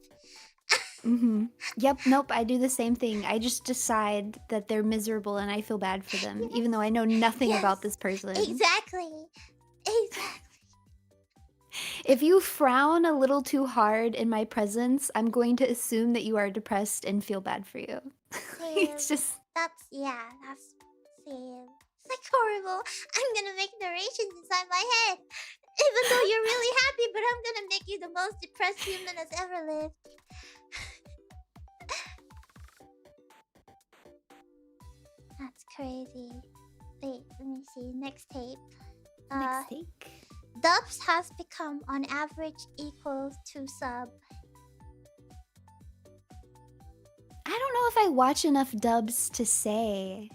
Yep, nope, I do the same thing. I just decide that they're miserable and I feel bad for them, even though I know nothing about this person. Exactly. If you frown a little too hard in my presence, I'm going to assume that you are depressed and feel bad for you. It's just... That's same. It's like horrible. I'm gonna make narrations inside my head. Even though you're really happy, but I'm gonna make you the most depressed human that's ever lived. That's crazy. Wait, let me see. Next tape. Next take. Dubs has become on average equal to sub. I don't know if I watch enough dubs to say.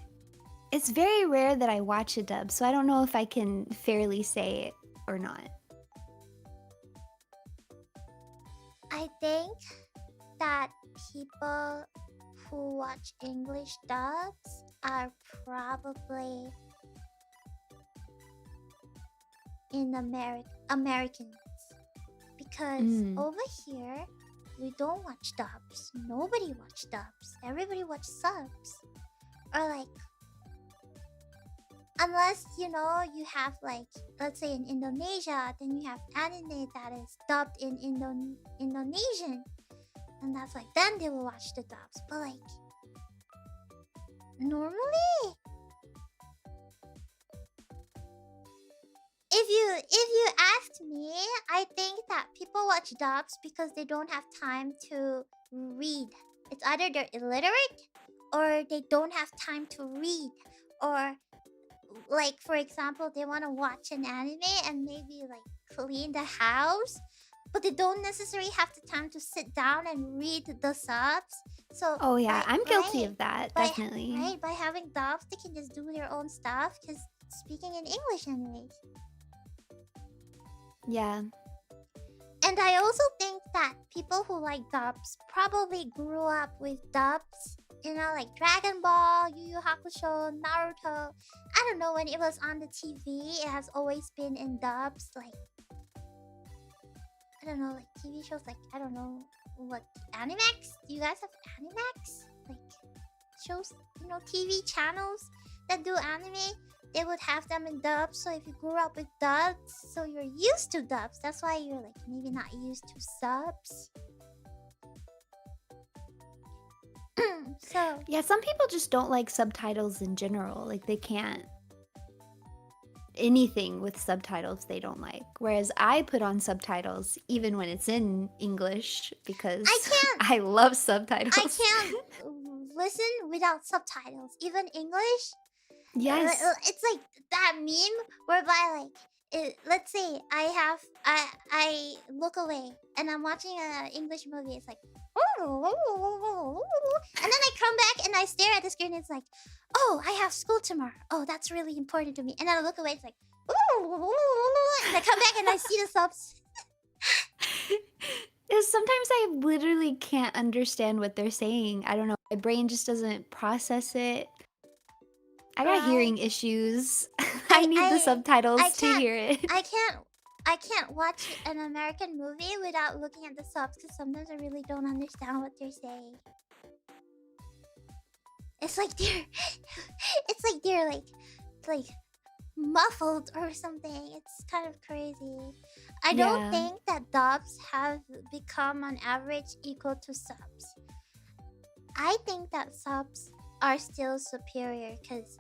It's very rare that I watch a dub, so I don't know if I can fairly say it or not. I think that people who watch English dubs are probably in Americans, because over here we don't watch dubs. Nobody watch dubs. Everybody watch subs. Or like, Unless, you know, you have like, let's say in Indonesia, then you have anime that is dubbed in Indonesian. And that's like, then they will watch the dubs. But like, normally, if you asked me, I think that people watch dubs because they don't have time to read. It's either they're illiterate or they don't have time to read, or like for example they want to watch an anime and maybe like clean the house, but they don't necessarily have the time to sit down and read the subs. So Oh yeah, I'm guilty right, of that, by definitely. right, by having dubs they can just do their own stuff because speaking in English anyways. Yeah. And I also think that people who like dubs probably grew up with dubs. You know, like Dragon Ball, Yu Yu Hakusho, Naruto. I don't know, when it was on the TV, it has always been in dubs. Like, I don't know, like TV shows, like, I don't know, what, Animax? Do you guys have Animax? Like, shows, you know, TV channels that do anime, they would have them in dubs. So if you grew up with dubs, so you're used to dubs. That's why you're like maybe not used to subs. So Yeah, some people just don't like subtitles in general. Like they can't anything with subtitles they don't like. Whereas I put on subtitles even when it's in English because I love subtitles. I can't listen without subtitles, even English. Yes. It's like that meme whereby like let's say I look away and I'm watching an English movie. It's like and then I come back and I stare at the screen. It's like, oh, I have school tomorrow. Oh, that's really important to me. And then I look away. It's like, and I come back and I see the subs. Sometimes I literally can't understand what they're saying. I don't know. My brain just doesn't process it. I got hearing issues. I need the subtitles to hear it. I can't watch an American movie without looking at the subs because sometimes I really don't understand what they're saying. It's like they're like muffled or something. It's kind of crazy. I don't think that dubs have become on average equal to subs. I think that subs are still superior because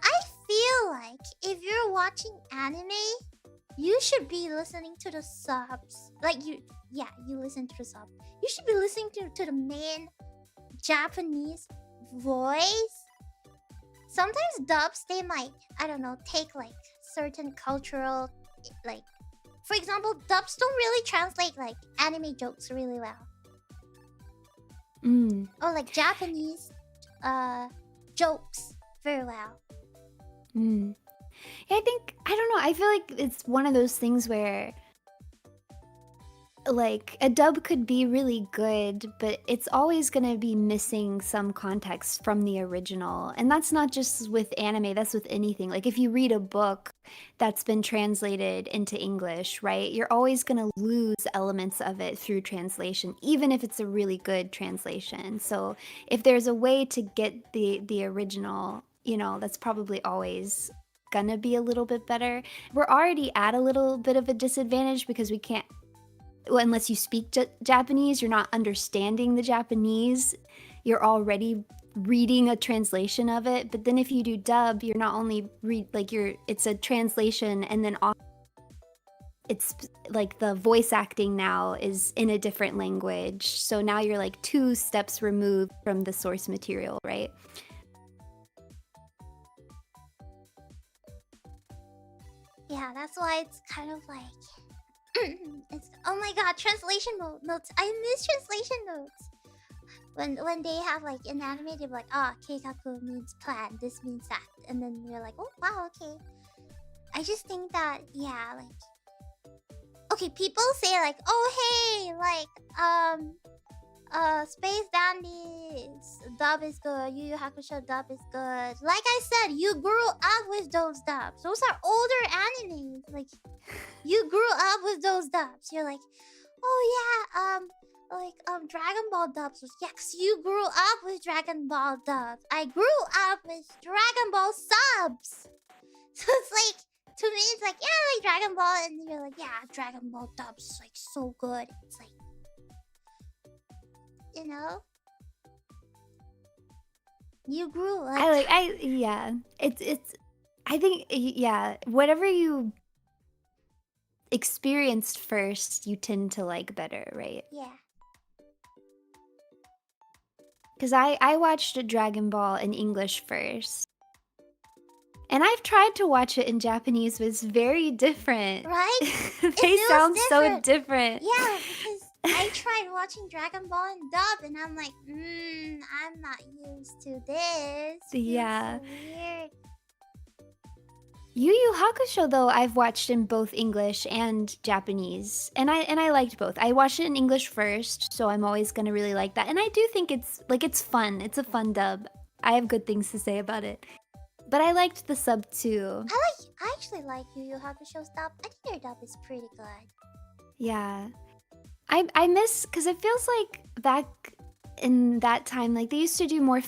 I feel like if you're watching anime, you should be listening to the subs. Like you listen to the sub. You should be listening to the main Japanese voice. Sometimes dubs, they might, I don't know, take like certain cultural, like, for example, dubs don't really translate like anime jokes really well. Or like Japanese jokes very well. Yeah, I don't know. I feel like it's one of those things where like a dub could be really good, but it's always going to be missing some context from the original. And that's not just with anime, that's with anything. Like if you read a book that's been translated into English, right? You're always going to lose elements of it through translation, even if it's a really good translation. So if there's a way to get the original, you know, that's probably always gonna be a little bit better. We're already at a little bit of a disadvantage because we can't, well, unless you speak Japanese, you're not understanding the Japanese. You're already reading a translation of it. But then if you do dub, you're not only it's a translation, and then it's like the voice acting now is in a different language. So now you're like 2 steps removed from the source material, right? Yeah, that's why it's kind of like it's, oh my god, translation notes. I miss translation notes. When they have like in anime, they're like, keikaku means plan, this means that, and then you're like, oh wow, okay. I just think that, yeah, like, okay, people say like, oh hey, like Space Dandy's dub is good, Yu Yu Hakusho dub is good. Like I said, you grew up with those dubs. Those are older animes. Like, you grew up with those dubs. You're like, Oh yeah, Dragon Ball dubs was, yeah, 'cause you grew up with Dragon Ball dubs. I grew up with Dragon Ball subs. So it's like, to me it's like, yeah, like Dragon Ball, and you're like, yeah, Dragon Ball dubs is like so good. It's like, you know, you grew up. Yeah. It's I think yeah, whatever you experienced first, you tend to like better, right? Yeah. Because I watched Dragon Ball in English first. And I've tried to watch it in Japanese, but it's very different. Right? They sound so different. Yeah, because I tried watching Dragon Ball in dub, and I'm like, I'm not used to this. Yeah. It's so weird. Yu Yu Hakusho, though, I've watched in both English and Japanese, and I liked both. I watched it in English first, so I'm always gonna really like that. And I do think it's fun. It's a fun dub. I have good things to say about it. But I liked the sub too. I actually like Yu Yu Hakusho's dub. I think their dub is pretty good. Yeah. I miss, because it feels like back in that time, like they used to do more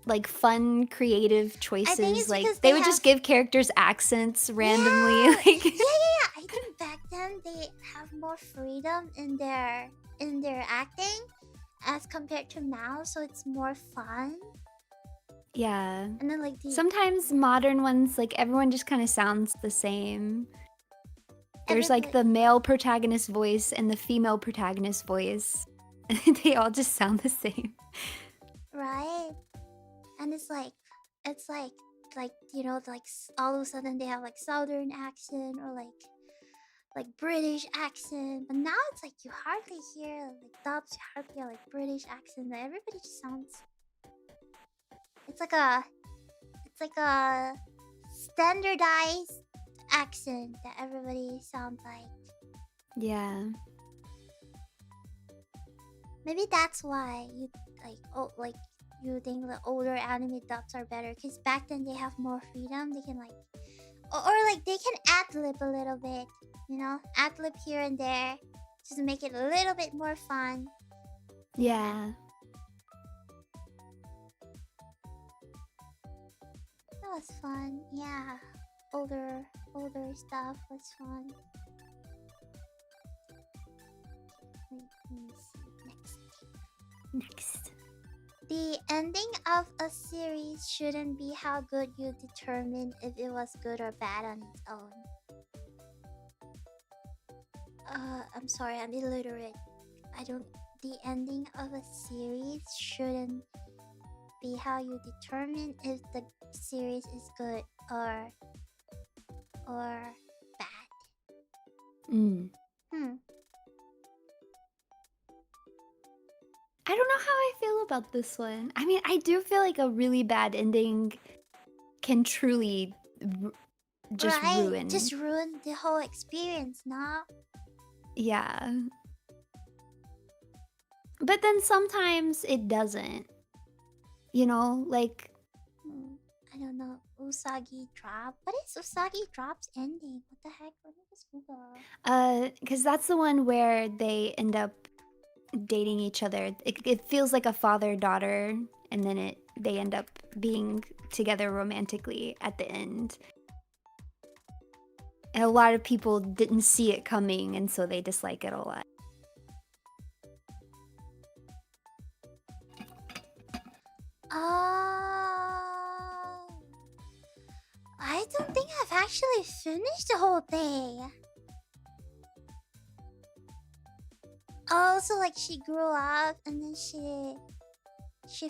like fun, creative choices. Like they would just give characters accents randomly. Yeah. Like yeah. I think back then they have more freedom in their acting as compared to now, so it's more fun. Yeah. And then like sometimes modern ones, like everyone just kind of sounds the same. There's like the male protagonist voice and the female protagonist voice. They all just sound the same. Right. And it's like you know, like all of a sudden they have like southern accent or like British accent. But now it's like you hardly hear like dubs, you hardly hear like British accent. Like, everybody just sounds, it's like a standardized accent that everybody sounds like. Yeah. Maybe that's why you like you think the older anime dubs are better, because back then they have more freedom. They can like or like they can ad-lib a little bit, you know, ad-lib here and there just to make it a little bit more fun. Yeah. That was fun. Yeah. Older stuff was fun. Let me see. Next. The ending of a series shouldn't be how good you determine if it was good or bad on its own. I'm sorry, I'm illiterate. The ending of a series shouldn't be how you determine if the series is good or bad. I don't know how I feel about this one. I mean, I do feel like a really bad ending can truly just ruin. Just ruin the whole experience, no? Yeah. But then sometimes it doesn't. You know, like... I don't know. Usagi Drop? What is Usagi Drop's ending? What the heck? Let me just Google. Because that's the one where they end up dating each other. It feels like a father-daughter, and then they end up being together romantically at the end. And a lot of people didn't see it coming, and so they dislike it a lot. I don't think I've actually finished the whole thing. Oh, so like she grew up and then she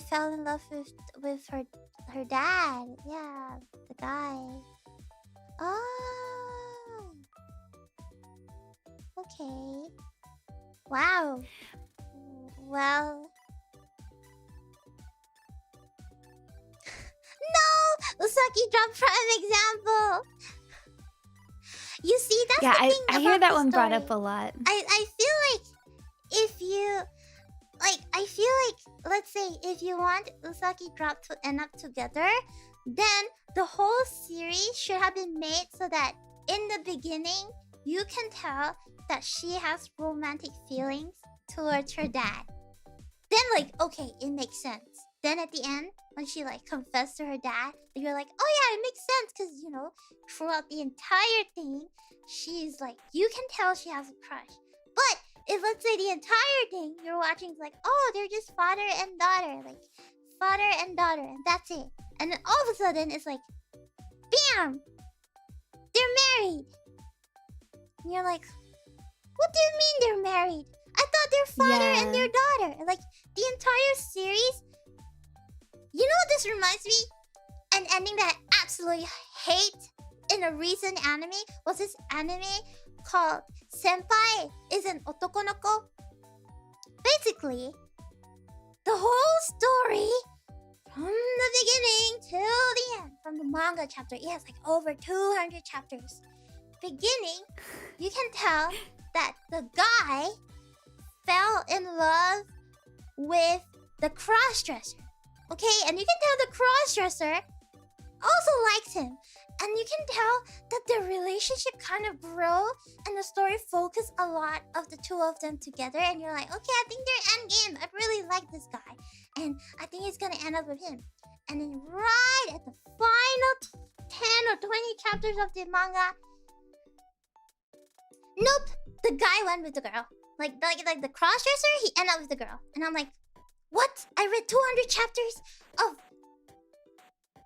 fell in love with her dad. Yeah, the guy. Oh. Okay. Wow. Well. No! Usagi dropped prime example. You see, that's the thing. I hear that one brought up a lot. I feel like if you I feel like, let's say if you want Usagi Drop to end up together, then the whole series should have been made so that in the beginning you can tell that she has romantic feelings towards her dad. Then, like, okay, it makes sense. Then at the end, when she like confessed to her dad, you're like, oh yeah, it makes sense because you know, throughout the entire thing, she's like, you can tell she has a crush. But if let's say the entire thing you're watching is like, oh, they're just father and daughter, like father and daughter, and that's it. And then all of a sudden, it's like, bam, they're married. And you're like, what do you mean they're married? I thought they're father and their daughter. And like the entire series. You know what this reminds me? An ending that I absolutely hate in a recent anime was this anime called Senpai is an Otokonoko. Basically, the whole story from the beginning till the end, from the manga chapter, it has like over 200 chapters. Beginning, you can tell that the guy fell in love with the crossdresser. Okay, and you can tell the crossdresser also likes him. And you can tell that their relationship kind of grew and the story focused a lot of the two of them together. And you're like, okay, I think they're endgame. I really like this guy. And I think it's gonna end up with him. And then right at the final 10 or 20 chapters of the manga, nope, the guy went with the girl. Like the crossdresser, he ended up with the girl. And I'm like, what? I read 200 chapters of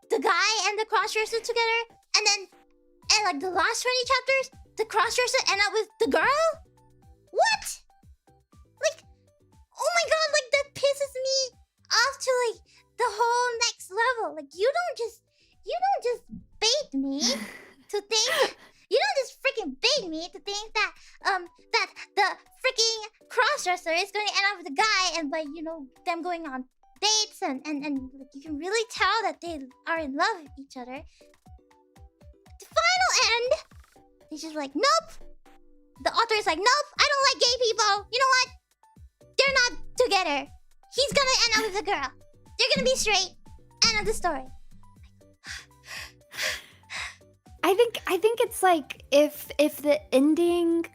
the guy and the crossdresser together, and then like the last 20 chapters, the crossdresser end up with the girl? What? Like, oh my god, like that pisses me off to like the whole next level. Like you don't just bait me to think you don't just freaking bait me to think that that the freaking crossdresser is going to end up with the guy, and by you know them going on dates and like, you can really tell that they are in love with each other. The final end, he's just like, nope. The author is like, nope, I don't like gay people. You know what? They're not together. He's gonna end up with a girl. They're gonna be straight. End of the story. I think it's like if the ending,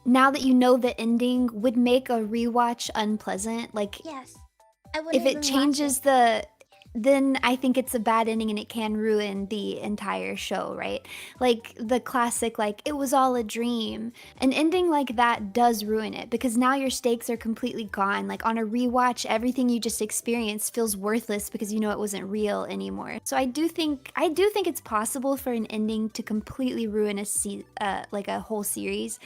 now that you know the ending, would make a rewatch unpleasant. Like yes, I wouldn't if it changes then I think it's a bad ending and it can ruin the entire show, right? Like the classic, like, it was all a dream. An ending like that does ruin it because now your stakes are completely gone. Like on a rewatch, everything you just experienced feels worthless because you know it wasn't real anymore. So I do think it's possible for an ending to completely ruin like a whole series.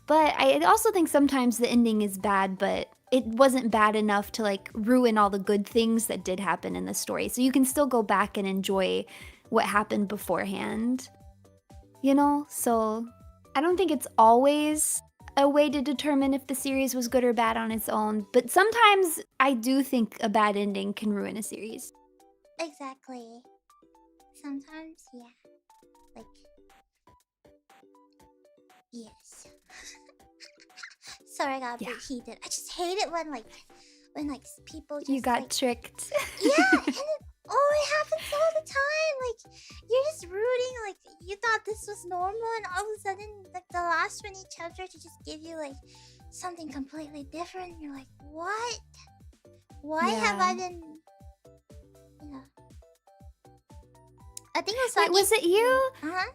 But I also think sometimes the ending is bad, but it wasn't bad enough to like ruin all the good things that did happen in the story. So you can still go back and enjoy what happened beforehand. You know? So I don't think it's always a way to determine if the series was good or bad on its own. But sometimes I do think a bad ending can ruin a series. Exactly. Sometimes, yeah. Like, yes. Sorry, I got a bit heated. I just hate it when people just you got like, tricked. Yeah, and it happens all the time. Like you're just rooting, like you thought this was normal, and all of a sudden, like the last 20 chapters, to just give you like something completely different. You're like, what? Why have I been? Yeah. I think it was. Wait, was it you? Uh-huh.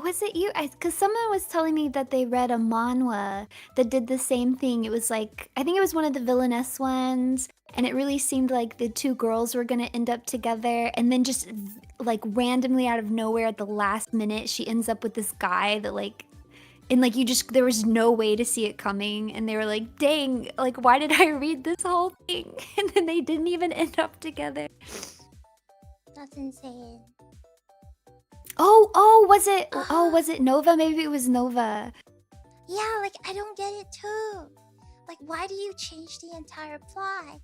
Was it you? Because someone was telling me that they read a manhwa that did the same thing. It was like, I think it was one of the villainess ones, and it really seemed like the two girls were gonna end up together, and then just like randomly out of nowhere at the last minute, she ends up with this guy that like, and like there was no way to see it coming, and they were like, dang, like why did I read this whole thing? And then they didn't even end up together. That's insane. Was it Nova? Maybe it was Nova. Yeah, like I don't get it too. Like, why do you change the entire plot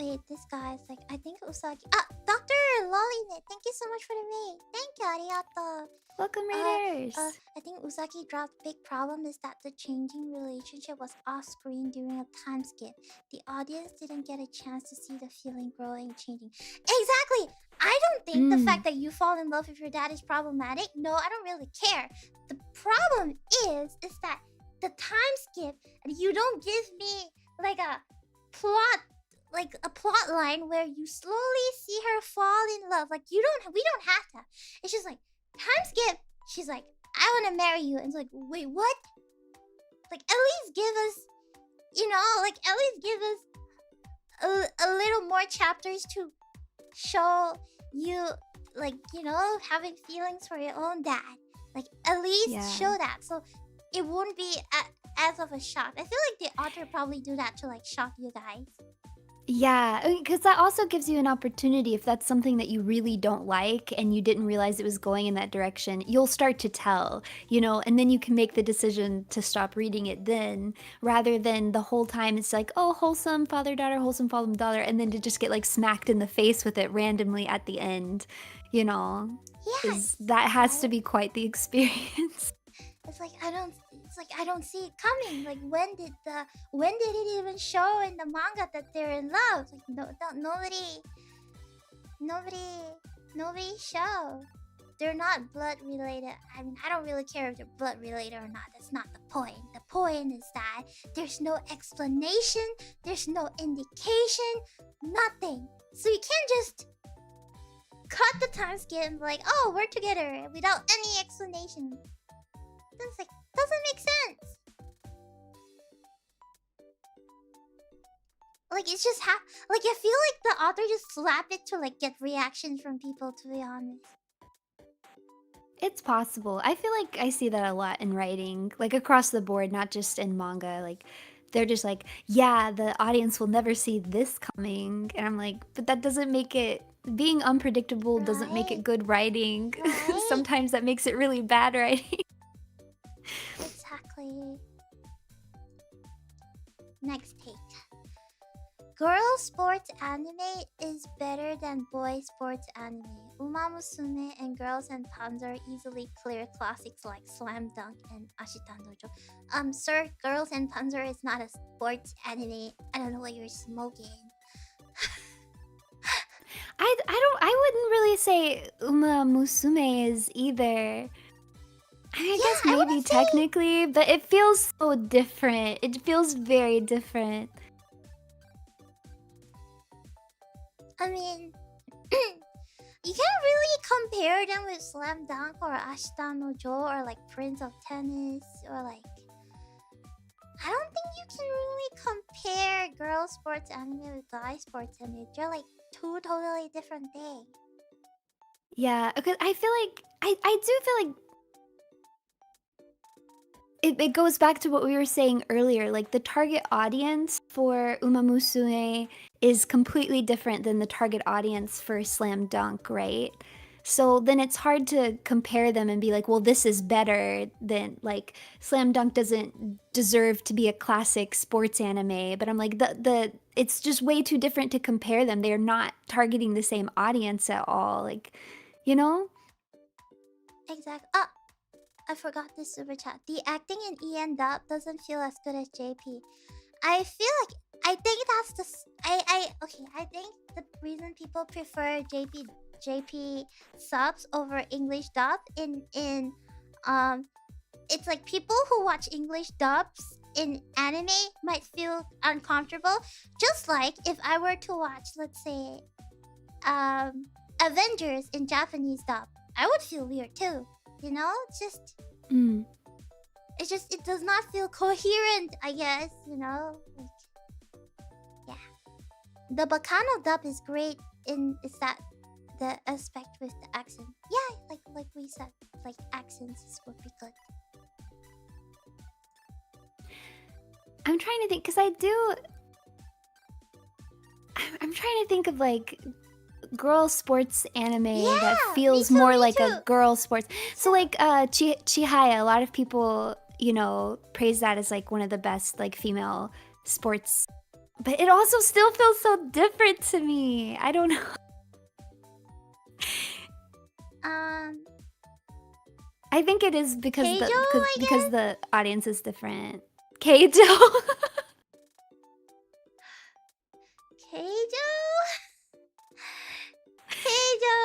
Wait, this guy's like, I think Usagi. Ah, Dr. Lollynet, thank you so much for the raid. Thank you, arigato. Welcome, readers. I think Usagi dropped big problem is that the changing relationship was off screen during a time skip. The audience didn't get a chance to see the feeling growing, changing. Exactly. I don't think the fact that you fall in love with your dad is problematic. No, I don't really care. The problem is that the time skip and you don't give me like a plot line where you slowly see her fall in love. Like we don't have to. It's just like time skip. She's like, I want to marry you, and it's like, wait, what? Like at least give us, at least give us a little more chapters to show you, having feelings for your own dad. Like at least show that, so it won't be as of a shock. I feel like the author probably do that to like shock you guys. Yeah, because that also gives you an opportunity. If that's something that you really don't like and you didn't realize it was going in that direction, you'll start to tell, and then you can make the decision to stop reading it then, rather than the whole time it's like, oh, wholesome father-daughter, wholesome father-daughter, and then to just get like smacked in the face with it randomly at the end, Yes, that has to be quite the experience. It's like I don't see it coming. Like when did it even show in the manga that they're in love? Like nobody show. They're not blood related. I mean, I don't really care if they're blood related or not. That's not the point. The point is that there's no explanation, there's no indication, nothing. So you can't just cut the time skip and be like, oh, we're together without any explanation. That's like doesn't make sense. Like it's just like I feel like the author just slapped it to like get reactions from people, to be honest. It's possible. I feel like I see that a lot in writing, like across the board, not just in manga. Like they're just like, yeah, the audience will never see this coming. And I'm like, but that doesn't make it, being unpredictable doesn't make it good writing. Right? Sometimes that makes it really bad writing. Exactly. Next take. Girl sports anime is better than boy sports anime. Uma Musume and Girls and Panzer easily clear classics like Slam Dunk and Ashita Dojo. Sir, Girls and Panzer is not a sports anime. I don't know what you're smoking. I wouldn't really say Uma Musume is either. I guess maybe technically, but it feels so different. It feels very different. I mean, you can't really compare them with Slam Dunk or Ashita no Jo or like Prince of Tennis or like... I don't think you can really compare girl sports anime with guy sports anime. They're like two totally different things. Yeah, because I feel like... I do feel like... It goes back to what we were saying earlier, like the target audience for Uma Musume is completely different than the target audience for Slam Dunk, right? So then it's hard to compare them and be like, well, this is better than, like, Slam Dunk doesn't deserve to be a classic sports anime, but I'm like, it's just way too different to compare them. They're not targeting the same audience at all, like, Exactly. I forgot this super chat. The acting in EN dub doesn't feel as good as JP. I feel like I think that's I think the reason people prefer JP subs over English dub it's like people who watch English dubs in anime might feel uncomfortable, just like if I were to watch, let's say, Avengers in Japanese dub, I would feel weird too. It does not feel coherent, I guess, Like, yeah. The Bacano dub is great is that the aspect with the accent. Yeah, like we said, like accents would be good. I'm trying to think, because I'm trying to think of like girl sports anime that feels more like a girl sports. So like Chihaya, a lot of people, praise that as like one of the best like female sports But it also still feels so different to me. I don't know. I think it is because Keijo, because the audience is different. Keijo. Keijo? Keijo!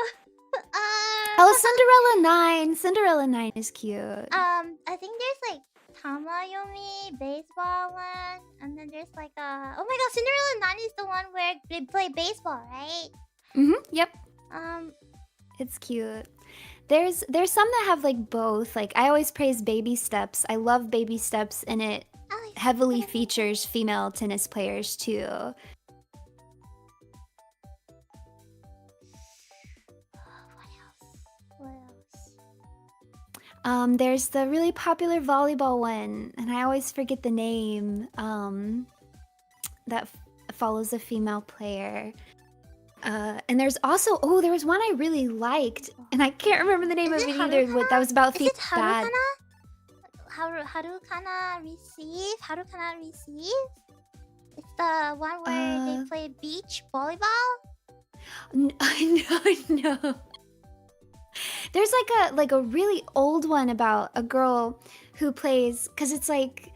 Oh, Cinderella 9. Cinderella 9 is cute. I think there's like Tamayomi, baseball one, and then there's like oh my god, Cinderella 9 is the one where they play baseball, right? Yep. It's cute. There's some that have like both. Like I always praise Baby Steps. I love Baby Steps, and it heavily features female tennis players too. What else? There's the really popular volleyball one, and I always forget the name. That follows a female player. And there's also there was one I really liked, and I can't remember the name of it either. That was about feeling bad. Harukana Receive? It's the one where they play beach volleyball? No. There's like a really old one about a girl who plays, because it's like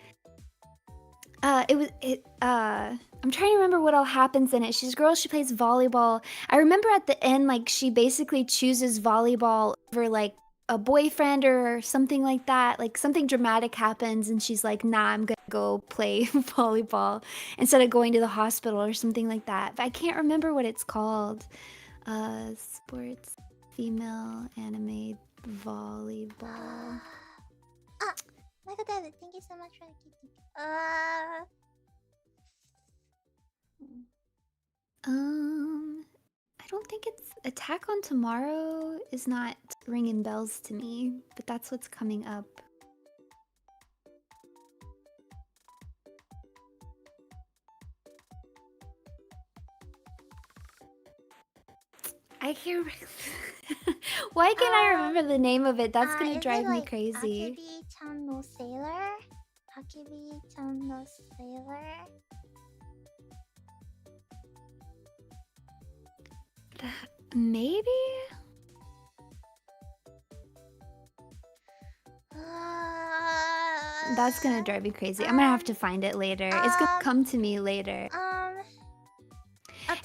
I'm trying to remember what all happens in it. She's a girl, she plays volleyball. I remember at the end, like, she basically chooses volleyball over, like, a boyfriend or something like that. Like, something dramatic happens, and she's like, nah, I'm gonna go play volleyball instead of going to the hospital or something like that. But I can't remember what it's called. Sports female anime volleyball. Michael David, thank you so much for the keep. I don't think it's Attack on Tomorrow is not ringing bells to me, but that's what's coming up. I can't remember. Why can't I remember the name of it? That's gonna drive me crazy. Akebi-chan no Sailor? Akebi-chan no Sailor? Maybe? That's gonna drive me crazy. I'm gonna have to find it later. It's gonna come to me later.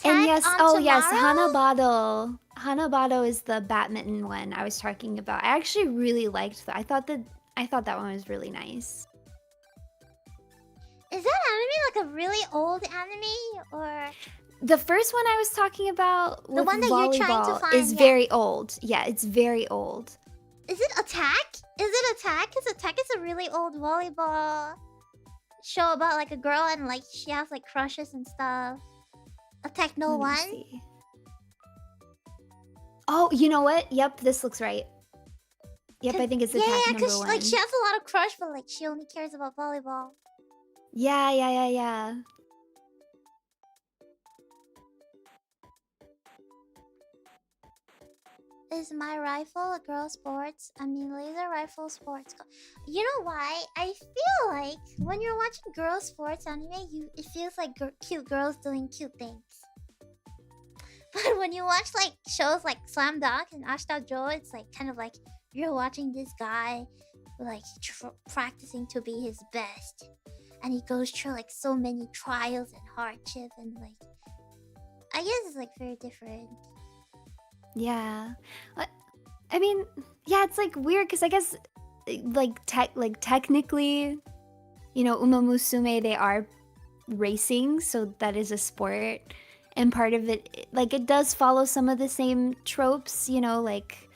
And yes, yes, Hanabado. Hanabado is the badminton one I was talking about. I actually really liked that. I thought that one was really nice. Is that anime like a really old anime, or the first one I was talking about with the one that volleyball you're trying to find is very old. Yeah, it's very old. Is it Attack? Is it Attack? Because Attack is a really old volleyball show about like a girl and like she has like crushes and stuff. Attack no one? Oh, you know what? Yep, this looks right. Yep, I think it's Attack number 1. Like she has a lot of crush, but like she only cares about volleyball. Yeah. Is my rifle a girl sports? I mean, laser rifle sports. You know why? I feel like when you're watching girl sports anime, it feels like cute girls doing cute things. But when you watch like shows like Slam Dunk and Ashita Joe, it's like kind of like you're watching this guy like practicing to be his best, and he goes through like so many trials and hardship, and like I guess it's like very different. Yeah, I mean, yeah, it's like weird because I guess like technically, you know, Uma Musume, they are racing, so that is a sport, and part of it, like, it does follow some of the same tropes, you know, like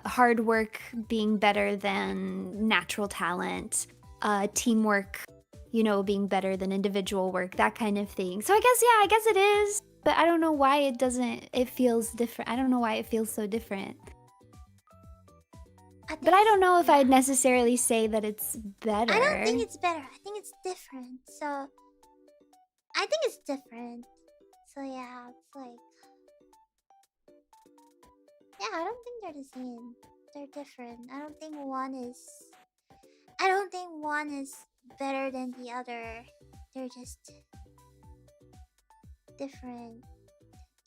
hard work being better than natural talent, teamwork, you know, being better than individual work, that kind of thing. So I guess it is. But I don't know why it feels different. I don't know why it feels so different. But I don't know if I'd necessarily say that it's better. I don't think it's better. I think it's different. So I think it's different. So yeah, it's like, yeah, I don't think they're the same. They're different. I don't think one is better than the other. They're just different,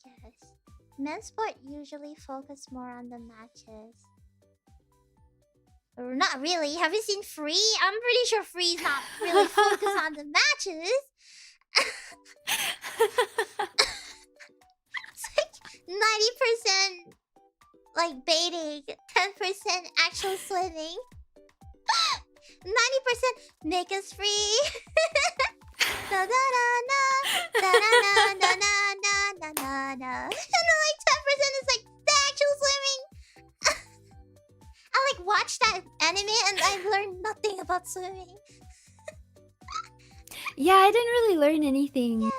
I guess. Men's sport usually focus more on the matches. Or not really. Have you seen Free? I'm pretty sure Free's not really focused on the matches. It's like 90% like baiting, 10% actual swimming, 90% make us free. Da da da da da da da da da da da. And then like 10% is like the actual swimming. I like watched that anime and I learned nothing about swimming. Yeah, I didn't really learn anything Yeah.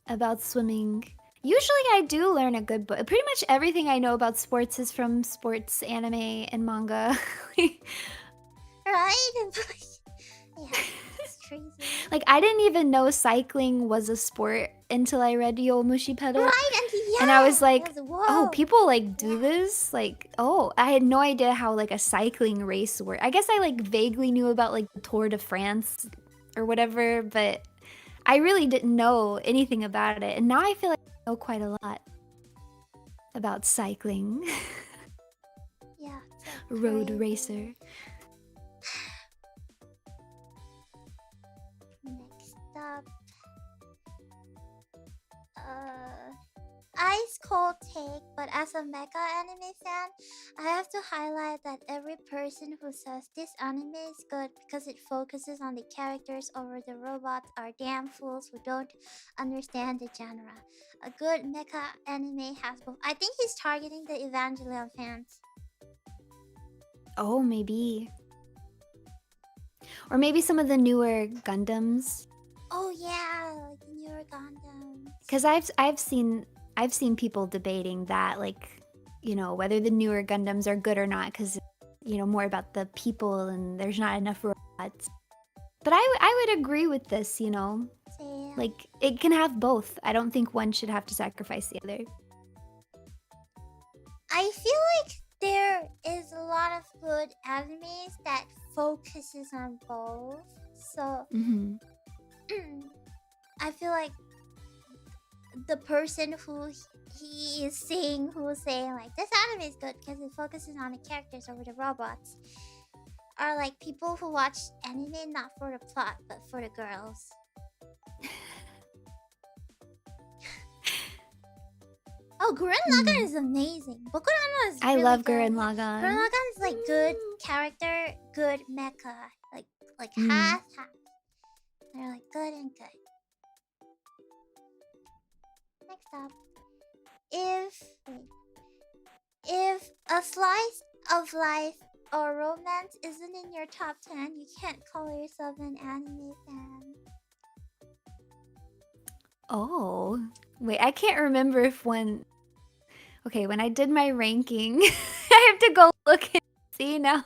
about swimming. Usually I do learn a good book. Pretty much everything I know about sports is from sports anime and manga. Right? Yeah, it's crazy. Like, I didn't even know cycling was a sport until I read Yomushi Pedal. Right, and I was like, whoa. oh, people like do this? Like, oh, I had no idea how like a cycling race worked. I guess I like vaguely knew about like the Tour de France or whatever, but I really didn't know anything about it. And now I feel like I know quite a lot about cycling. Yeah. Road crazy. racer. Next up. Ice cold take, but as a mecha anime fan, I have to highlight that every person who says this anime is good because it focuses on the characters over the robots are damn fools who don't understand the genre. A good mecha anime has both. I think he's targeting the Evangelion fans. Oh, maybe. Or maybe some of the newer Gundams. Oh yeah, like the newer Gundams. Because I've seen people debating that, like, you know, whether the newer Gundams are good or not, because, you know, more about the people and there's not enough robots. But I would agree with this, you know. Same. Like, it can have both. I don't think one should have to sacrifice the other. I feel like there is a lot of good animes that focuses on both. So I feel like the person who he is saying, who's saying like this anime is good because it focuses on the characters over the robots, are like people who watch anime not for the plot but for the girls. Oh, Gurren Lagann is amazing. Boku no Hero is really I love good. Gurren Lagann. Gurren Lagann is like good character, good mecha, like half. They're like good and good. Next up, if a slice of life or romance isn't in your top 10, you can't call yourself an anime fan. Oh, wait, I can't remember if one... Okay, when I did my ranking, I have to go look and see now.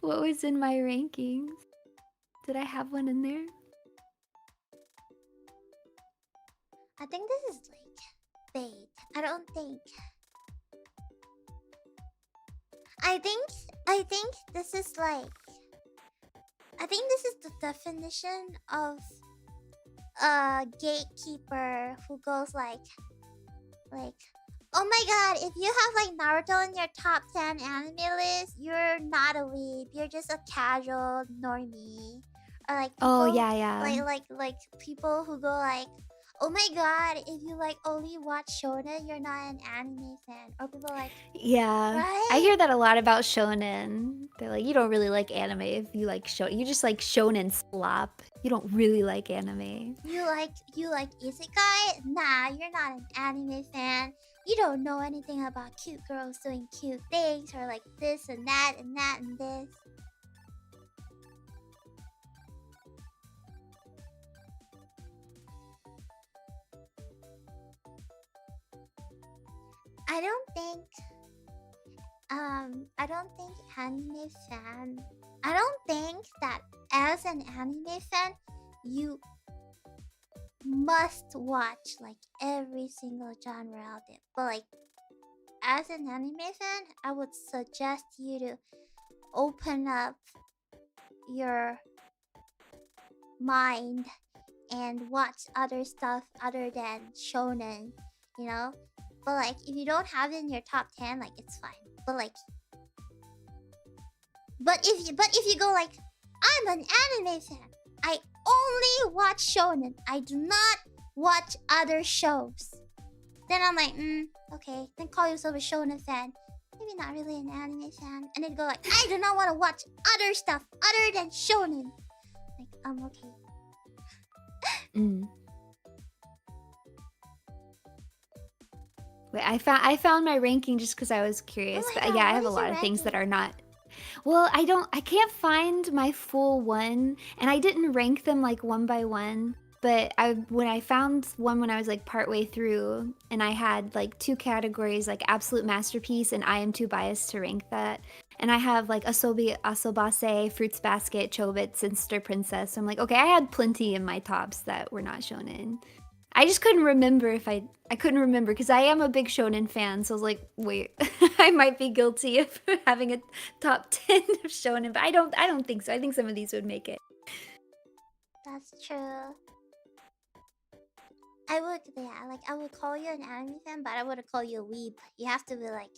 What was in my rankings? Did I have one in there? I think this is like bait. I don't think. I think this is like. I think this is the definition of a gatekeeper who goes like, oh my god, if you have like Naruto in your top 10 anime list, you're not a weeb. You're just a casual normie. Or like people, Oh, yeah. like people who go like, oh my god, if you like only watch Shonen, you're not an anime fan. Or people like, Yeah. right? I hear that a lot about shonen. They're like, you don't really like anime if you like you just like shonen slop. You don't really like anime. You like Isekai? Nah, you're not an anime fan. You don't know anything about cute girls doing cute things or like this and that and that and this. I don't think anime fan. I don't think that as an anime fan, you must watch like every single genre out there. But like as an anime fan, I would suggest you to open up your mind and watch other stuff other than shonen, you know? But like if you don't have it in your top 10, like it's fine. But like if you go like I'm an anime fan. I only watch shonen. I do not watch other shows. Then I'm like, okay. Then call yourself a shonen fan. Maybe not really an anime fan. And then go like, I do not want to watch other stuff other than shonen. Like, okay. Wait, I found my ranking just because I was curious. Oh my But God, yeah, I what have a is your lot of things that ranking? are not. Well, I can't find my full one, and I didn't rank them like one by one. But when I found one when I was like partway through, and I had like 2 categories, like absolute masterpiece, and I am too biased to rank that. And I have like Asobi Asobase, Fruits Basket, Chobits, and Stir Princess. So I'm like, okay, I had plenty in my tops that were not shonen. I just couldn't remember if I couldn't remember because I am a big shonen fan. So I was like, wait, I might be guilty of having a top 10 of shonen, but I don't think so. I think some of these would make it. That's true. I would, yeah, like I would call you an anime fan, but I wouldn't call you a weeb. You have to be like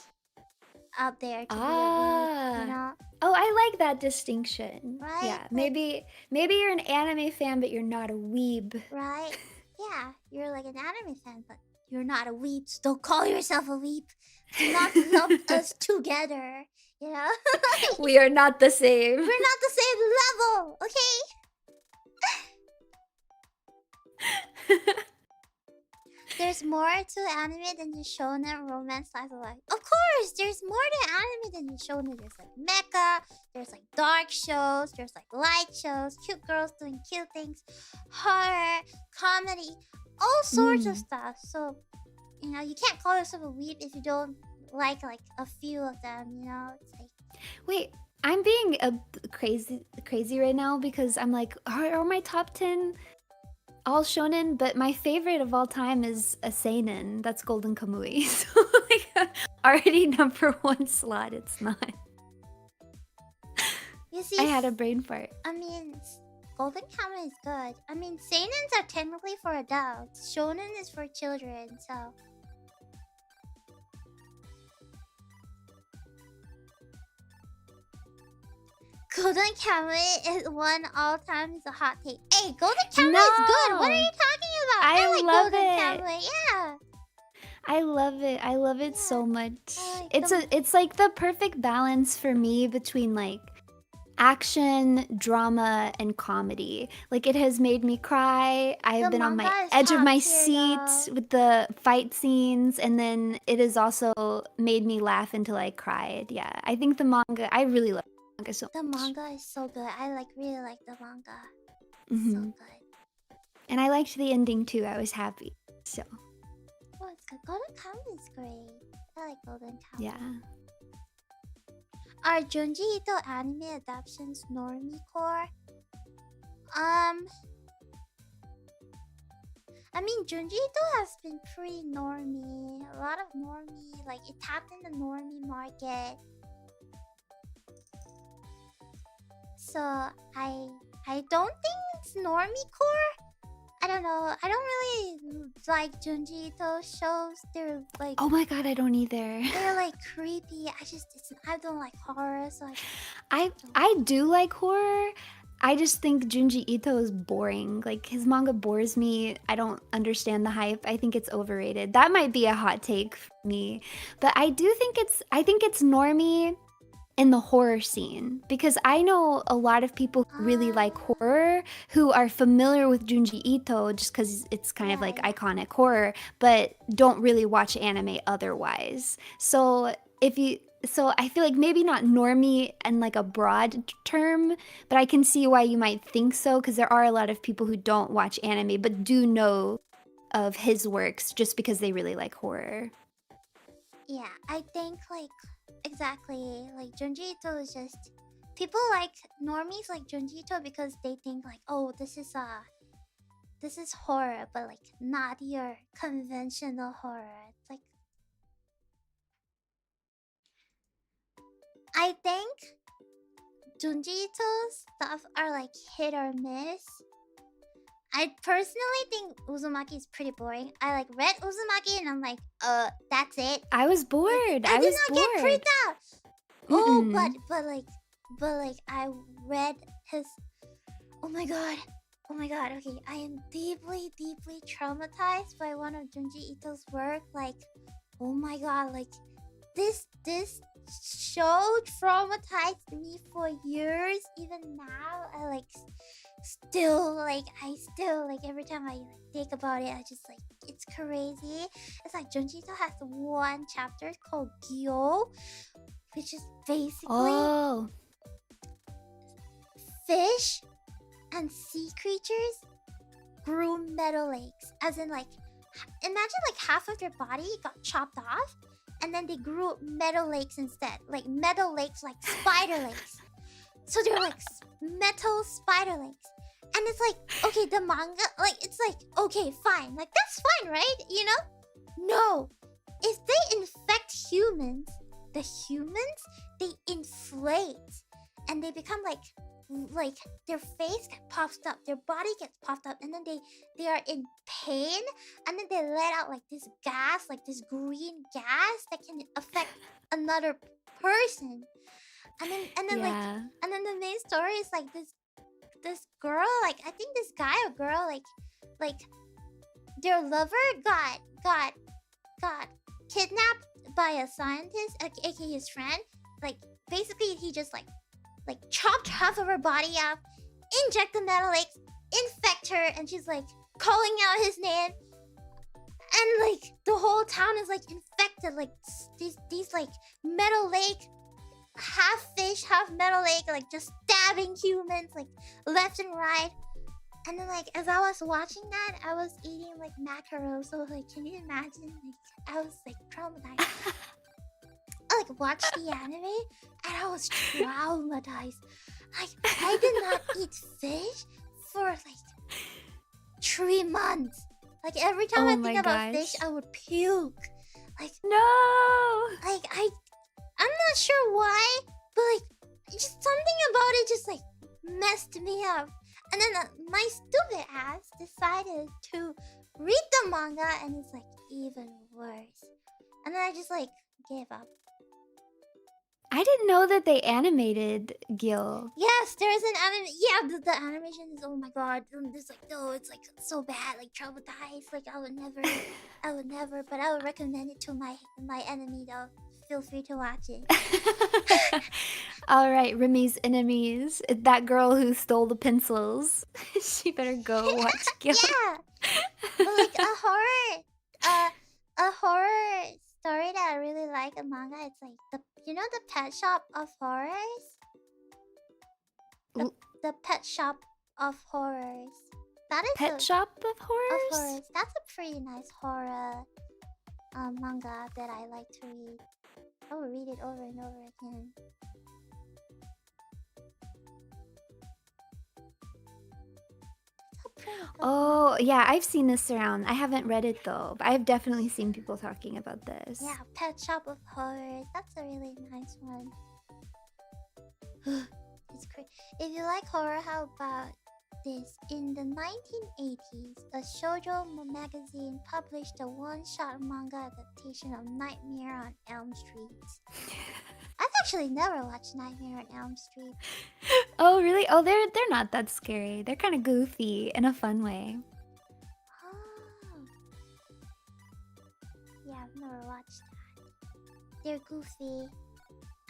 out there to be a weeb, you know? Oh, I like that distinction. Right? Yeah, Like, maybe you're an anime fan, but you're not a weeb. right? Yeah, you're like an anime fan, but you're not a weeb. So don't call yourself a weeb. Do not lump us together, you know? We are not the same. We're not the same level, okay? There's more to anime than just shonen romance slice of life. Of course, there's more to anime than just shonen. There's like mecha, there's like dark shows, there's like light shows, cute girls doing cute things, horror, comedy, all sorts of stuff. So, you know, you can't call yourself a weeb if you don't like a few of them, you know? It's like, Wait, I'm being a crazy right now because I'm like, are my top 10 all shonen? But my favorite of all time is a seinen. That's Golden Kamui. So like, already #1 slot. It's not. you see, I had a brain fart. I mean, Golden Kamuy is good. I mean, seinens are technically for adults. Shonen is for children, so. Golden Kamuy is one all time is a hot take. Hey, Golden Kamuy is good. What are you talking about? I like love Golden it. Kamuy. Yeah. I love it. I love it so much. Like It's like the perfect balance for me between like action, drama, and comedy. Like it has made me cry. I've been on my edge of my seat with the fight scenes, and then it has also made me laugh until I cried. Yeah, I think the manga. I really love the manga so much. The manga is so good. I really like the manga. So good. And I liked the ending too. I was happy. So. Oh, it's good. Golden Kamuy is great. I like Golden Kamuy. Yeah. Are Junji Ito anime adaptations normie-core? I mean, Junji Ito has been pretty normie. A lot of normie, like it tapped in the normie market. So I don't think it's normie-core. I don't know. I don't really like Junji Ito shows. They're like, oh my god, I don't either. They're like creepy. I don't like horror, so I do like horror. I just think Junji Ito is boring. Like his manga bores me. I don't understand the hype. I think it's overrated. That might be a hot take for me, but I think it's normie in the horror scene because I know a lot of people who really like horror who are familiar with Junji Ito just because it's kind of like iconic horror, but don't really watch anime otherwise. So I feel like maybe not normie in like a broad term, but I can see why you might think so because there are a lot of people who don't watch anime but do know of his works just because they really like horror. Yeah, I think like exactly like Junji Ito is just people like normies like Junji Ito because they think like, oh, this is horror, but like not your conventional horror. It's like I think Junji Ito's stuff are like hit or miss. I personally think Uzumaki is pretty boring. I like read Uzumaki and I'm like, that's it. I was bored. I I did was not bored. get freaked out. Oh, Mm-mm. but like I read his. Oh my god. Okay, I am deeply traumatized by one of Junji Ito's work. Like, oh my god, like this show traumatized me for years. Even now, I still every time I think about it, I just like it's crazy. It's like Junji Ito has one chapter called Gyo, which is basically fish and sea creatures grew metal legs. As in, like, imagine like half of their body got chopped off, and then they grew metal legs instead. Like metal legs, like spider legs. So they're like metal spider legs. And it's like, okay, the manga, like, it's like, okay, fine. Like, that's fine, right? You know? No. If they infect humans, the humans, they inflate. And they become like their face gets puffed up, their body gets puffed up, and then they are in pain, and then they let out like this gas, like this green gas that can affect another person. And then the main story is like this girl, like I think this guy or girl, like their lover got kidnapped by a scientist, aka his friend. Like basically he just like chopped half of her body off, inject the metal legs, infect her, and she's like calling out his name, and like the whole town is like infected, like these like metal leg, half fish, half metal leg, like just stabbing humans like left and right. And then like as I was watching that, I was eating like mackerel, so like can you imagine? Like I was like traumatized. I like watched the anime and I was traumatized. Like I did not eat fish for like 3 months. Like every time I think about fish, I would puke. Like no. Like I'm not sure why, but like just something about it just like messed me up. And then my stupid ass decided to read the manga, and it's like even worse. And then I just like gave up. I didn't know that they animated Gil. Yes, there is an anime. Yeah, the animation is, oh my god. It's like, no, it's like so bad, like traumatized. Like I would never, but I would recommend it to my enemy though. Feel free to watch it. All right, Remy's enemies. That girl who stole the pencils. She better go watch Gil. Yeah, but like a horror story that I really like a manga. It's like the Pet Shop of Horrors. The Pet Shop of Horrors. That is Pet Shop of Horrors? Of Horrors. That's a pretty nice horror manga that I like to read. I will read it over and over again. Oh, yeah, I've seen this around. I haven't read it though, but I've definitely seen people talking about this. Yeah, Pet Shop of Horrors. That's a really nice one. It's crazy. If you like horror, how about this? In the 1980s, a Shoujo magazine published a one-shot manga adaptation of Nightmare on Elm Street. I've actually never watched Nightmare on Elm Street. Oh, really? Oh, they're not that scary. They're kind of goofy in a fun way. Oh. Yeah, I've never watched that. They're goofy.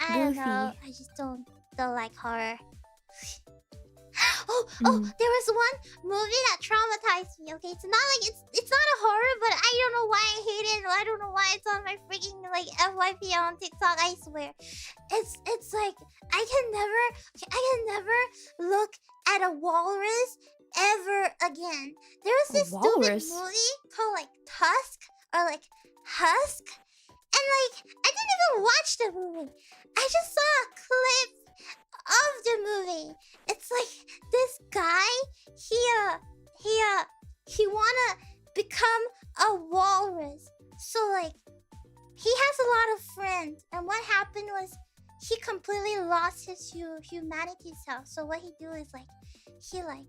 I don't know. I just don't like horror. Oh, there was one movie that traumatized me. Okay, it's not like it's not a horror, but I don't know why I hate it. I don't know why it's on my freaking like FYP on TikTok. I swear, it's like I can never look at a walrus ever again. There was this stupid movie called like Tusk or like Husk, and like I didn't even watch the movie. I just saw a clip of the movie. It's like this guy, he wanna become a walrus. So like he has a lot of friends, and what happened was he completely lost his humanity self. So what he do is like he like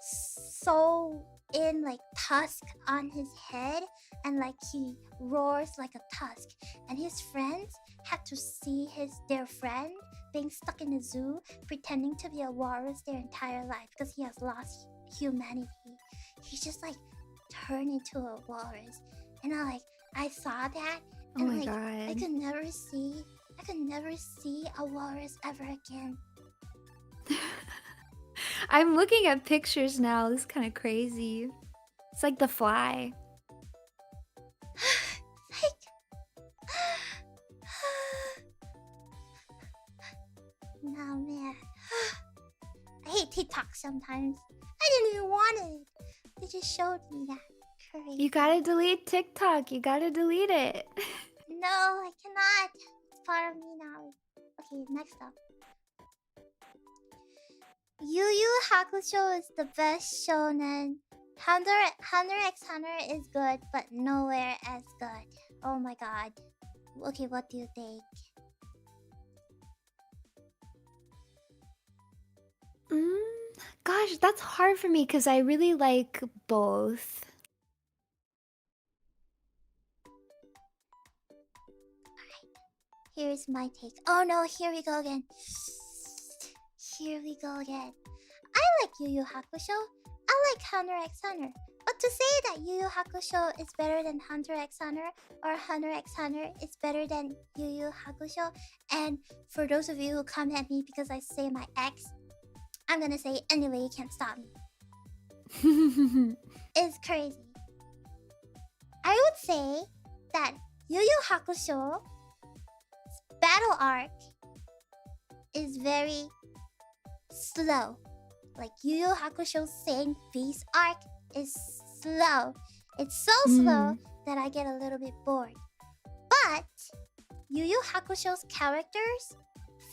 sew in like tusk on his head, and like he roars like a tusk, and his friends had to see their friend being stuck in a zoo pretending to be a walrus their entire life because he has lost humanity. He's just like turned into a walrus, and I saw that, Oh and my like god. I could never see a walrus ever again. I'm looking at pictures now. This is kind of crazy. It's like The Fly. No man. I hate TikTok sometimes. I didn't even want it. They just showed me that. Crazy. You gotta delete TikTok. You gotta delete it. No, I cannot. It's part of me now. Okay, next up. Yu Yu Hakusho is the best shonen. Hunter x Hunter is good, but nowhere as good. Oh my god. Okay, what do you think? Gosh, that's hard for me because I really like both. Here's my take. Oh no, here we go again. Here we go again. I like Yu Yu Hakusho. I like Hunter x Hunter. But to say that Yu Yu Hakusho is better than Hunter x Hunter, or Hunter x Hunter is better than Yu Yu Hakusho, and for those of you who come at me because I say my ex, I'm gonna say anyway, you can't stop me. It's crazy. I would say that Yu Yu Hakusho battle arc is very slow. Like Yu Yu Hakusho's Saint Beast arc is slow. It's so slow that I get a little bit bored. But Yu Yu Hakusho's characters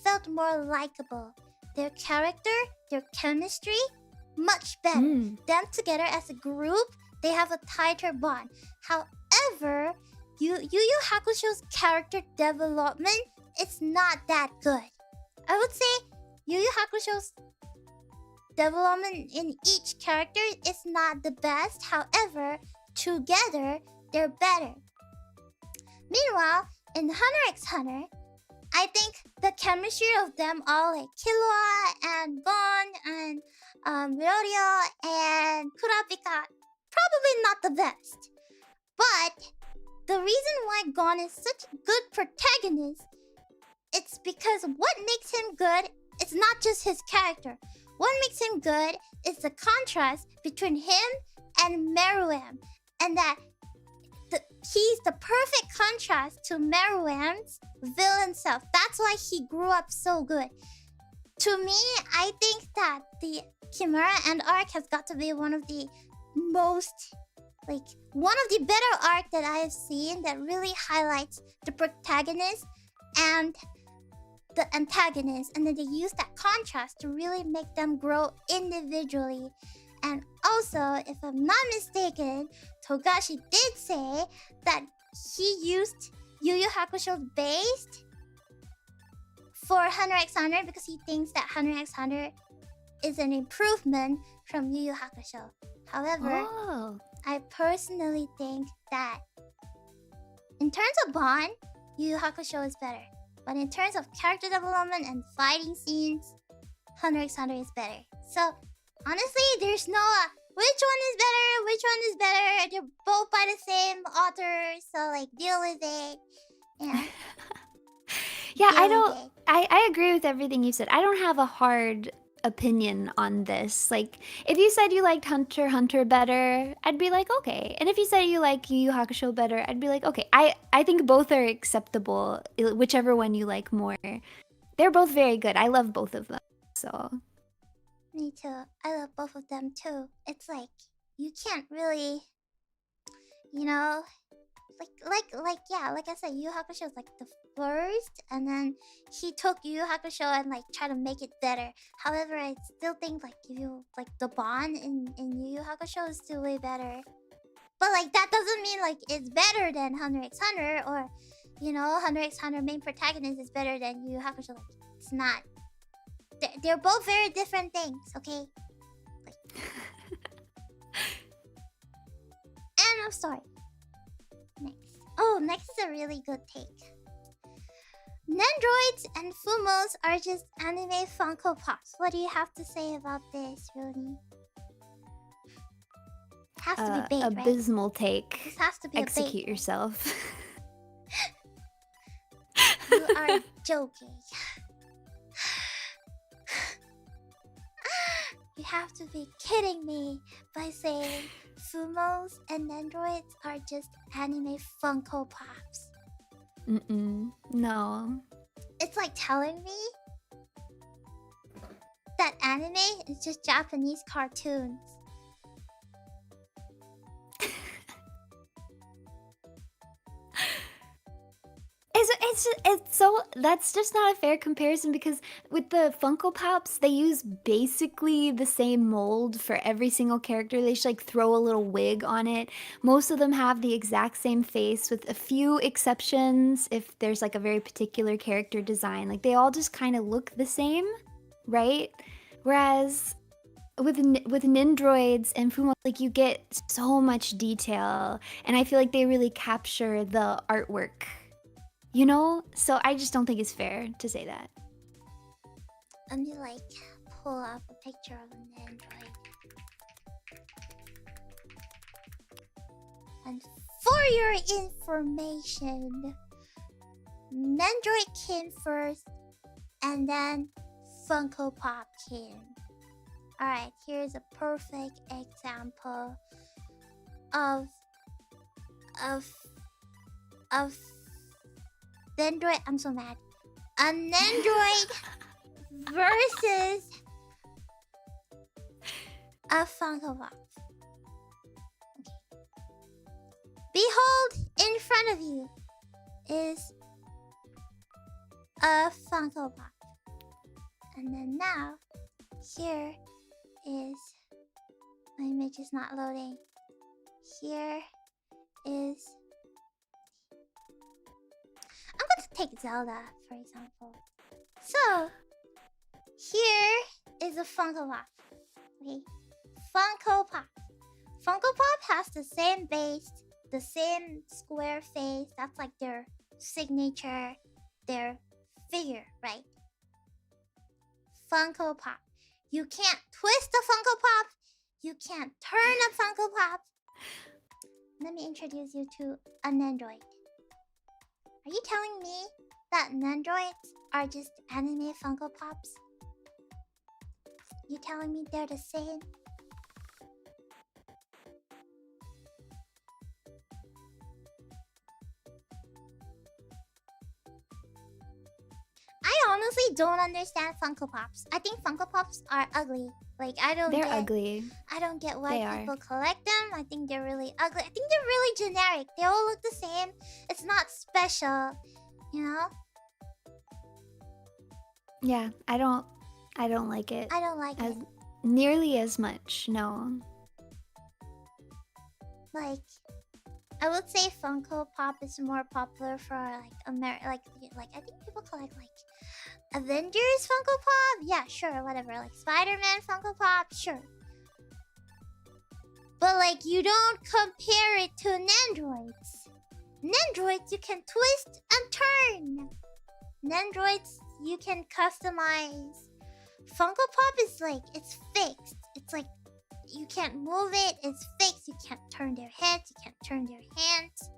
felt more likable. Their character, their chemistry, much better. Them together as a group, they have a tighter bond. However, Yu Yu Hakusho's character development, it's not that good. I would say Yu Yu Hakusho's development in each character is not the best. However, together, they're better. Meanwhile, in Hunter x Hunter, I think the chemistry of them all, like Killua and Gon and Ryorio and Kurapika, probably not the best. But the reason why Gon is such a good protagonist, it's because what makes him good is not just his character. What makes him good is the contrast between him and Meruem, and that he's the perfect contrast to Meruem's villain self. That's why he grew up so good. To me, I think that the Chimera End arc has got to be one of the better arc that I have seen, that really highlights the protagonist and the antagonist, and then they use that contrast to really make them grow individually. And also, if I'm not mistaken, Togashi did say that he used Yu Yu Hakusho's base for Hunter x Hunter because he thinks that Hunter x Hunter is an improvement from Yu Yu Hakusho. However, I personally think that in terms of bond, Yu Yu Hakusho is better. But in terms of character development and fighting scenes, Hunter x Hunter is better. So, honestly, there's no which one is better, which one is better. They're both by the same author, so like deal with it. Yeah. Yeah, I agree with everything you said. I don't have a hard opinion on this. Like, if you said you liked Hunter x Hunter better, I'd be like, okay. And if you said you like Yu Yu Hakusho better, I'd be like, okay. I think both are acceptable, whichever one you like more. They're both very good. I love both of them. So me too. I love both of them too. It's like you can't really, you know, like I said, Yu Yu Hakusho is like the first, and then he took Yu Yu Hakusho and like tried to make it better. However, I still think like the bond in Yu Yu Hakusho is still way better. But like that doesn't mean like it's better than Hunter x Hunter or you know, Hunter x Hunter main protagonist is better than Yu Yu Hakusho. Like, it's not. They're both very different things, okay? Like, end of story. Next. Oh, next is a really good take. Nendroids and Fumos are just anime Funko Pops. What do you have to say about this, Rooney? Has to be bait, abysmal right? take. This has to be Execute a bait. yourself. You are joking. You have to be kidding me by saying Fumos and Nendroids are just anime Funko Pops. No. It's like telling me that anime is just Japanese cartoons. It's so, that's just not a fair comparison, because with the Funko Pops, they use basically the same mold for every single character. They just like throw a little wig on it. Most of them have the exact same face, with a few exceptions if there's like a very particular character design. Like they all just kind of look the same, right? Whereas with Nindroids and Fumo, like you get so much detail, and I feel like they really capture the artwork. You know? So I just don't think it's fair to say that. Let me like pull up a picture of an android. And for your information, Nendroid came first and then Funko Pop came. Alright, here's a perfect example of Nendroid. I'm so mad. A Nendroid versus a Funko Pop. Okay. Behold, in front of you is a Funko Pop. And then now, here is... My image is not loading. Here is... I'm going to take Zelda, for example. So, here is a Funko Pop. Okay, Funko Pop. Funko Pop has the same base, the same square face. That's like their signature, their figure, right? Funko Pop. You can't twist a Funko Pop. You can't turn a Funko Pop. Let me introduce you to an Android. Are you telling me that Nendroids are just anime Funko Pops? You telling me they're the same? I honestly don't understand Funko Pops. I think Funko Pops are ugly. Like, They're ugly. I don't get why They people are. collect them. I think they're really ugly. I think they're really generic. They all look the same. It's not special, you know? Yeah, I don't like it. I don't like it. Nearly as much, no. Like, I would say Funko Pop is more popular for like like I think people collect like Avengers Funko Pop. Yeah, sure, whatever. Like Spider-Man Funko Pop, sure. But like you don't compare it to Nendroids. Nendroids you can twist and turn. Nendroids you can customize. Funko Pop is like it's fixed. It's like you can't move it, it's fixed. You can't turn their heads, you can't turn their hands.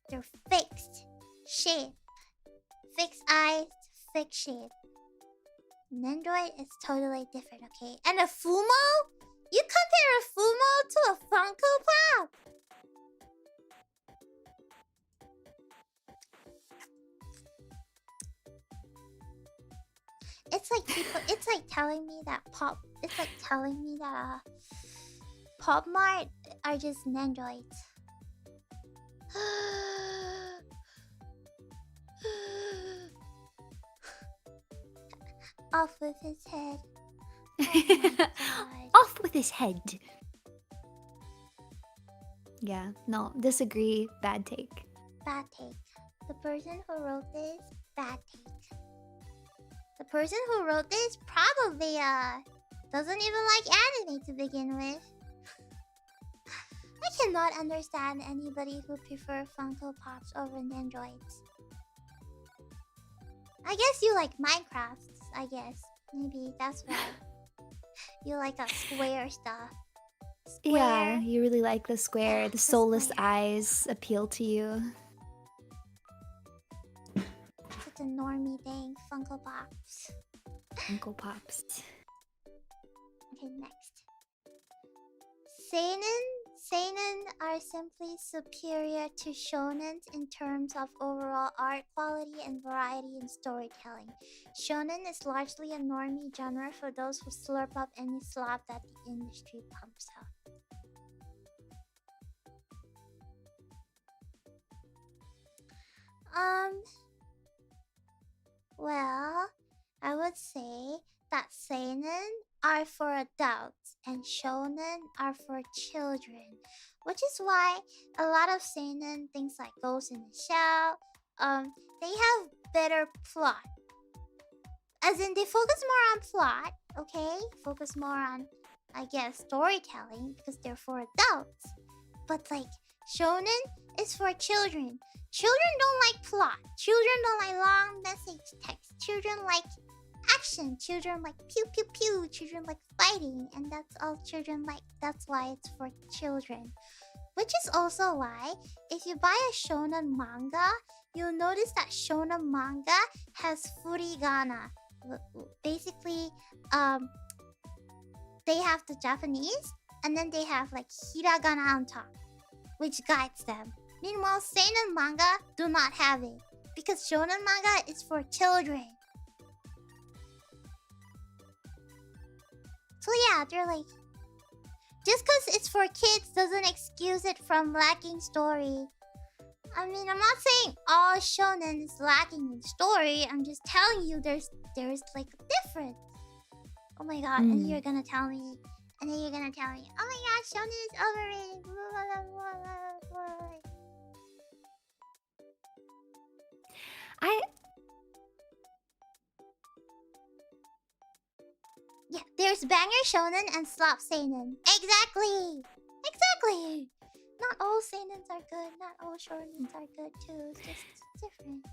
They're fixed. Shape. Fixed eyes, fixed shape. Nendroid is totally different, okay? And a Fumo? You compare a Fumo to a Funko Pop? It's like people, it's like telling me that Pop Mart are just Nendroids. Off with his head. Oh my god. Off with his head. Yeah, no, disagree. Bad take. Bad take. The person who wrote this, bad take. The person who wrote this probably doesn't even like anime to begin with. I cannot understand anybody who prefer Funko Pops over Nandroids. I guess you like Minecraft, I guess. Maybe that's why. You like a square stuff. Square. Yeah, you really like the square. Yeah, the the soulless square. eyes appeal to you. Such a normie thing, Funko Pops. Funko Pops. Okay, next. Seinen are simply superior to shonens in terms of overall art quality and variety in storytelling. Shonen is largely a normie genre for those who slurp up any slop that the industry pumps out. Well, I would say that seinen are for adults and shonen are for children, which is why a lot of seinen, things like Ghost in the Shell, they have better plot. As in, they focus more on plot, okay? Focus more on, I guess, storytelling because they're for adults. But like, shonen is for children. Children don't like plot. Children don't like long message text. Children like action. Children like pew pew pew. Children like fighting. And that's all children like. That's why it's for children. Which is also why, if you buy a shonen manga, you'll notice that shonen manga has furigana. Basically, they have the Japanese, and then they have like hiragana on top, which guides them. Meanwhile, seinen manga do not have it, because shonen manga is for children. So yeah, they're like... Just because it's for kids doesn't excuse it from lacking story. I mean, I'm not saying all shonen is lacking in story. I'm just telling you there's like a difference. Oh my god, and you're gonna tell me... And then you're gonna tell me, oh my god, shonen is overrated. Yeah, there's banger shonen and slop seinen. Exactly! Exactly! Not all seinens are good, not all shonens are good too. It's just different.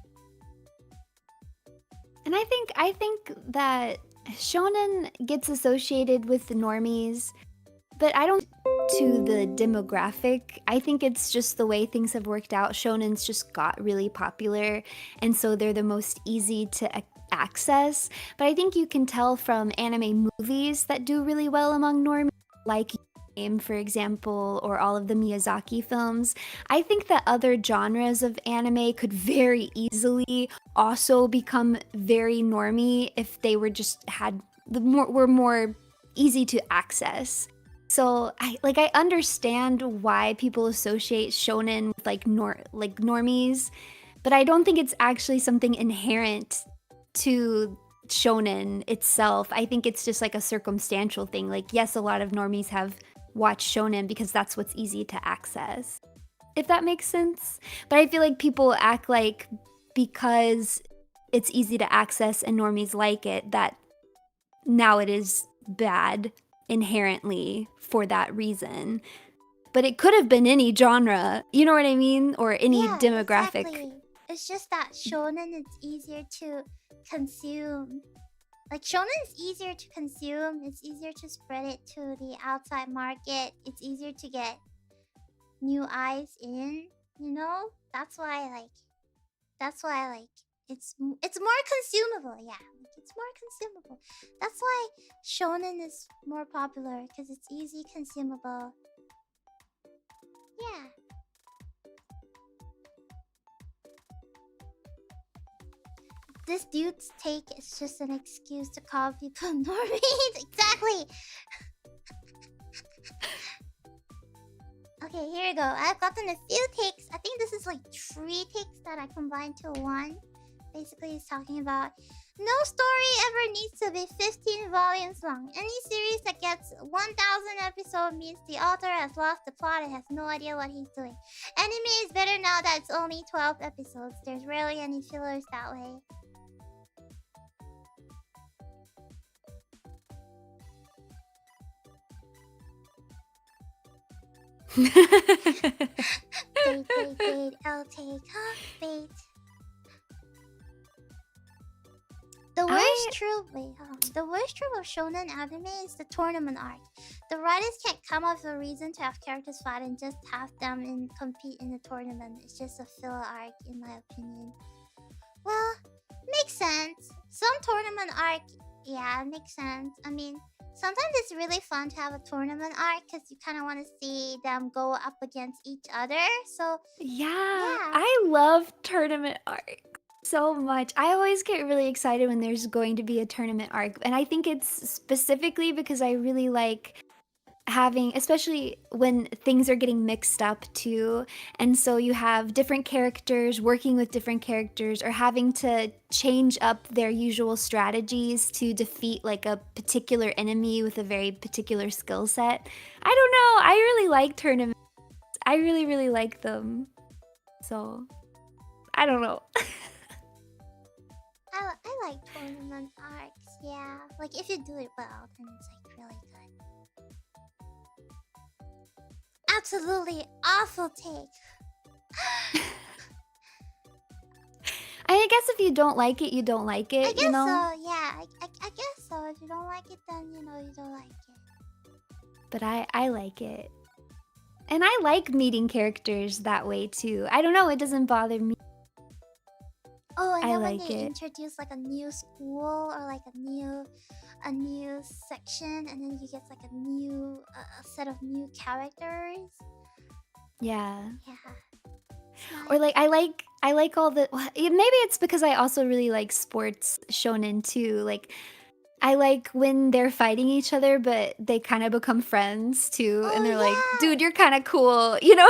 And I think that shonen gets associated with the normies, but I don't to the demographic. I think it's just the way things have worked out. Shonens just got really popular, and so they're the most easy to access. But I think you can tell from anime movies that do really well among normies, like Game, for example, or all of the Miyazaki films. I think that other genres of anime could very easily also become very normie if they were just were more easy to access. So I understand why people associate shonen with like normies, but I don't think it's actually something inherent to shonen itself. I think it's just like a circumstantial thing. Like, yes, a lot of normies have watched shonen because that's what's easy to access, if that makes sense. But I feel like people act like because it's easy to access and normies like it, that now it is bad inherently for that reason. But it could have been any genre, you know what I mean? Or any demographic. Exactly. It's just that shonen is easier to consume. Like, shonen is easier to consume. It's easier to spread it to the outside market. It's easier to get new eyes in, you know? That's why it's more consumable, yeah. Like, it's more consumable. That's why shonen is more popular, because it's easy consumable. Yeah. This dude's take is just an excuse to call people normies. Exactly. Okay, here we go. I've gotten a few takes. I think this is like 3 takes that I combined to one. Basically, it's talking about No story ever needs to be 15 volumes long. Any series that gets 1,000 episodes means the author has lost the plot and has no idea what he's doing. Anime is better now that it's only 12 episodes. There's rarely any fillers that way. Bait, I'll take bait. The worst trope, the worst trope of shonen anime is the tournament arc. The writers can't come up with a reason to have characters fight and just have them compete in a tournament. It's just a filler arc, in my opinion. Well, makes sense. Some tournament arc, yeah, makes sense. I mean, sometimes it's really fun to have a tournament arc because you kind of want to see them go up against each other. So Yeah, yeah. I love tournament arc so much. I always get really excited when there's going to be a tournament arc, and I think it's specifically because I really like having, especially when things are getting mixed up too, and so you have different characters working with different characters or having to change up their usual strategies to defeat like a particular enemy with a very particular skill set. I don't know, I really like tournaments. I really like them. So, I don't know. I like tournament arcs, yeah. Like, if you do it well, then it's like really good. Absolutely awful take. I guess if you don't like it, you don't like it, I guess you know? so, yeah. I guess so. If you don't like it, then you know you don't like it. But I like it. And I like meeting characters that way too. I don't know, it doesn't bother me. Oh, and I then when like they it. introduce like a new school or like a new section, and then you get like a new set of new characters. Yeah. Yeah. Or like I like all the maybe it's because I also really like sports shonen too. Like I like when they're fighting each other, but they kind of become friends too, and they're like, yeah. "Dude, you're kind of cool," you know?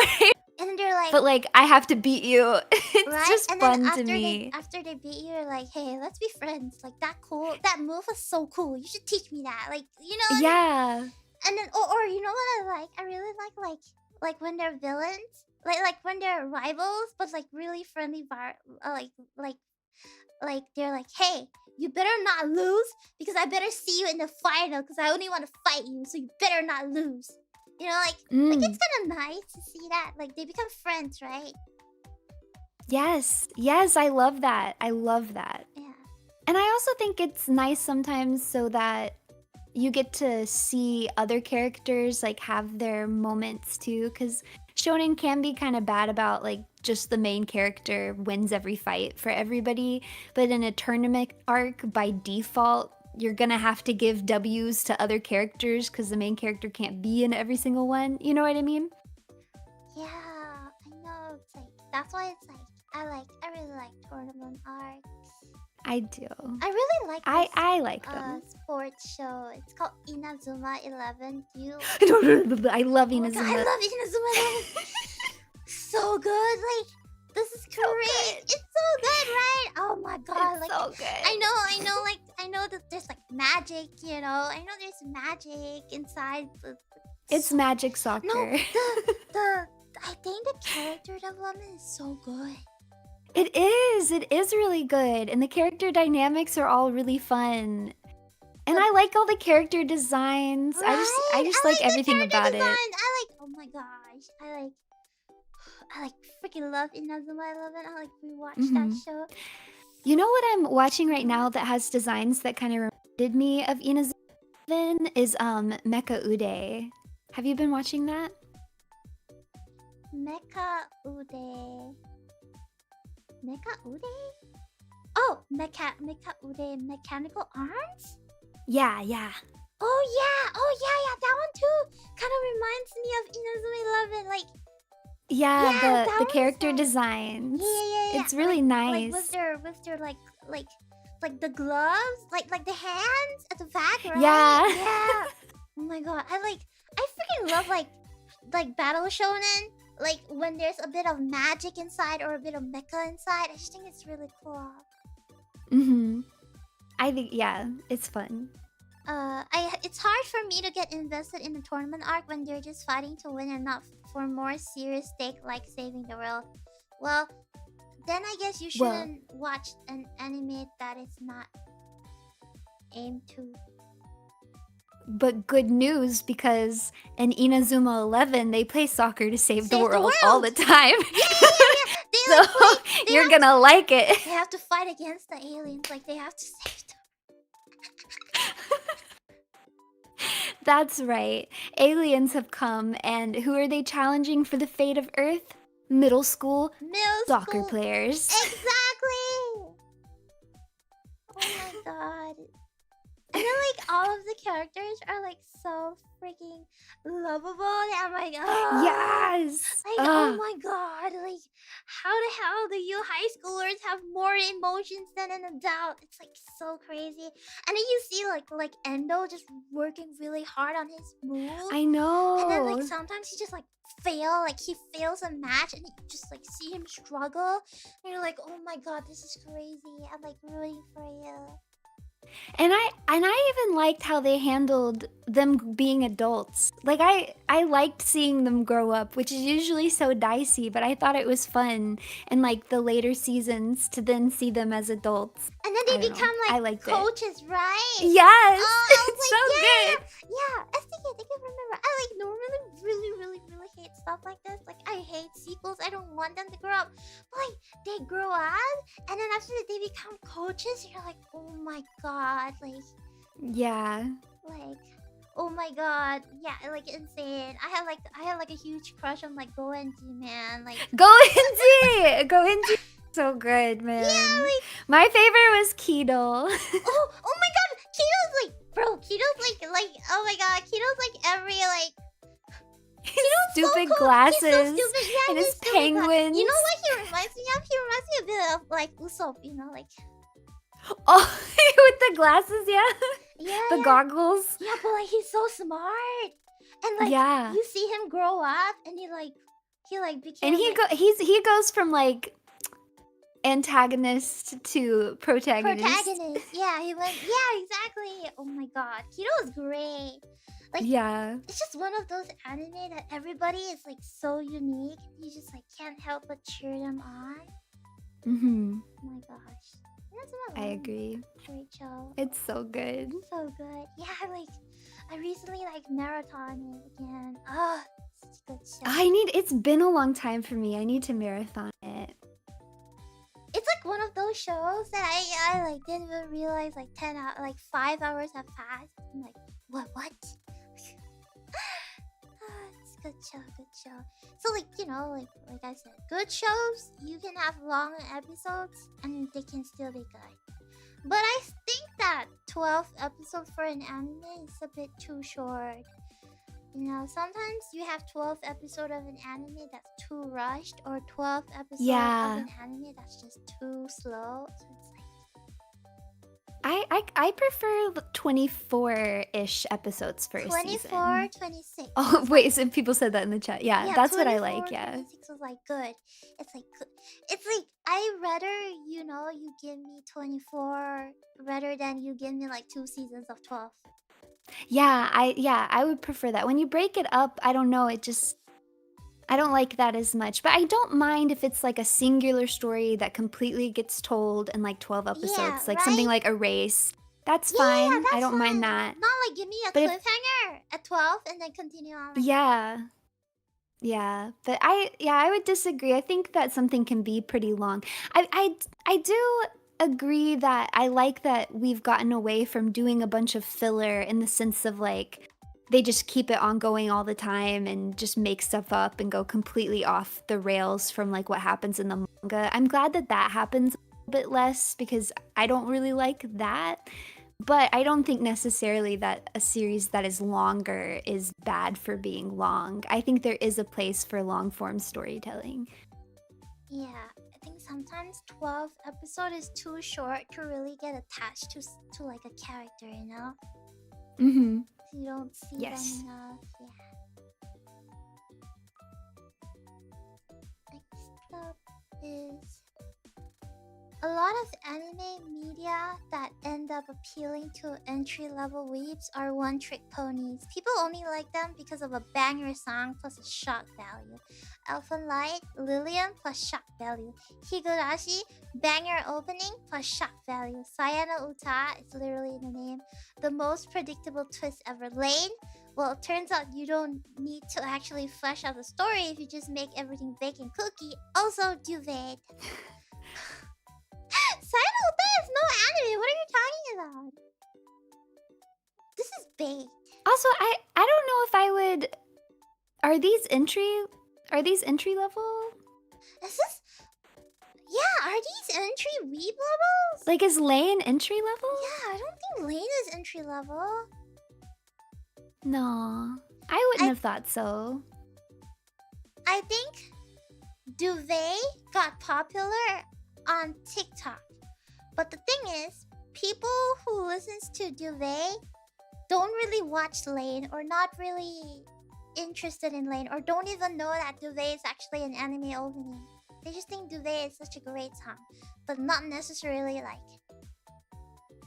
And then they're like, but like, I have to beat you. It's right? just And then fun to after me. they beat you, you're like, hey, let's be friends. Like that cool. That move was so cool. You should teach me that. Like, you know. Yeah. And then or you know what I like? I really like when they're villains. Like when they're rivals, but like really friendly. Like they're like, hey, you better not lose because I better see you in the final because I only want to fight you, so you better not lose. You know, like it's kind of nice to see that. Like they become friends, right? Yes. Yes, I love that. I love that. Yeah. And I also think it's nice sometimes so that you get to see other characters like have their moments too, because shonen can be kind of bad about like just the main character wins every fight for everybody, but in a tournament arc by default you're gonna have to give W's to other characters because the main character can't be in every single one. You know what I mean? Yeah, I know. It's like that's why it's like I really like tournament arcs. I do. I really like this, I like them. sports show. It's called Inazuma 11. Do you? I love Oh my God, Inazuma. I love Inazuma 11. So good. Like this is So great. good. It's so good, right? Oh my God. It's Like so good. I know. Like I know that there's like magic. You know, I know there's magic inside. It's magic soccer. No, I think the character development is so good. It is really good, and the character dynamics are all really fun. And I like all the character designs. Right? I just like everything about design. it. I like, oh my gosh. I like freaking love Inazuma 11. I like rewatch that show. You know what I'm watching right now that has designs that kind of reminded me of Inazuma 11 is Mecha Ude. Have you been watching that? Mecha Ude. Mecha Ude? Oh, Mecha Ude Mechanical Arms? Yeah. Oh yeah, that one too. Kind of reminds me of Inazuma 11. Like Yeah, that the one's character like- designs. Yeah. It's really nice. Like with their like the gloves, like the hands at the back, right? Yeah. Yeah. Oh my God, I freaking love like battle shonen. Like when there's a bit of magic inside or a bit of mecha inside. I just think it's really cool. I think, yeah, it's fun. It's hard for me to get invested in the tournament arc when they're just fighting to win and not for more serious stake like saving the world. Well, then I guess you Well, shouldn't watch an anime that is not aimed to. but good news, because in Inazuma 11, they play soccer to save the Save the world all world! the time. Yeah. They So like play. you're gonna like it. They have to fight against the aliens. Like they have to save them. That's right. Aliens have come, and who are they challenging for the fate of Earth? Middle school soccer School. players. Exactly. Oh my god. And then like all of the characters are like so freaking lovable. I'm like, oh. Yes. Like, oh my god, like how the hell do you high schoolers have more emotions than an adult? It's like so crazy. And then you see like Endo just working really hard on his move. I know. And then like sometimes he just like he fails a match and you just like see him struggle. And you're like, oh my god, this is crazy. I'm like rooting for you. And I even liked how they handled them being adults. Like I liked seeing them grow up, which is usually so dicey, but I thought it was fun in like the later seasons to then see them as adults. And then they become like coaches, right? Yes. Oh, It's so good. Yeah, I think I remember. I like normally really hate stuff like this. Like I hate sequels. I don't want them to grow up. But like they grow up and then after that they become coaches, you're like, oh my god, like Yeah. like oh my god, yeah, like insane. I had like a huge crush on like Goenji, man. Like Goenji. So good, man. yeah, like my favorite was Kido. oh my god, Kito's like bro, Kito's like oh my god, Kito's like every like his stupid so cool. glasses. He's so stupid. Yeah, and his penguins. You know what he reminds me of? He reminds me a bit of like Usopp, you know, like oh, with the glasses, yeah. Yeah. The goggles. Yeah, but like he's so smart. And like you see him grow up and he became and he goes from like antagonist to protagonist. Yeah, he went exactly. Oh my god. Kido is great. Like yeah. It's just one of those anime that everybody is like so unique. You just like can't help but cheer them on. Mm-hmm. Oh my gosh. I agree. Great show. It's so good. So good. Yeah, like I recently like marathon it again. Oh, such a good show. It's been a long time for me. I need to marathon it. It's like one of those shows that I like didn't even realize like 5 hours have passed. I'm like, what? It's a good show. So like, you know, like I said, good shows, you can have long episodes and they can still be good. But I think that 12 episodes for an anime is a bit too short. You know, sometimes you have 12 episodes of an anime that's too rushed, or 12 episodes of an anime that's just too slow. So it's like I prefer 24-ish episodes for a season. 24, 26. Oh wait, so people said that in the chat. Yeah, that's what I like. Yeah, 26 was like good. It's like I rather you give me 24 rather than you give me like 2 seasons of 12. Yeah, I would prefer that. When you break it up, I don't know, I don't like that as much. But I don't mind if it's like a singular story that completely gets told in like 12 episodes, like something like Erased. That's fine. Yeah, that's I don't fine. mind that. Not like give me a cliffhanger at 12 and then continue on. Yeah, but I would disagree. I think that something can be pretty long. I do agree that I like that we've gotten away from doing a bunch of filler in the sense of like they just keep it ongoing all the time and just make stuff up and go completely off the rails from like what happens in the manga. I'm glad that happens a bit less because I don't really like that. But I don't think necessarily that a series that is longer is bad for being long. I think there is a place for long form storytelling. Yeah, I think sometimes 12 episodes is too short to really get attached to like a character, you know? Mm-hmm. You don't see them enough. Yeah. Next up is a lot of anime media that end up appealing to entry-level weebs are one-trick ponies. People only like them because of a banger song plus a shock value. Elfen Light, Lilium plus shock value. Higurashi, banger opening plus shock value. Sayano Uta, it's literally in the name. The most predictable twist ever. Lane, well, it turns out you don't need to actually flesh out the story if you just make everything bake and cookie. Also, duvet. Sayano Uta is no anime. What are you talking about? This is bait. Also, I don't know if I would. Are these entry level? Is this? Yeah, are these entry weeb levels? Like, is Lane entry level? Yeah, I don't think Lane is entry level. No, I wouldn't have thought so. I think duvet got popular on TikTok. But the thing is, people who listens to duvet don't really watch Lane or not really interested in Lane or don't even know that duvet is actually an anime opening. They just think duvet is such a great song, but not necessarily like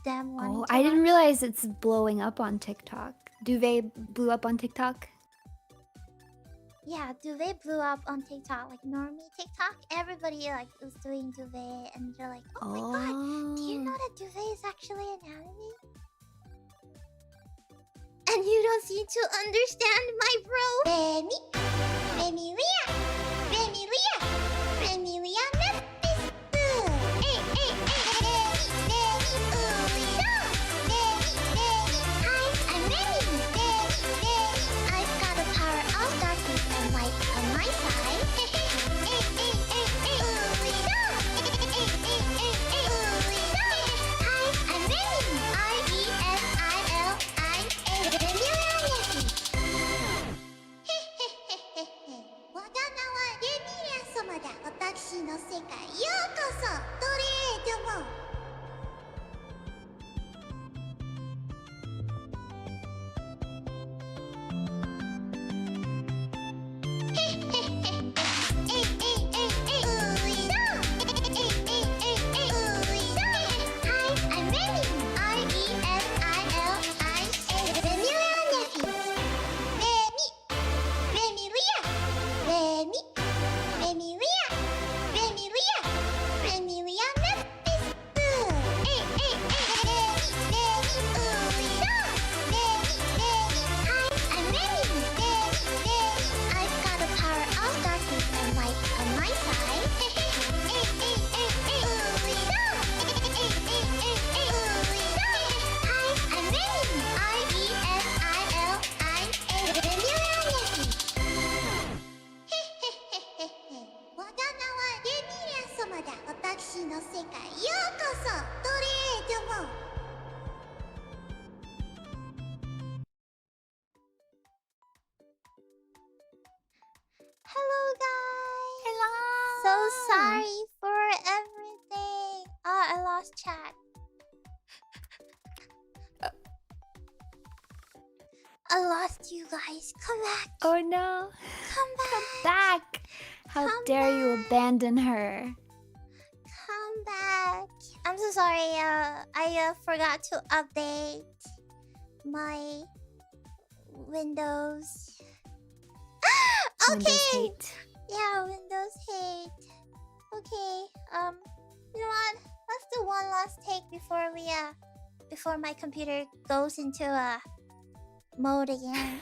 them wanting to I didn't watch. realize it's blowing up on TikTok. Duvet blew up on TikTok? Yeah, duvet blew up on TikTok, like normie TikTok. Everybody like was doing duvet, and they're like, "Oh my god, do you know that duvet is actually an anime?" And you don't seem to understand, my bro. Remilia, Memphis. I'm ready. I've got the power of darkness and light on my side. I'm ready. I've got the power of darkness and light on my side. I'm ready. Hello, guys. Hello. So sorry for everything. I lost chat. I lost you guys. Come back. Oh no. Come back. Come back. How Come dare you abandon her? Come back. I'm so sorry. I forgot to update my Windows. Okay. Windows hate. Yeah, Windows hate. Okay. You know what? Let's do one last take before my computer goes into mode again.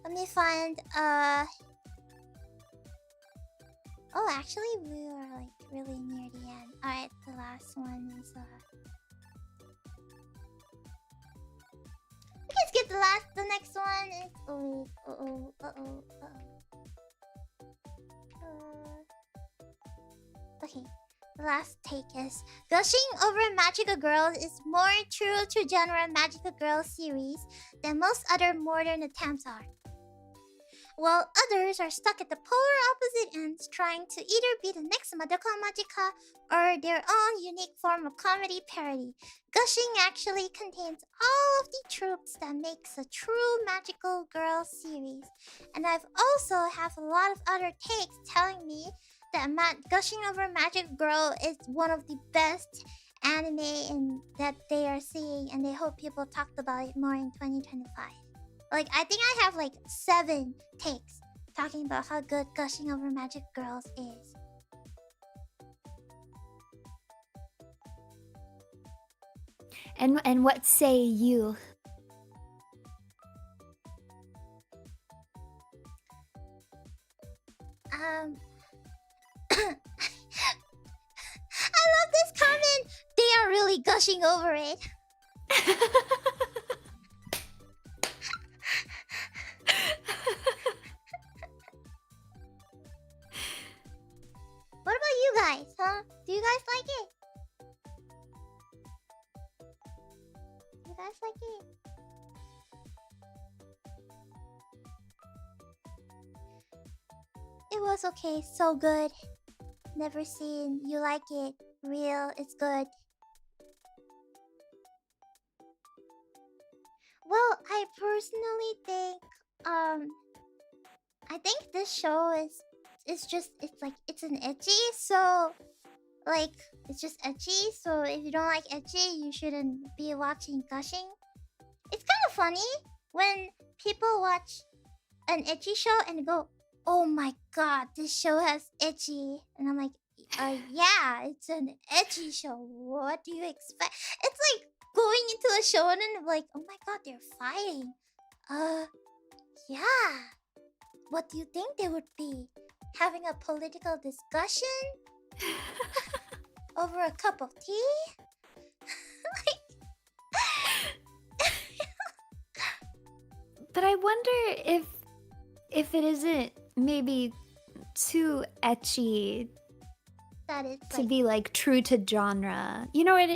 Let me find oh, actually we were like really near the end. Alright, the last one is let's get the next one. It's okay. The last take is gushing over magical girls is more true to genre magical girl series than most other modern attempts are. while others are stuck at the polar opposite ends trying to either be the next Madoka Magica or their own unique form of comedy parody. Gushing actually contains all of the tropes that makes a true magical girl series. And I've also have a lot of other takes telling me that gushing over Magic Girl is one of the best anime that they are seeing, and they hope people talked about it more in 2025. Like, I think I have like 7 takes talking about how good gushing over Magic Girls is. And what say you? I love this comment. They are really gushing over it. What about you guys, huh? Do you guys like it? You guys like it? It was okay, so good. Never seen. You like it. Real, it's good. Well, I personally think, I think this show it's an ecchi, so like it's just ecchi. So if you don't like ecchi, you shouldn't be watching gushing. It's kind of funny when people watch an ecchi show and go, "Oh my god, this show has ecchi," and I'm like, yeah, it's an ecchi show. What do you expect?" It's like going into a shonen like, "Oh my god, they're fighting." Yeah. What do you think they would be? Having a political discussion over a cup of tea? But I wonder if it isn't maybe too ecchi That is to be like true to genre. You know what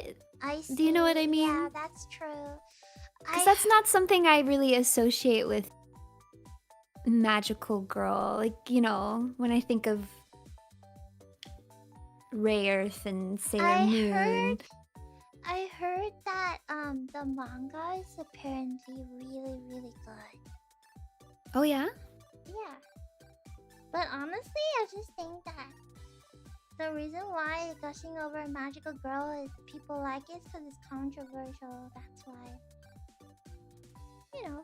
do you know what I mean? Yeah, that's true. Because that's not something I really associate with magical girl. Like, you know, when I think of Ray Earth and Sailor Moon. I heard that the manga is apparently really, really good. Oh yeah? Yeah. But honestly, I just think that the reason why gushing over a magical girl is people like it because it's controversial. That's why. You know,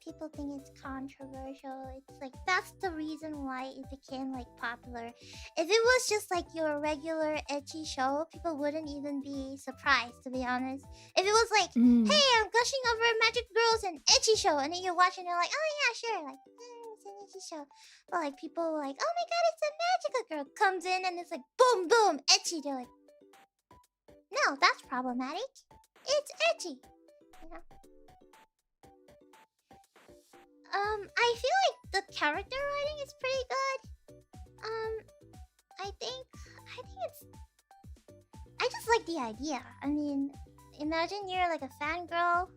people think it's controversial. It's like that's the reason why it became like popular. If it was just like your regular ecchi show, people wouldn't even be surprised, to be honest. If it was like, "Hey, I'm gushing over Magic Girls and ecchi show," and then you're watching, you're like, "Oh yeah, sure," like, it's an ecchi show. But like people were like, "Oh my god, it's a magical girl," comes in and it's like, boom, boom, ecchi. They're like, "No, that's problematic. It's ecchi," you know. I feel like the character writing is pretty good. I think it's. I just like the idea. I mean, imagine you're like a fangirl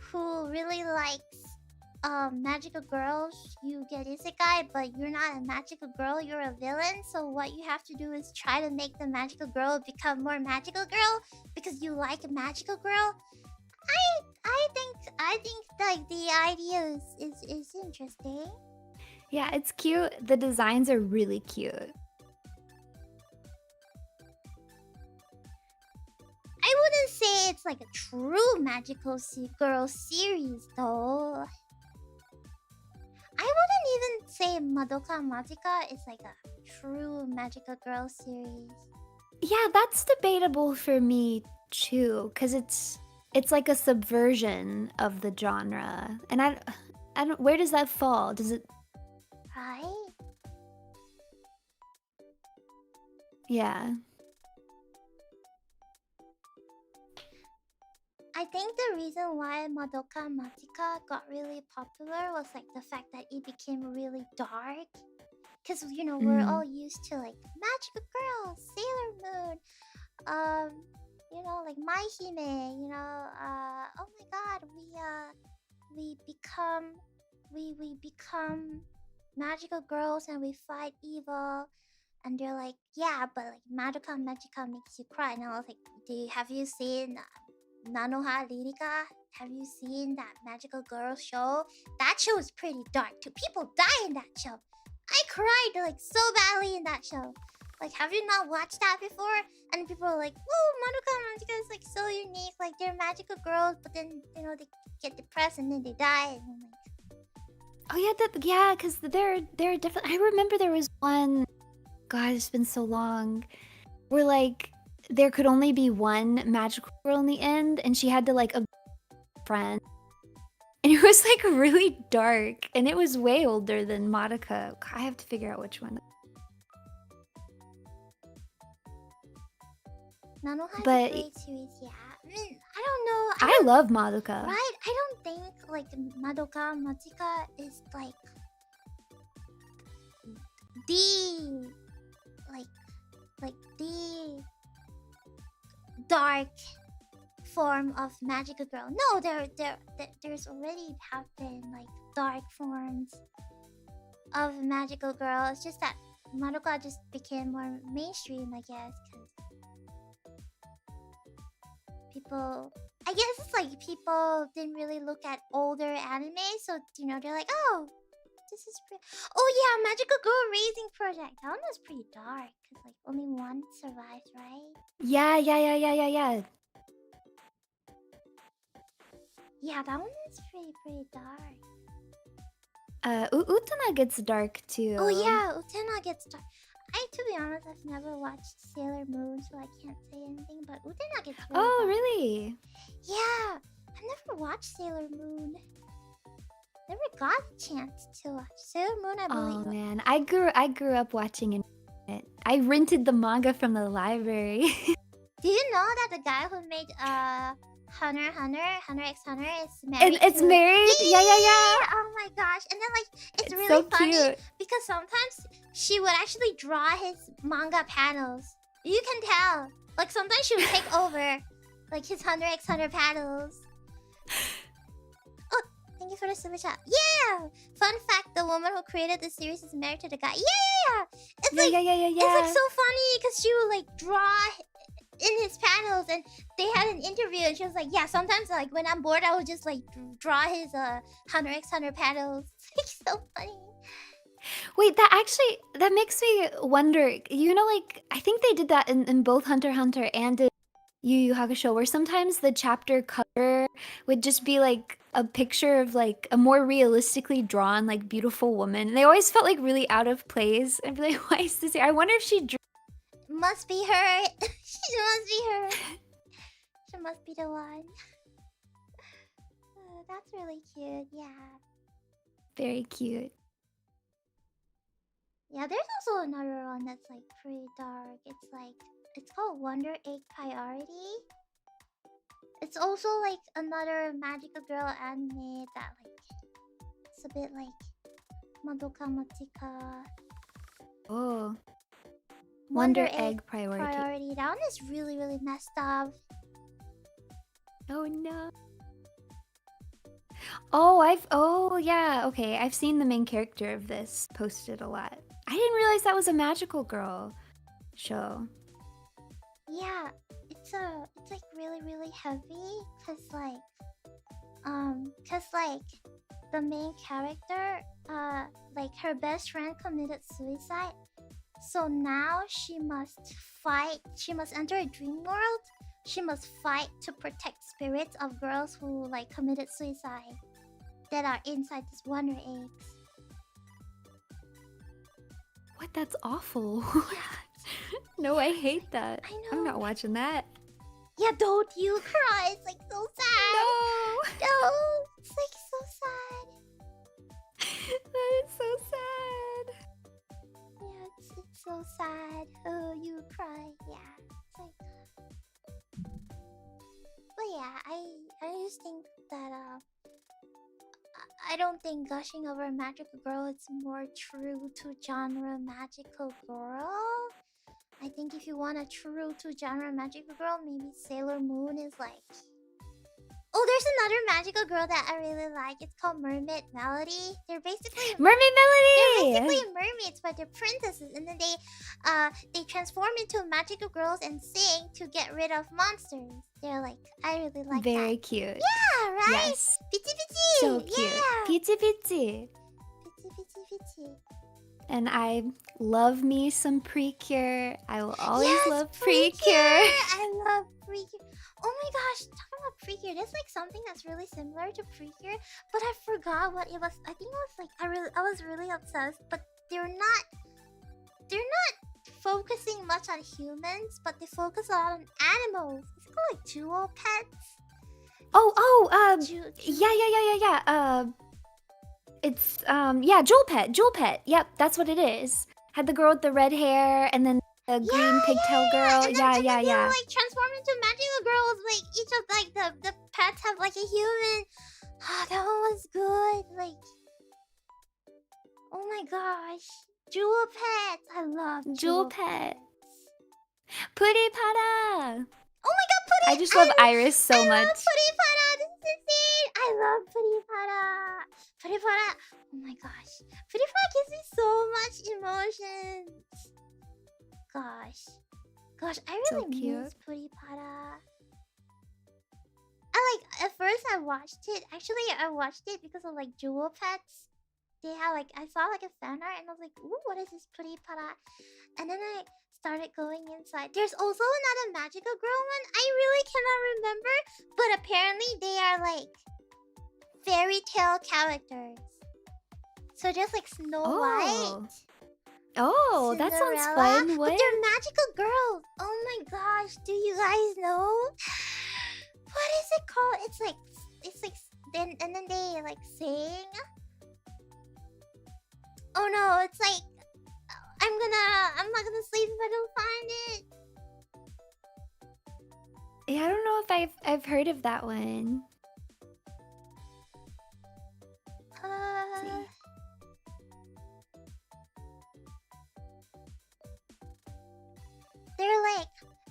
who really likes magical girls. You get isekai, but you're not a magical girl. You're a villain. So what you have to do is try to make the magical girl become more magical girl because you like a magical girl. I think like the idea is interesting. Yeah, it's cute. The designs are really cute. I wouldn't say it's like a true magical girl series though. I wouldn't even say Madoka Magica is like a true magical girl series. Yeah, that's debatable for me too, because it's like a subversion of the genre. And I don't where does that fall? Does it Right? Yeah. I think the reason why Madoka Magica got really popular was like the fact that it became really dark. Cause you know, we're all used to like magical girls, Sailor Moon, you know, like My Hime, you know, oh my god, we become we become magical girls and we fight evil, and they're like, yeah, but like Madoka Magica makes you cry. And I was like, have you seen Nanoha Lirika? Have you seen that magical girl show? That show is pretty dark too. People die in that show. I cried like so badly in that show. Like, have you not watched that before? And people are like, whoa, Madoka Magica is like so unique. Like, they're magical girls, but then, you know, they get depressed and then they die. And I'm like, Oh yeah, because they're definitely. I remember there was one. God, it's been so long. Where like there could only be one magical girl in the end, and she had to like a friend, and it was like really dark, and it was way older than Madoka. I have to figure out which one. Nanoha is But a great series, yeah. I mean, I don't know. I love Madoka. Right? I don't think like Madoka Magica is like the the dark form of magical girl. No, there's already have been like dark forms of magical girl. It's just that Madoka just became more mainstream, I guess, because people, I guess it's like people didn't really look at older anime, so you know they're like, oh, this is oh yeah, Magical Girl Raising Project. That one was pretty dark because like only one survived, right? Yeah. Yeah, that one is pretty dark. Utena gets dark too. Oh yeah, Utena gets dark. To be honest, I've never watched Sailor Moon, so I can't say anything. But Utena gets really dark. Really? Yeah, I never watched Sailor Moon. Never got a chance to watch Sailor Moon. I believe. Oh man, I grew up watching it. I rented the manga from the library. Do you know that the guy who made Hunter x Hunter is married? It's married? Yeah. Oh my gosh! And then like it's really so funny cute. because sometimes she would actually draw his manga panels. You can tell. Like sometimes she would take over like his Hunter x Hunter panels. Oh, thank you for the super chat. Yeah. Fun fact: the woman who created the series is married to the guy. Yeah. It's like it's like so funny because she would like draw in his panels, and they had an interview, and she was like, yeah, sometimes like when I'm bored I will just like draw his Hunter x Hunter panels. It's so funny. Wait, that makes me wonder, you know, like I think they did that in both Hunter x Hunter and in Yu Yu Hakusho, where sometimes the chapter cover would just be like a picture of like a more realistically drawn like beautiful woman, and they always felt like really out of place. I'd be like, why is this here? I wonder if she drew. Must be her. She must be her. She must be the one. That's really cute. Yeah. Very cute. Yeah, there's also another one that's like pretty dark. It's called Wonder Egg Priority. It's also like another magical girl anime that like it's a bit like Madoka Magica. Oh. Wonder Egg Priority. That one is really, really messed up. Oh no. Oh yeah, okay. I've seen the main character of this posted a lot. I didn't realize that was a magical girl show. Yeah, it's like really, really heavy cause like the main character, like her best friend committed suicide. So now she must enter a dream world. She must fight to protect spirits of girls who like committed suicide that are inside these wonder eggs. What? That's awful. Yeah. No, I hate that. I know. I'm not watching that. Yeah, don't you cry. It's like so sad. No. It's like so sad. That is so sad. Yeah, it's so sad. Oh, you cry. Yeah. It's like... But yeah, I just think that I don't think gushing over a magical girl is more true to genre magical girl. I think if you want a true to genre magical girl, maybe Sailor Moon is like Oh, there's another magical girl that I really like. It's called Mermaid Melody. They're basically Mermaid Melody. mermaids, but they're princesses, and then they transform into magical girls and sing to get rid of monsters. They're like, I really like Very that. cute. Yeah, right. Yes. Pitsy pitsy. So cute. Yeah. Pitsy pitsy. Pitsy pitsy pitsy. And I love me some Precure. I will always love Precure. Precure. I love Precure. Oh my gosh, talking about Precure, there's like something that's really similar to Precure, but I forgot what it was. I think it was like I was really obsessed, but they're not focusing much on humans, but they focus a lot on animals. It's called like jewel pets. Yeah. It's yeah, Jewel Pet. Yep, that's what it is. Had the girl with the red hair and then the green pigtail girl. And then Yeah. they like transform into magical girls. Like each of like the pets have like a human. Ah, that one was good. Like, oh my gosh, jewel pets. I love Jewel Pet. Puri Para. Oh my god, Puri! I just love Iris so much. I love Puri Para. This is insane. I love Puri Para. Puri Para. Oh my gosh, Puri Para gives me so much emotions. Gosh, I really miss Puri Para. At first I watched it. Actually, I watched it because of like jewel pets. They have like I saw like a fan art and I was like, ooh, what is this Puri Para? And then I started going inside. There's also another magical girl one. I really cannot remember, but apparently they are like fairy tale characters. So just like Snow White. Oh, that sounds fun. What? But they're magical girls. Oh my gosh, do you guys know? What is it called? It's like and then they like sing. Oh no, it's like I'm not gonna sleep if I don't find it. Yeah, I don't know if I've heard of that one.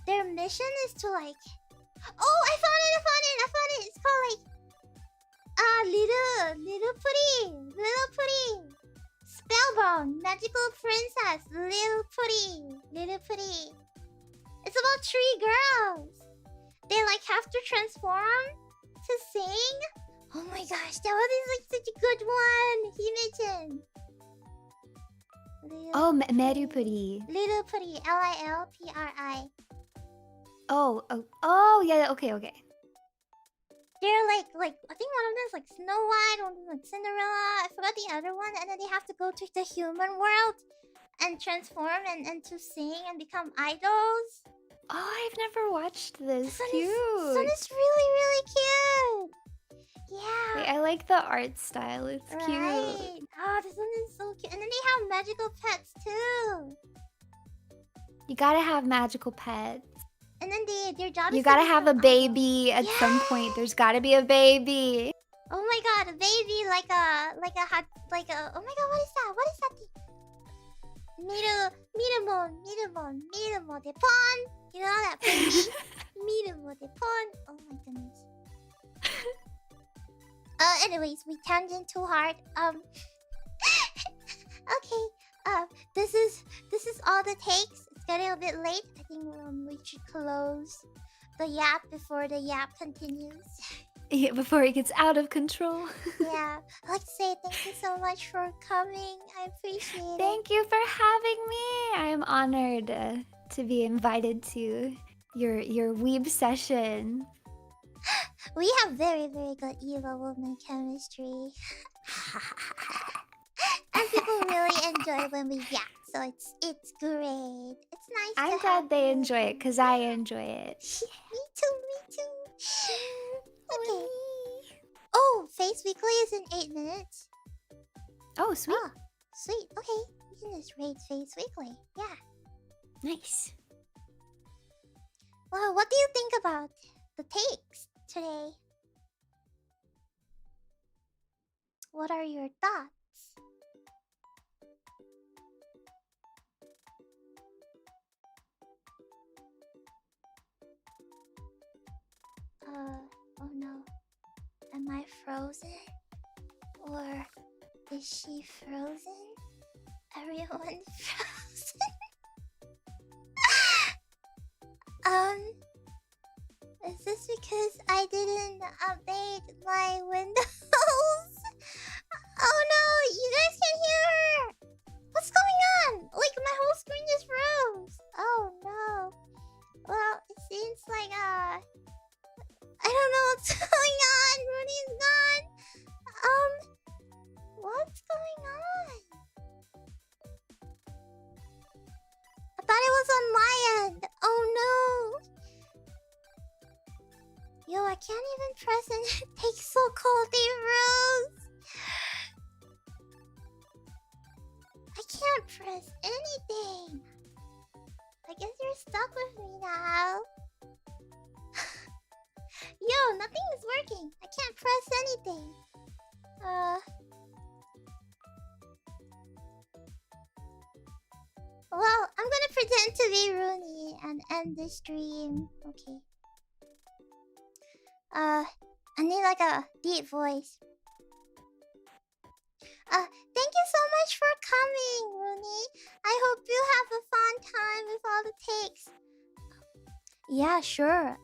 Their mission is to like. Oh, I found it. It's called like little putty. Spellbound magical princess, little putty. It's about 3 girls. They like have to transform to sing. Oh my gosh, that one is like such a good one. Hime-chan. Merupuri. Little putty, Lilpri. Oh, yeah, okay. They're like I think one of them is like Snow White, one of them is like Cinderella. I forgot the other one, and then they have to go to the human world and transform and to sing and become idols. Oh, I've never watched this. This one Cute. is really cute. Yeah. Wait, I like the art style. It's cute. Oh, this one is so cute. And then they have magical pets too. You gotta have magical pets. And then their job is you gotta have a baby at some point. There's gotta be a baby. Oh my god, a baby like a oh my god, what is that? What is that thing? Mirumo de pon. You know that baby? Mirumo de pon. Oh my goodness. Anyways, we tangent too hard. Okay. This is all the takes. It's getting a bit late. I think we should close the yap before the yap continues. Yeah, before it gets out of control. Yeah, I'd like to say thank you so much for coming. I appreciate it. Thank you for having me. I am honored to be invited to your Weeb session. We have very good evil woman chemistry. And people really enjoy when we yap, so it's great. It's nice. I'm glad they enjoy it because I enjoy it. Me too. Okay. Oh, Face Weekly is in 8 minutes. Oh, sweet. Oh, sweet. Okay, we can just raid Face Weekly. Yeah. Nice. Well, what do you think about the takes today? What are your thoughts? Oh no. Am I frozen? Or is she frozen? Everyone's frozen. Is this because I didn't update my Windows? Oh no, you guys can hear her! What's going on? Like, my whole screen just froze. Oh no. Well, it seems like, I don't know what's going on. Rooney's gone. What's going on? I thought it was on my end. Oh no. Yo, I can't even press and it takes so cold, they froze. I can't press anything. I guess you're stuck with me now. Yo, nothing is working. I can't press anything. Well, I'm gonna pretend to be Rooney and end the stream. Okay. I need like a deep voice. Thank you so much for coming, Rooney. I hope you have a fun time with all the takes. Yeah, sure.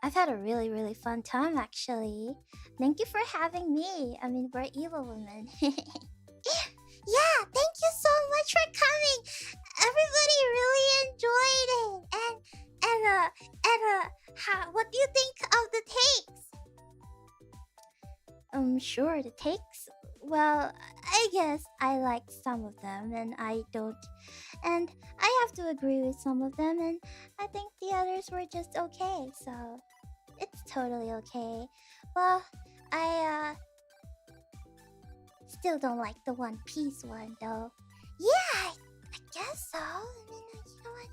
I've had a really, really fun time actually. Thank you for having me. I mean, we're evil women. Yeah, thank you so much for coming. Everybody really enjoyed it. What do you think of the takes? Sure, the takes. Well, I guess I liked some of them, and I don't. And I have to agree with some of them, and I think the others were just okay. So it's totally okay. Well, I still don't like the One Piece one though. Yeah, I guess so. I mean, you know what?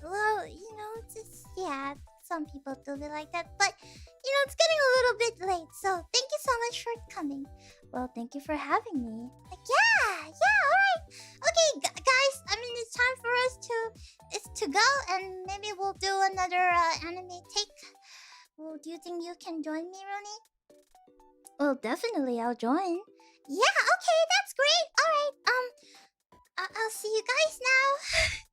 Well, you know, it's just, yeah, some people do it like that. But, you know, it's getting a little bit late. So thank you so much for coming. Well, thank you for having me. Yeah, alright. Okay, guys, I mean, it's time for us to go. And maybe we'll do another anime take. Well, do you think you can join me, Rooney? Well, definitely, I'll join. Yeah, okay, that's great. Alright, I'll see you guys now.